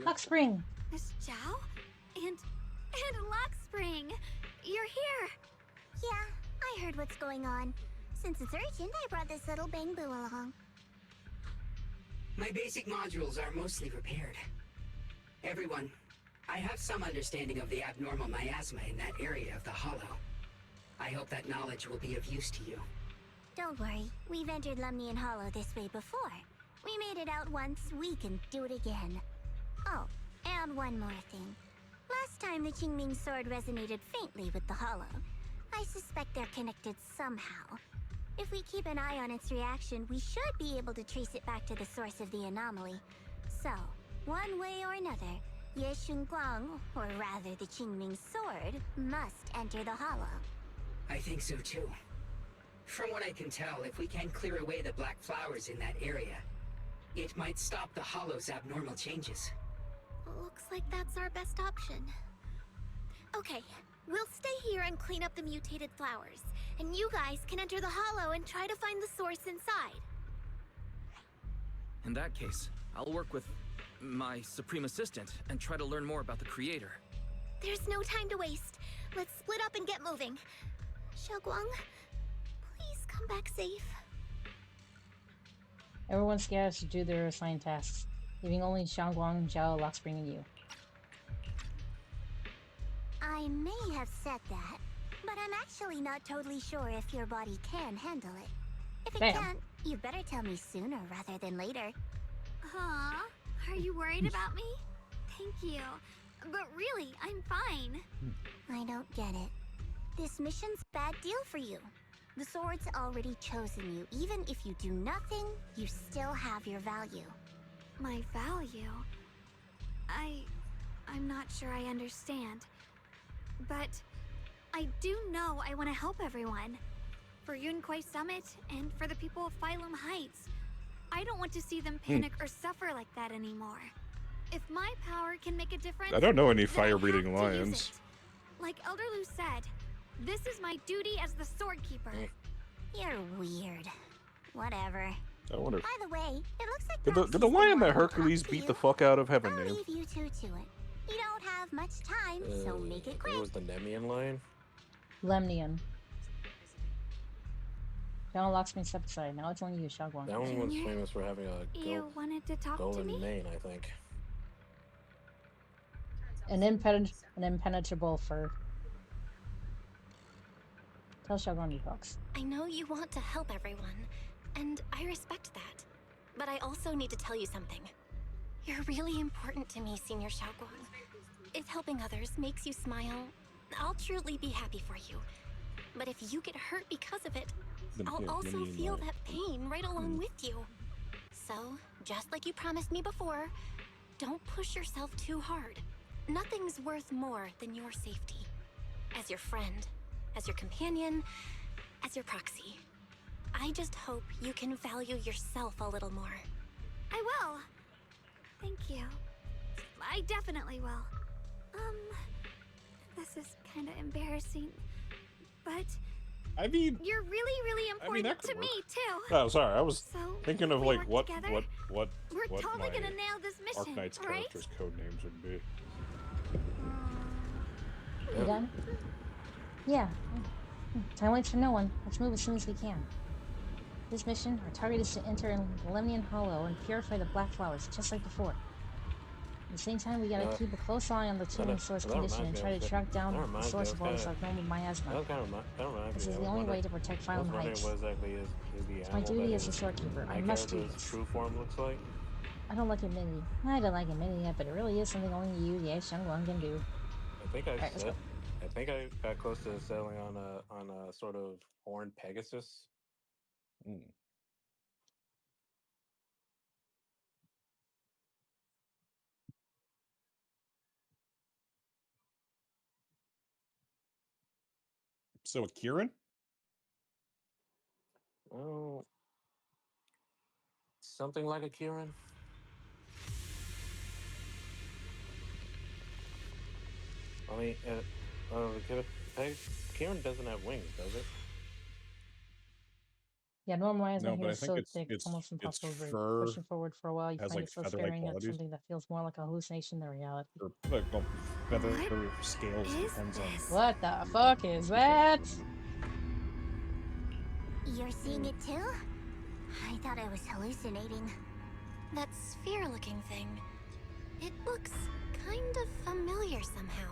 Hawk Spring. Miss Zhao? And Lock Spring! You're here! Yeah, I heard what's going on. Since it's urgent, I brought this little bang-boo along. My basic modules are mostly repaired. Everyone, I have some understanding of the abnormal miasma in that area of the Hollow. I hope that knowledge will be of use to you. Don't worry, we've entered Lemnian Hollow this way before. We made it out once, we can do it again. Oh, and one more thing. Last time the Qingming Sword resonated faintly with the Hollow. I suspect they're connected somehow. If we keep an eye on its reaction, we should be able to trace it back to the source of the anomaly. So, one way or another, Ye Shengguang, or rather the Qingming Sword, must enter the Hollow. I think so too. From what I can tell, if we can clear away the black flowers in that area, it might stop the Hollow's abnormal changes. Looks like that's our best option. Okay, we'll stay here and clean up the mutated flowers. And you guys can enter the Hollow and try to find the source inside. In that case, I'll work with my Supreme Assistant and try to learn more about the Creator. There's no time to waste. Let's split up and get moving. Xiaoguang, please come back safe. Everyone scatters to do their assigned tasks, leaving only Xiaoguang, Zhao, Lock Spring, and you. I may have said that, but I'm actually not totally sure if your body can handle it. If it can't, you better tell me sooner rather than later. Huh? Are you worried about me? Thank you. But really, I'm fine. I don't get it. This mission's a bad deal for you. The sword's already chosen you. Even if you do nothing, you still have your value. My value? I'm not sure I understand. But I do know I want to help everyone. For Yunkwei Summit and for the people of Phylum Heights. I I don't want to see them panic or suffer like that anymore. If my power can make a difference, I don't know any then I'll have fire-breathing to use lions. it. Like Elder Lu said, this is my duty as the sword keeper. You're weird. Whatever. I wonder. By the way, it looks like Did perhaps the he's lion been that wanting to Hercules talk to beat you. the fuck out of have a I'll name? leave you two to it. You don't have much time, so make it I think quick. it was the Nemean lion. Lemnian. John Locksmith stepped aside. Now it's only you, Shagwon. That one was famous for having a You wanted to talk to golden me? mane, I think. An impenetrable fur. Tell Shagwon he talks. I know you want to help everyone, and I respect that. But I also need to tell you something. You're really important to me, Senior Xiaoguang. If helping others makes you smile, I'll truly be happy for you. But if you get hurt because of it, I'll also feel that pain right along with you. So, just like you promised me before, don't push yourself too hard. Nothing's worth more than your safety. As your friend, as your companion, as your proxy. I just hope you can value yourself a little more. I will. Thank you. I definitely will. This is kind of embarrassing, but I mean, you're really, really important that could to me work. too. Oh, sorry. I was So, thinking of we like work what together? We're what totally my gonna nail this mission, Arknight's right? characters' code names would be. You done? Yeah. Time waits for no one. Let's move as soon as we can. This mission, our target is to enter Lemnian Hollow and purify the black flowers, just like before. At the same time, we gotta keep a close eye on the Qingming Sword's condition and try to track down the source of all this abnormal miasma. This is the only way to protect Phylum Heights. What exactly is the It's my animal duty that as a sword keeper. I must do character's this. true form looks like? I don't like admitting it, but it really is something only you, Shangguang, can do. I think I Alright, let's said. go. I think I got close to settling on a sort of horned Pegasus. So a Kieran? Oh, something like a Kieran. I mean, Kieran doesn't have wings, does it? Yeah, normal miasma No, here but I is think so thick, it's almost impossible to breathe. fur Pushing forward for a while, you has find like yourself feather-like staring at qualities. something that feels more like a hallucination than reality. Or like well, feather scales depends on. What the fuck is that? You're seeing it too? I thought I was hallucinating. That sphere-looking thing. It looks kind of familiar somehow.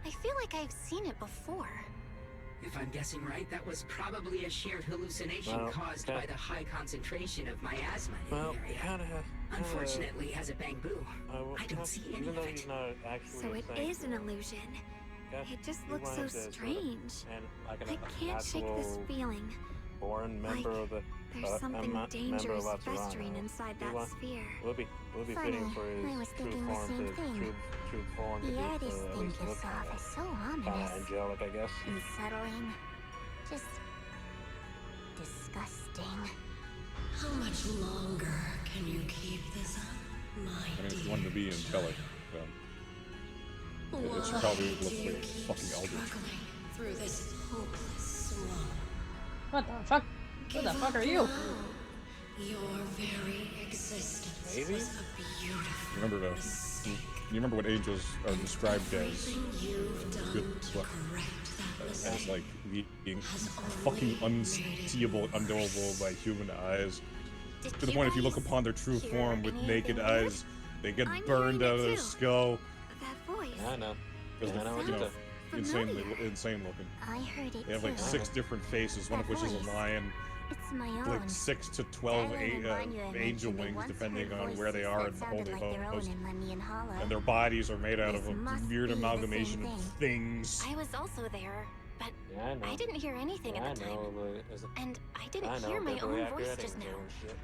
I feel like I've seen it before. If I'm guessing right, that was probably a shared hallucination caused by the high concentration of miasma in the area. Unfortunately, as a bamboo, I don't see any of it. So it is an illusion. It just looks so strange. I can't shake this feeling. Born member of the There's something dangerous festering inside that sphere. Would be Funny, fitting for his I was true thinking the form same to thing. true form to The be artist at thing least gives look off as so kinda ominous. angelic, I guess. Unsettling. Just disgusting. How much longer can you keep this up, my I mean, if dear? you wanted to be angelic, then it should probably look like fucking eldritch. Through this hopeless swamp. What the fuck? Who the fuck are you? Your very existence Maybe? was a beautiful Remember mistake. you remember what angels are described as? Everything you've done Good, to correct that as mistake like being fucking unseeable, unknowable by human eyes. To the point, if you look upon their true form with naked eyes, they get burned out of their skull. That voice. Yeah, I know. Because I know you know, familiar. insane looking. I heard it They have like too. 6 different faces, one of which is a lion. It's my own. Like 6 to 12 Evelyn and Vanya angel mentioned they wings, once depending heard on where they voices are that in the sounded Holy like their own Host. in Lemnian Hollow. And their bodies are made out of This a must weird be the amalgamation same of thing. things. I was also there, but Yeah, I know. I didn't hear anything at the time. And I didn't I know, hear my but own really voice accurate just now. and shit.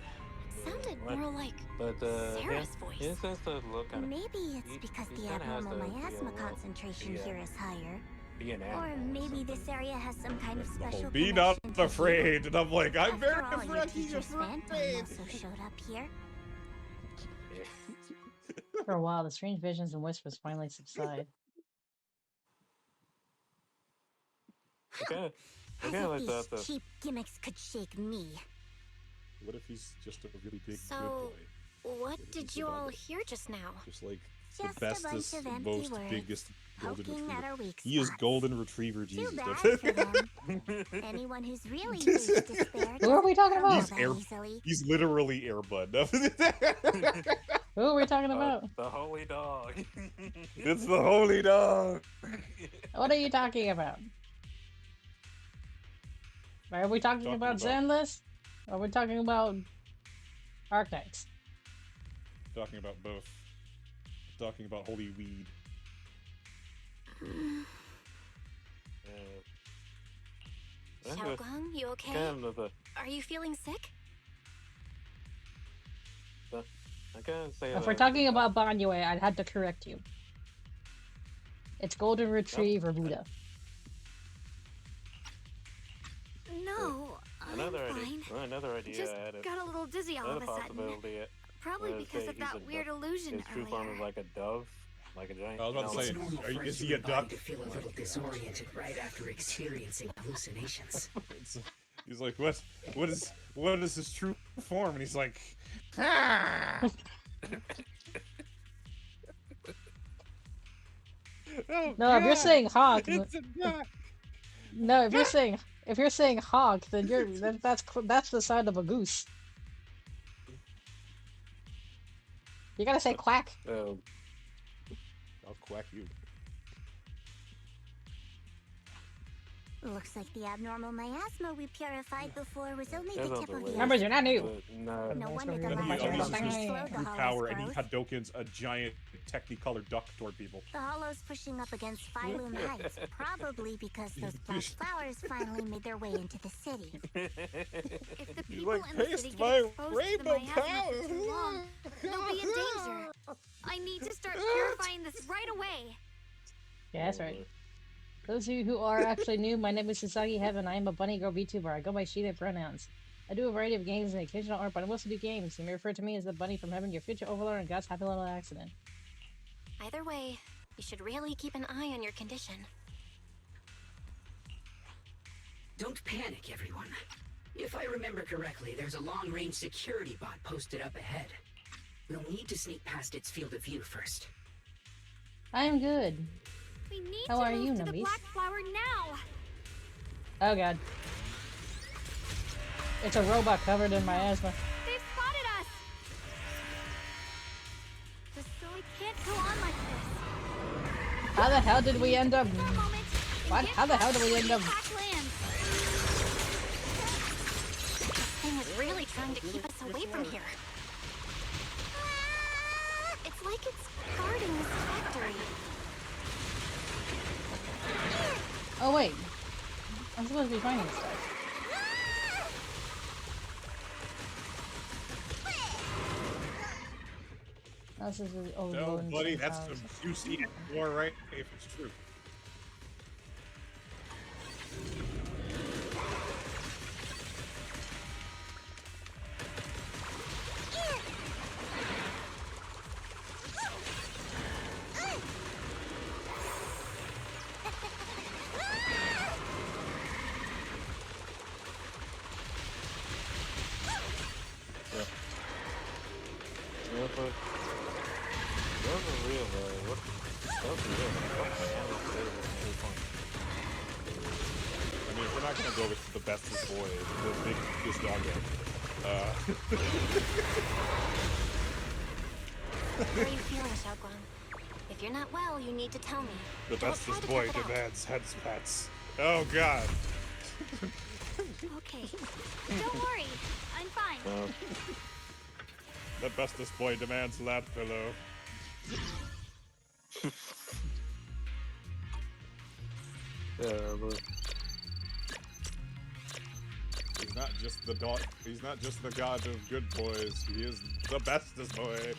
It sounded What? more like But Sarah's voice. He tends to look kind of. Maybe it's because the kinda has abnormal to be a miasma little- concentration yeah. here is higher. Be an Or animal. maybe this area has some kind of special Be not connection to afraid. And I'm like, I'm very After all, your fucking teacher's phantom afraid. also showed up here. For a while, the strange visions and whispers finally subside. Okay. As Okay, if like these that. cheap gimmicks could shake me. What if he's just a really big So, good boy? what did you all hear just now? Just like Just the a bunch bestest, of empty most words, biggest golden poking at our retriever. weak He is spots. golden retriever Too Jesus. bad for them. Anyone who's really reached despair Who are we talking doesn't about? crumble that easily. He's literally Air Bud. Who are we talking about? The holy dog. It's the holy dog. What are you talking about? Are we talking about Zenless? Or are we talking about Arctics? Talking about both. Talking about holy weed. Xiaoguang, you okay? Kind of Are you feeling sick? I can't say If that. we're talking about Banyue, I'd had to correct you. It's Golden Retriever Buddha. No, Another I'm idea. fine. Well, another idea Just I had. got a little dizzy all Another of a sudden. possibility. Probably was because that of he's that a weird dove. illusion His true form is earlier. like a dove, like a giant. I was about to no, say, It's normal are you, for is he a human body duck? to feel a little disoriented right after experiencing hallucinations. He's like, what is his true form? And he's like, ah! Oh, No, if you're God, saying hawk, it's a duck. no, if you're saying hawk, then that's the sound of a goose. You gotta say quack. I'll quack you. Looks like the abnormal miasma we purified before was only That's the not tip the of way. the Numbers are not new. No. No wonder the And he last uses generation his slowed the true Hollow's power, and he growth. Hadokens a giant technicolor duck toward people. The Hollows pushing up against Phylum Heights, probably because those black flowers finally made their way into the city. If the He's people like, in the taste city my get exposed to the rainbow miasma power. for too long, they'll be in danger. I need to start purifying this right away. Yeah, that's right. Those of you who are actually new, my name is Sasagi Heaven. I am a bunny girl VTuber. I go by she, their pronouns. I do a variety of games and occasional art, but I mostly do games. You may refer to me as the bunny from heaven, your future overlord, and God's happy little accident. Either way, you should really keep an eye on your condition. Don't panic, everyone. If I remember correctly, there's a long-range security bot posted up ahead. We'll need to sneak past its field of view first. I am good. We need How to are move you, to the Numbies? black flower now. Oh god. It's a robot covered in miasma. They've spotted us. The story can't go on like this. How the hell did we end up? For a moment, and What? get How the hell did we end up? back land. This thing is really trying to keep us away from here. It's like it's guarding this factory. Oh wait. I'm supposed to be finding stuff. Oh, this is No, buddy, that's some juicy war, right? If it's true. I mean, if we're not gonna go with the bestest boy, the biggest dog yet. How are you feeling, Xiaoguang? If you're not well, you need to tell me. The Don't bestest try to boy tough it out. demands heads pets. Oh god. Okay, don't worry. I'm fine. The bestest boy demands lap pillow. He's not just the dog. He's not just the god of good boys. He is the bestest boy.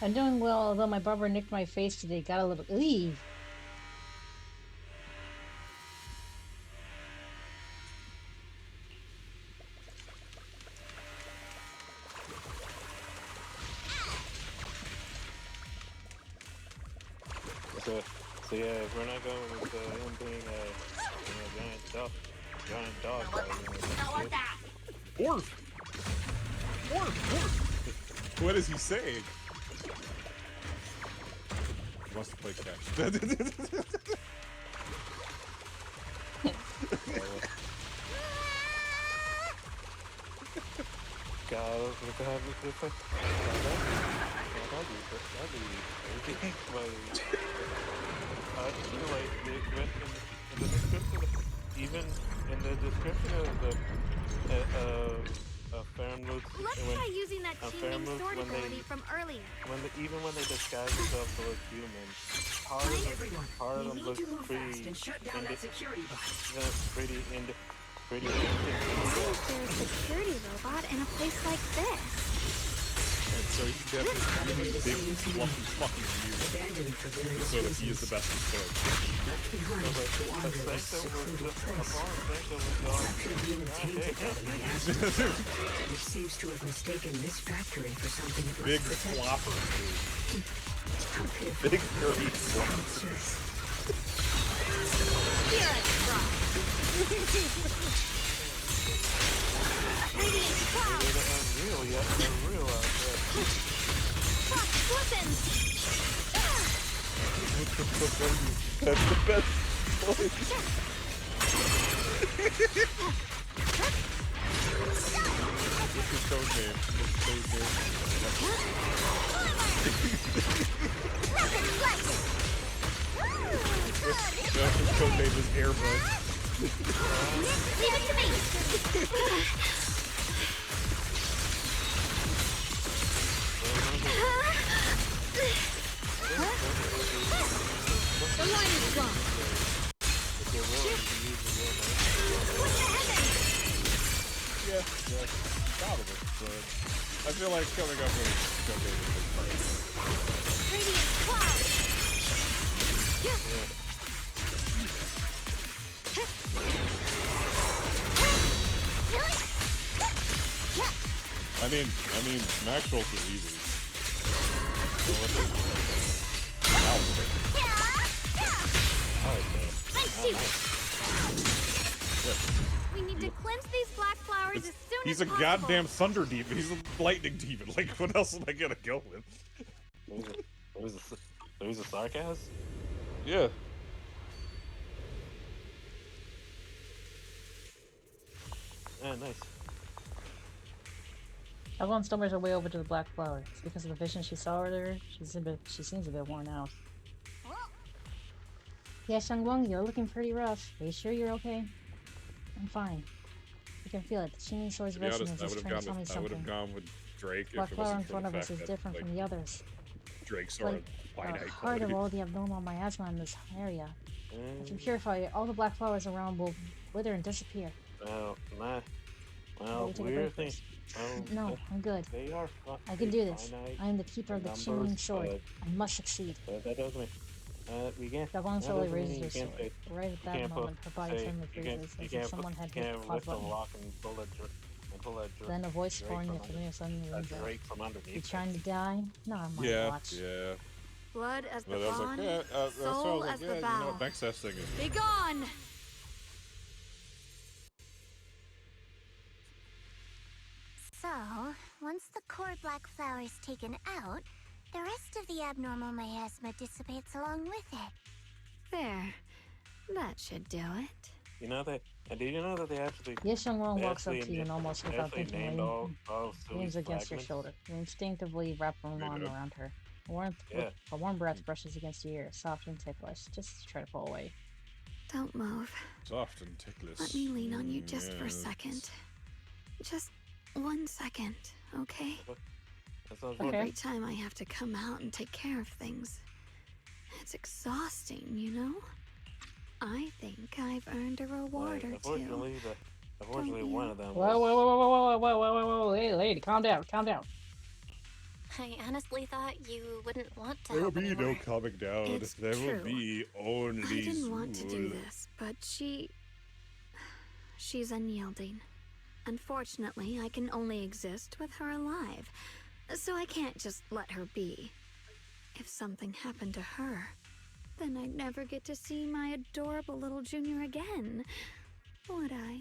I'm doing well, although my barber nicked my face today. Got a little. Eee. So yeah, if we're not going with him being a giant dog guy, Orf! What is he saying? He wants to play catch. God, look at this. Even in the description of the Fairmouth, Let's try using that Qingming Sword ability from earlier. Even when they disguise themselves to look human, part of them looks pretty pretty. There's a security robot in a place like this. So he can have this big, fluffy fucking view so that he is the best restored. He seems to have mistaken this factory for something that Big flopper, dude. Big dirty flopper. Unreal out there. That's the best voice. What's his code name? His code name is Airbud. Leave it to me! The line is gone. Yeah, probably. But I feel like coming up with code name is part. Radiant cloud! I mean, Maxwell's is easy. We need to cleanse these black flowers as soon He's as a possible. goddamn thunder demon. He's a lightning demon. Like, what else am I gonna go with? There's a sarcasm? Yeah. Yeah, nice. Everyone stumbles her way over to the black flower. It's because of the vision she saw earlier. She seems a bit worn out. Yeah, Shangwang, you're looking pretty rough. Are you sure you're okay? I'm fine. I can feel it. The Qingming Sword's To be honest, resonance is trying to tell me I would something. have gone with Drake Black if it flower in wasn't for front the of us fact is that, different like, from the others. Drake's It's sort like of the finite heart of quality. all the abnormal miasma in this area. If you purify it, all the black flowers around will wither and disappear. Well, we take a weird break thing. first. No, I'm good. They are I can do this. I am the keeper of the Qingming Sword. I must succeed. But that doesn't mean we can't. Shangwang slowly raises her you can't sword. Right at that moment, her body suddenly freezes, as if someone had hit the pause button. rock and pull that Then a voice Drake foreign from yet familiar suddenly rings out. Drake from You underneath. trying to die? Not on my Yeah, watch. yeah. Blood as the But I was bond, like, yeah, that's what I soul was like, as yeah, the you know bow. what next best thing is. Be gone! So, once the core black flower is taken out, the rest of the abnormal miasma dissipates along with it. There. That should do it. You know that? And did you know that they actually? Yes, Shangwang they walks up actually to you and almost they without actually thinking, named all leans Sully's against your fragments? shoulder. You instinctively wrap an arm Yeah. around her. A warm breath brushes against your ear, soft and ticklish. Just try to pull away. Don't move. Soft and ticklish. Let me lean on you just for a Yes. second. Just 1 second, okay? That sounds Every time I have to come out and take care of things, it's exhausting, you know? I think I've earned a reward or two. Unfortunately, one of them. Whoa, whoa, whoa, whoa, whoa, whoa, whoa, whoa, whoa, whoa, hey, lady, calm down, calm down. I honestly thought you wouldn't want to There will help be no anymore. calming down. It's There will true. be only I didn't want to do Zul. this, but she's unyielding. Unfortunately, I can only exist with her alive, so I can't just let her be. If something happened to her, then I'd never get to see my adorable little Junior again, would I?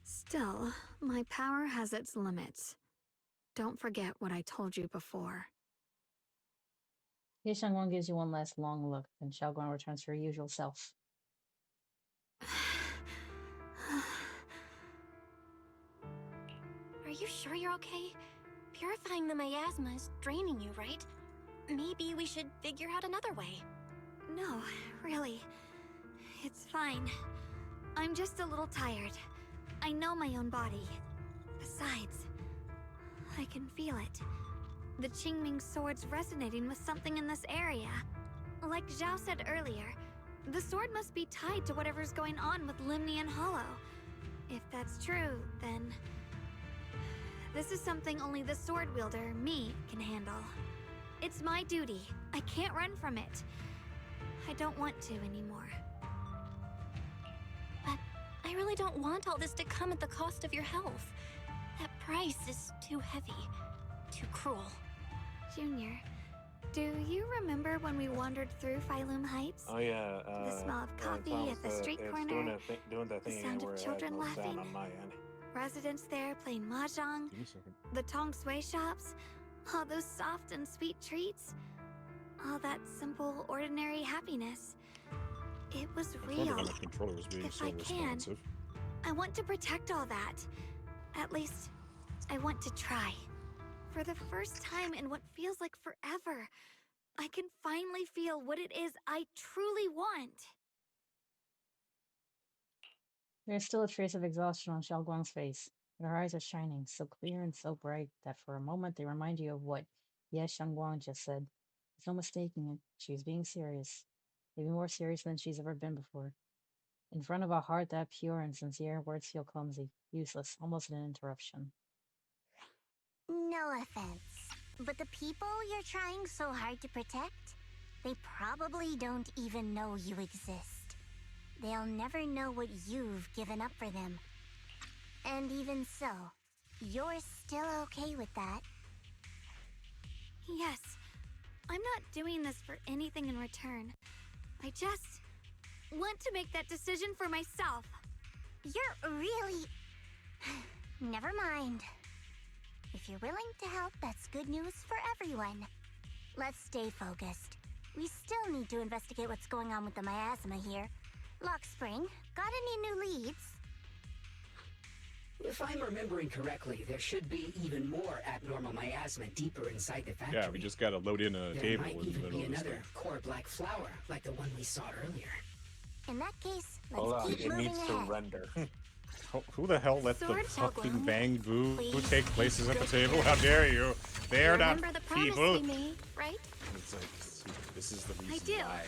Still, my power has its limits. Don't forget what I told you before. Ye Xiangguang gives you one last long look, then Xiaoguang returns to her usual self. Are you sure you're okay? Purifying the miasma is draining you, right? Maybe we should figure out another way. No, really. It's fine. I'm just a little tired. I know my own body. Besides, I can feel it. The Qingming Sword's resonating with something in this area. Like Zhao said earlier, the sword must be tied to whatever's going on with Limnian Hollow. If that's true, then this is something only the sword wielder, me, can handle. It's my duty. I can't run from it. I don't want to anymore. But I really don't want all this to come at the cost of your health. That price is too heavy, too cruel. Junior, do you remember when we wandered through Phylum Heights? Oh yeah. The smell of coffee at the street it's corner. doing that The thing sound where of it children has no sound laughing. on my end. Residents there playing mahjong. Give me a second. The Tong Sui shops. All those soft and sweet treats. All that simple, ordinary happiness. It was I was wondering real. why my controller was being If so I can, responsive. I want to protect all that. At least, I want to try. For the first time in what feels like forever, I can finally feel what it is I truly want. There is still a trace of exhaustion on Xiaoguang's face, but her eyes are shining, so clear and so bright that for a moment they remind you of what Ye Xiangguang just said. There's no mistaking it. She is being serious. Maybe more serious than she's ever been before. In front of a heart that pure and sincere, words feel clumsy, useless, almost an interruption. No offense, but the people you're trying so hard to protect, they probably don't even know you exist. They'll never know what you've given up for them. And even so, you're still okay with that. Yes, I'm not doing this for anything in return. I just want to make that decision for myself. You're really... Never mind. If you're willing to help, that's good news for everyone. Let's stay focused. We still need to investigate what's going on with the miasma here. Lockspring, got any new leads? If I'm remembering correctly, there should be even more abnormal miasma deeper inside the factory. Yeah, we just gotta load in a There cable might in the even middle be of this another thing. core black flower, like the one we saw earlier. In that case, Hold let's on, keep it moving needs ahead. to render. Who the hell let the Sword fucking Xiaoguang, bang boo please. take places at the Go table? for How it. dare you? They are not Remember the promise people. we made, right? It's like, this is the reason I do. why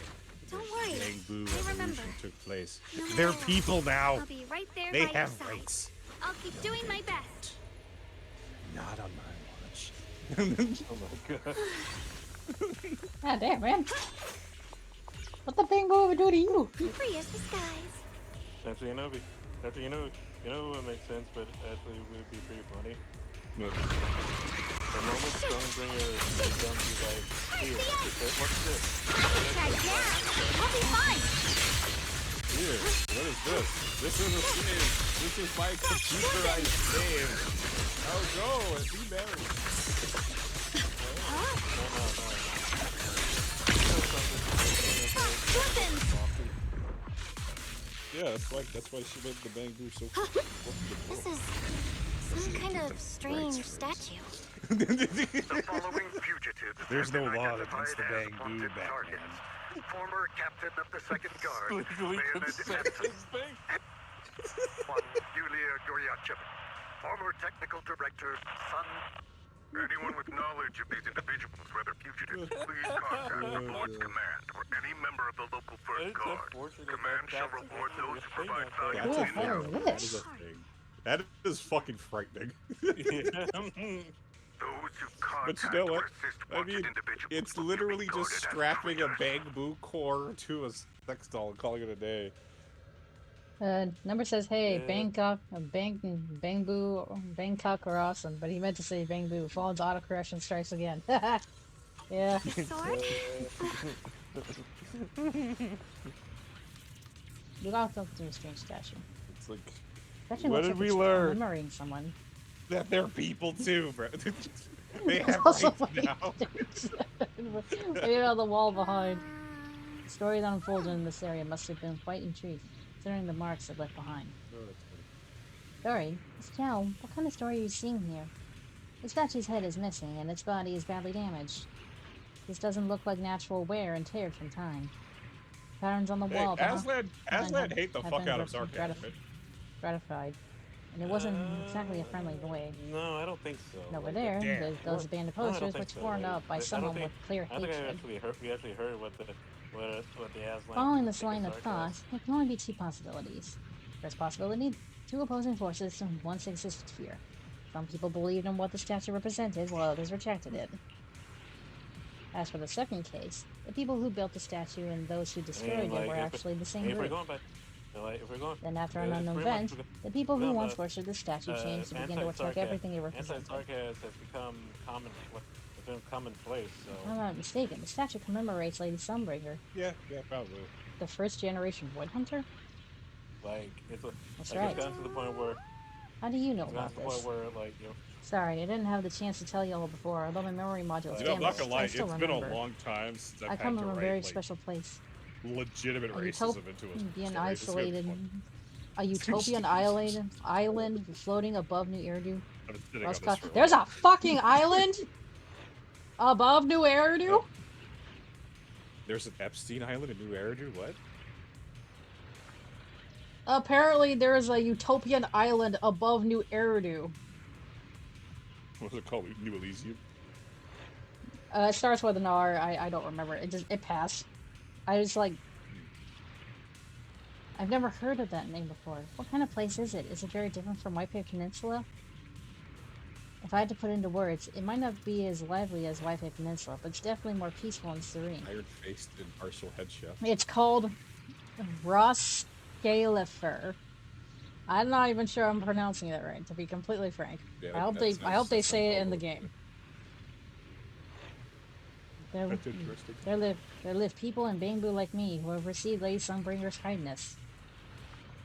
Don't the worry. bang boo I remember. revolution took place. No matter They're what, people now. I'll be right there They by have your side. rights. I'll keep doing my best. Not on my watch. Oh my god. God damn, man. What the bang boo ever do to you? Free as the skies. Actually, you know what makes sense, but actually it would be pretty funny. Look, The moment Stonebringer comes, he's like, here, what's this? I'll be fine. here, what is this? This is a save. This is my computerized save. Oh, go and be merry. Yeah, that's why she made the bang boo so. This is some kind of strange statue. The following fugitives There's have no been law identified against the as bang boo, wanted Batman. targets. Former captain of the Second Guard, Literally Leonid the second Edson. thing. One, Yulia Goryachev. Former technical director, Sun. Anyone with knowledge of these individuals, whether fugitives, please contact the board's command or any member of the local First It's Guard. unfortunate Command that shall that's report actually those a who thing provide out there. valuable Who the hell intel. is That this? is a thing. That is fucking frightening. Those who But contact you know or what? assist I wanted mean, individuals it's will be literally just regarded as strapping a traitors. bamboo core to a sex doll and calling it a day. Number says, hey, Yeah. Bangkok are awesome, but he meant to say Bangbu. Fallen's autocorrection strikes again. Yeah. Sword? You got to do a strange statue. It's like, Statue what looks did like we it's learn? commemorating someone. That they're people too, bro. They It's have also rights now. Right on the wall behind. The story that unfolded in this area must have been quite intriguing, considering the marks it left behind. Oh, that's funny. Story? Miss Chow, what kind of story are you seeing here? The statue's head is missing, and its body is badly damaged. This doesn't look like natural wear and tear from time. Patterns on the Hey, wall Aslan hate the fuck out of sarcasm. Gratified. And it wasn't exactly a friendly way. No, I don't think so. And over Like, there, damn. those abandoned No, I don't posters think were so. torn Like, up by I don't someone think- with clear I think hatred. we actually heard what the Aslan. Following this line of thought, there can only be two possibilities. First possibility, two opposing forces once existed here. Some people believed in what the statue represented, while others rejected it. As for the second case, the people who built the statue and those who destroyed it were actually the same group. Then after an unknown event, the people who once worshipped the statue changed to begin to attack everything it represented. Anti-sarcasm has become commonplace. So. If I'm not mistaken, the statue commemorates Lady Sunbringer, Yeah, probably. the first generation wood hunter? Like it's That's like right. it's gotten to the point where How do you know it's about gotten to the this? point where like Sorry, I didn't have the chance to tell you all before, although my memory module is Dude, I'm not damaged. gonna lie, I it's still been remember. a long time since I've I come had to from a write very like, special place. legitimate A racism into a utopian story. This is gonna be isolated, fun. a utopian island floating above New Eridu. I've been sitting on this for a There's while. a fucking island above New Eridu. There's an Epstein Island in New Eridu. What? Apparently, there is a utopian island above New Eridu. What's it called? New Elysium. It starts with an R. I don't remember. It passed. I was like, I've never heard of that name before. What kind of place is it? Is it very different from White Bear Peninsula? If I had to put into words, it might not be as lively as White Bear Peninsula, but it's definitely more peaceful and serene. Iron-faced and partial head chef. It's called Roskalifer. I'm not even sure I'm pronouncing that right, to be completely frank. Yeah, I hope they say it in the game. That's interesting. There live people in Bangbu like me who have received Lady Sunbringer's kindness.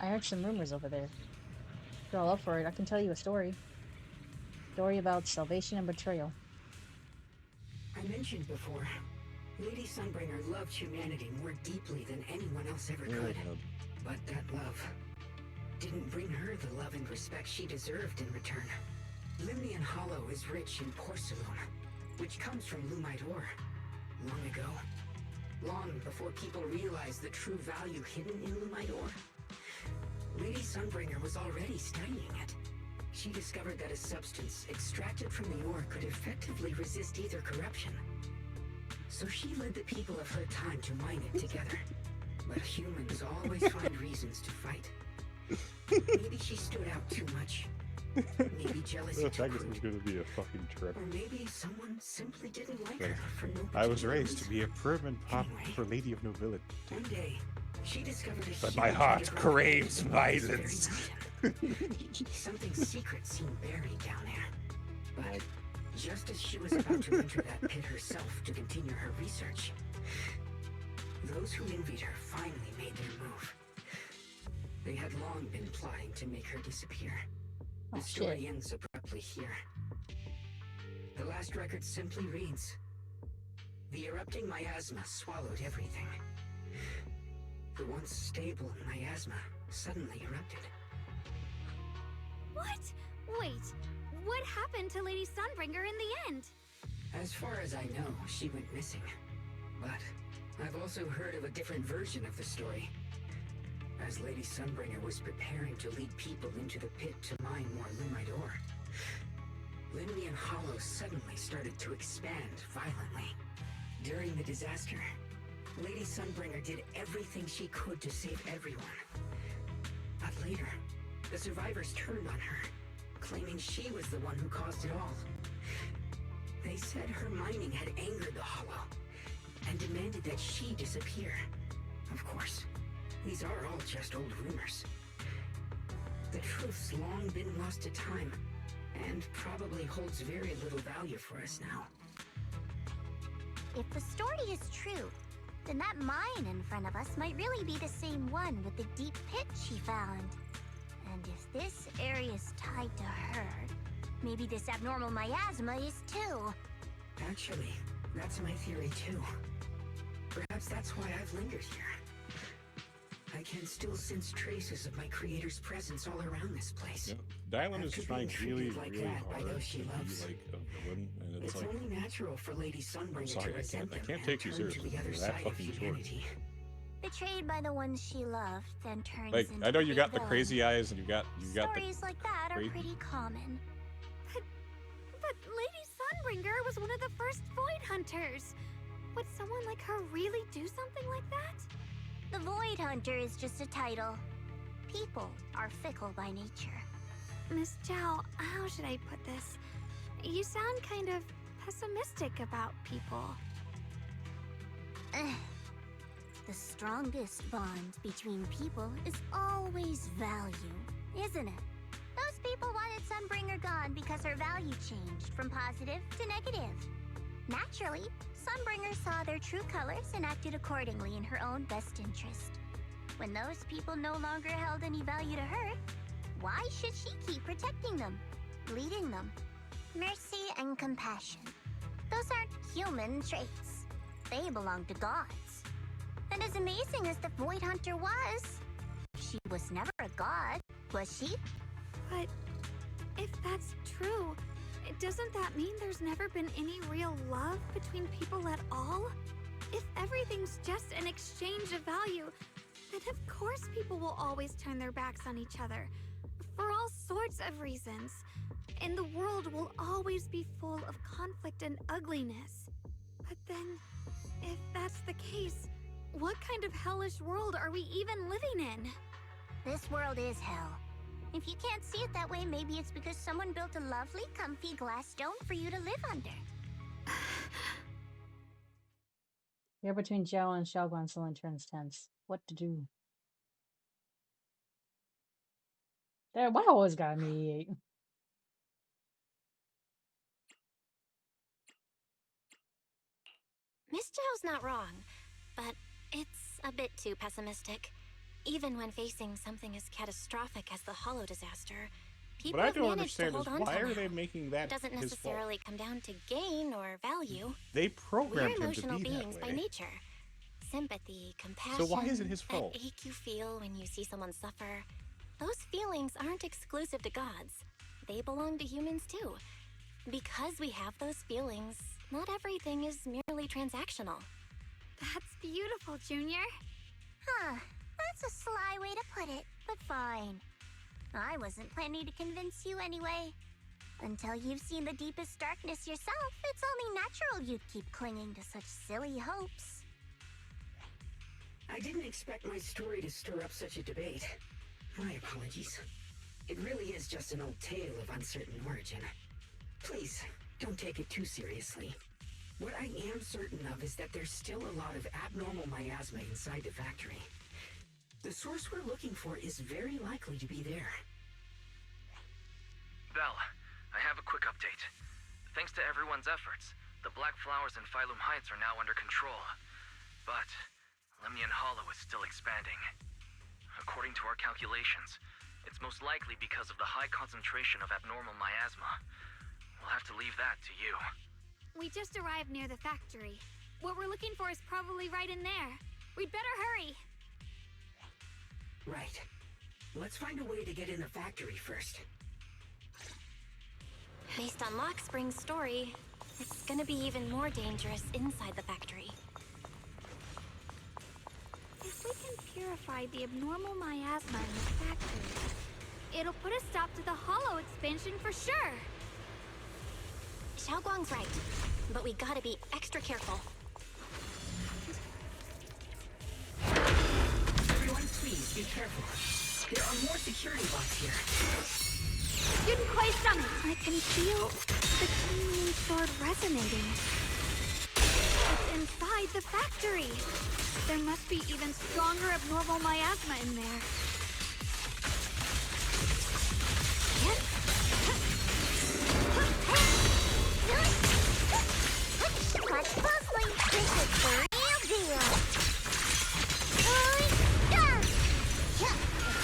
I heard some rumors over there. If you're all up for it, I can tell you a story. Story about salvation and betrayal. I mentioned before, Lady Sunbringer loved humanity more deeply than anyone else ever could. But that love didn't bring her the love and respect she deserved in return. Limnian Hollow is rich in porcelain, which comes from Lumite ore. Long ago, long before people realized the true value hidden in Lumite ore, Lady Sunbringer was already studying it. She discovered that a substance extracted from the ore could effectively resist either corruption. So she led the people of her time to mine it together. But humans always find reasons to fight. Maybe she stood out too much. Maybe jealousy The took fact root. is going to be a fucking trip. Or maybe someone simply didn't like Like, her for no I was particular raised to be a prim and proper Anyway. lady of nobility. One day, she discovered a But my huge heart underground craves cave on this very violence. mountain. Something secret seemed buried down there. But just as she was about to enter that pit herself to continue her research, those who envied her finally made their move. They had long been plotting to make her disappear. The story ends abruptly here. The last record simply reads, "The erupting miasma swallowed everything." The once stable miasma suddenly erupted. What? Wait, what happened to Lady Sunbringer in the end? As far as I know, she went missing. But I've also heard of a different version of the story. As Lady Sunbringer was preparing to lead people into the pit to mine more Lumite ore, Limnian Hollow suddenly started to expand violently. During the disaster, Lady Sunbringer did everything she could to save everyone. But later, the survivors turned on her, claiming she was the one who caused it all. They said her mining had angered the Hollow and demanded that she disappear. Of course, these are all just old rumors. The truth's long been lost to time, and probably holds very little value for us now. If the story is true, then that mine in front of us might really be the same one with the deep pit she found. And if this area is tied to her, maybe this abnormal miasma is too. Actually, that's my theory too. Perhaps that's why I've lingered here. I can still sense traces of my creator's presence all around this place. Yep. Dylan is After trying being really, treated like really that by hard those she to loves, be like a villain, and it's it's like, only natural for Lady Sunbringer I'm sorry, to resent I them can't and take you turn to seriously. the other You're side that of fucking short. humanity. Betrayed by the ones she loved, then turns Like, into I know a you big got the villain. crazy eyes, and you got Stories the like that are crazy- pretty common. But Lady Sunbringer was one of the first Void Hunters. Would someone like her really do something like that? The Void Hunter is just a title. People are fickle by nature. Miss Zhao, how should I put this? You sound kind of pessimistic about people. The strongest bond between people is always value, isn't it? Those people wanted Sunbringer gone because her value changed from positive to negative. Naturally, Sunbringer saw their true colors and acted accordingly in her own best interest. When those people no longer held any value to her, why should she keep protecting them, leading them? Mercy and compassion. Those aren't human traits. They belong to gods. And as amazing as the Void Hunter was, she was never a god, was she? But if that's true, doesn't that mean there's never been any real love between people at all? If everything's just an exchange of value, then of course people will always turn their backs on each other, for all sorts of reasons. And the world will always be full of conflict and ugliness. But then, if that's the case, what kind of hellish world are we even living in? This world is hell. If you can't see it that way, maybe it's because someone built a lovely, comfy glass dome for you to live under. Here between Zhao and Xiaoguang suddenly turns tense. What to do? There, why always gotta mediate? Miss Zhao's not wrong, but it's a bit too pessimistic. Even when facing something as catastrophic as the Hollow disaster, people What I have don't managed to understand hold is on why till are now. they making that It doesn't his fault? necessarily come down to gain or value. They We're programmed him to emotional be beings that by way. nature. Sympathy, compassion, why is it his fault? that ache you feel when you see someone suffer. Those feelings aren't exclusive to gods. They belong to humans too. Because we have those feelings, not everything is merely transactional. That's beautiful, Junior. Huh, that's a sly way to put it, but fine. I wasn't planning to convince you anyway. Until you've seen the deepest darkness yourself, it's only natural you'd keep clinging to such silly hopes. I didn't expect my story to stir up such a debate. My apologies. It really is just an old tale of uncertain origin. Please, don't take it too seriously. What I am certain of is that there's still a lot of abnormal miasma inside the factory. The source we're looking for is very likely to be there. Belle, I have a quick update. Thanks to everyone's efforts, the Black Flowers in Phylum Heights are now under control. But Lemnian Hollow is still expanding. According to our calculations, it's most likely because of the high concentration of abnormal miasma. We'll have to leave that to you. We just arrived near the factory. What we're looking for is probably right in there. We'd better hurry. Right. Let's find a way to get in the factory first. Based on Lockspring's story, it's gonna be even more dangerous inside the factory. If we can purify the abnormal miasma in the factory, it'll put a stop to the Hollow expansion for sure. Xiaoguang's right, but we gotta be extra careful. Everyone, please be careful. There are more security bots here. Student Quay Summit! I can feel the Qingming Sword resonating? It's inside the factory! There must be even stronger abnormal miasma in there. Watch closely. This is the real deal. It's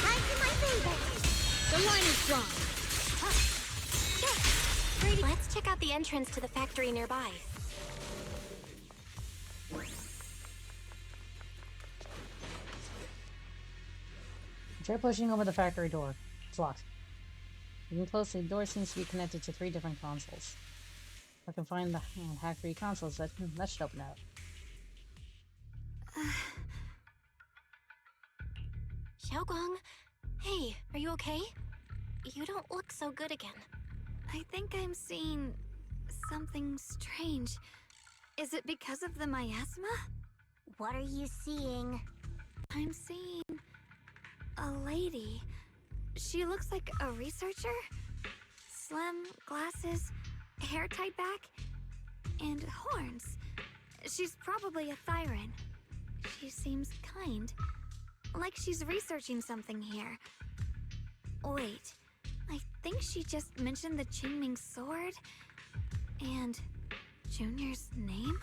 right to my favor. The line is strong. Let's check out the entrance to the factory nearby. Try pushing over the factory door. It's locked. Looking closely, the door seems to be connected to 3 different consoles. If I can find the factory consoles, that should open up. Xiaoguang, hey, are you okay? You don't look so good again. I think I'm seeing something strange. Is it because of the miasma? What are you seeing? I'm seeing a lady. She looks like a researcher. Slim, glasses, hair tied back, and horns. She's probably a Thyran. She seems kind. Like she's researching something here. Wait, I think she just mentioned the Qingming Sword and Junior's name?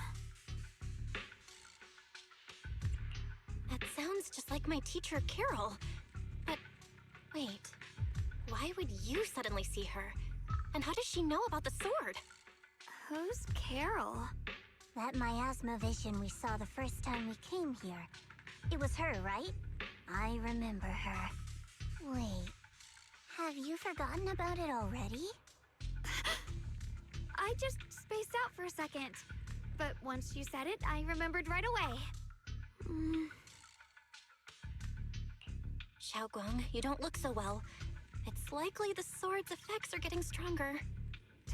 That sounds just like my teacher, Carol. But wait, why would you suddenly see her? And how does she know about the sword? Who's Carol? That miasma vision we saw the first time we came here. It was her, right? I remember her. Wait, have you forgotten about it already? I just spaced out for a second. But once you said it, I remembered right away. Xiaoguang, you don't look so well. It's likely the sword's effects are getting stronger.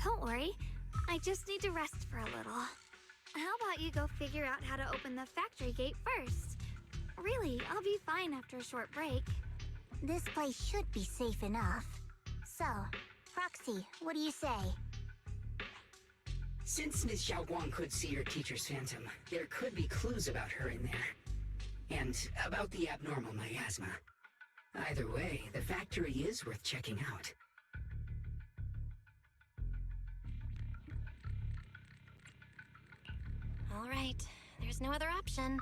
Don't worry. I just need to rest for a little. How about you go figure out how to open the factory gate first? Really, I'll be fine after a short break. This place should be safe enough. So, Proxy, what do you say? Since Ms. Xiaoguang could see your teacher's phantom, there could be clues about her in there. And about the abnormal miasma. Either way, the factory is worth checking out. All right, there's no other option.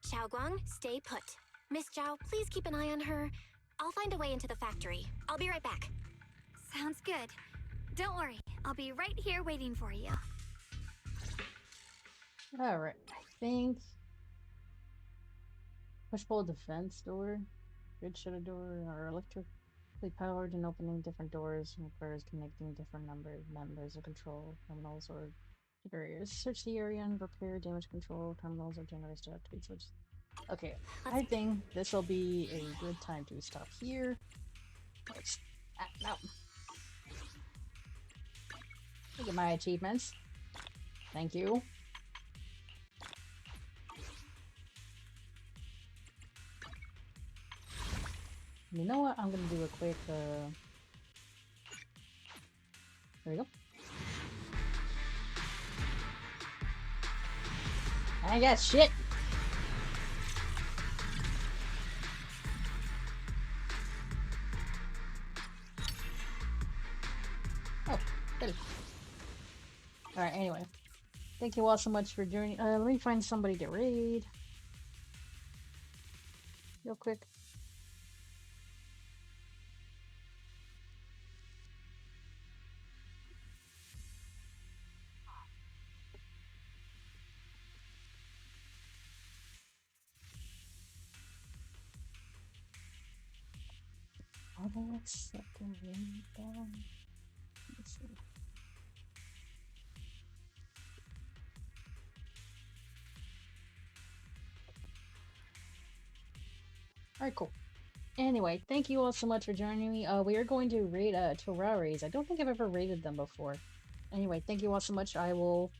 Xiaoguang, stay put. Miss Zhao, please keep an eye on her. I'll find a way into the factory. I'll be right back. Sounds good. Don't worry, I'll be right here waiting for you. Alright, I think... Push-pull defense door. Grid shutter door are electrically powered, and opening different doors requires connecting different members of control, terminals, or areas. Search the area and repair damage control terminals or generators to activate switches. Okay, I think this will be a good time to stop here. No. Look at my achievements. Thank you. You know what? I'm gonna do a quick, there we go. I got shit! Oh, good. Alright, anyway. Thank you all so much for joining. Let me find somebody to raid. Real quick. Auto accept and raid down. Let's see. Alright, cool. Anyway, thank you all so much for joining me. We are going to raid Terraries. I don't think I've ever raided them before. Anyway, thank you all so much. I will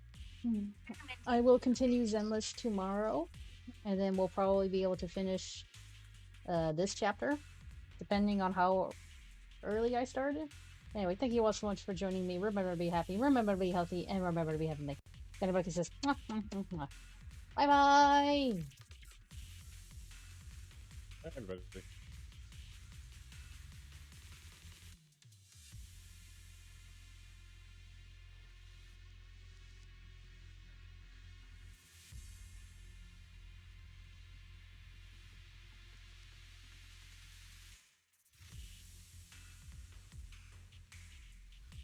continue Zenless tomorrow, and then we'll probably be able to finish this chapter, depending on how early I started. Anyway, thank you all so much for joining me. Remember to be happy, remember to be healthy, and remember to be heavenly. Everybody says, bye bye. Everybody.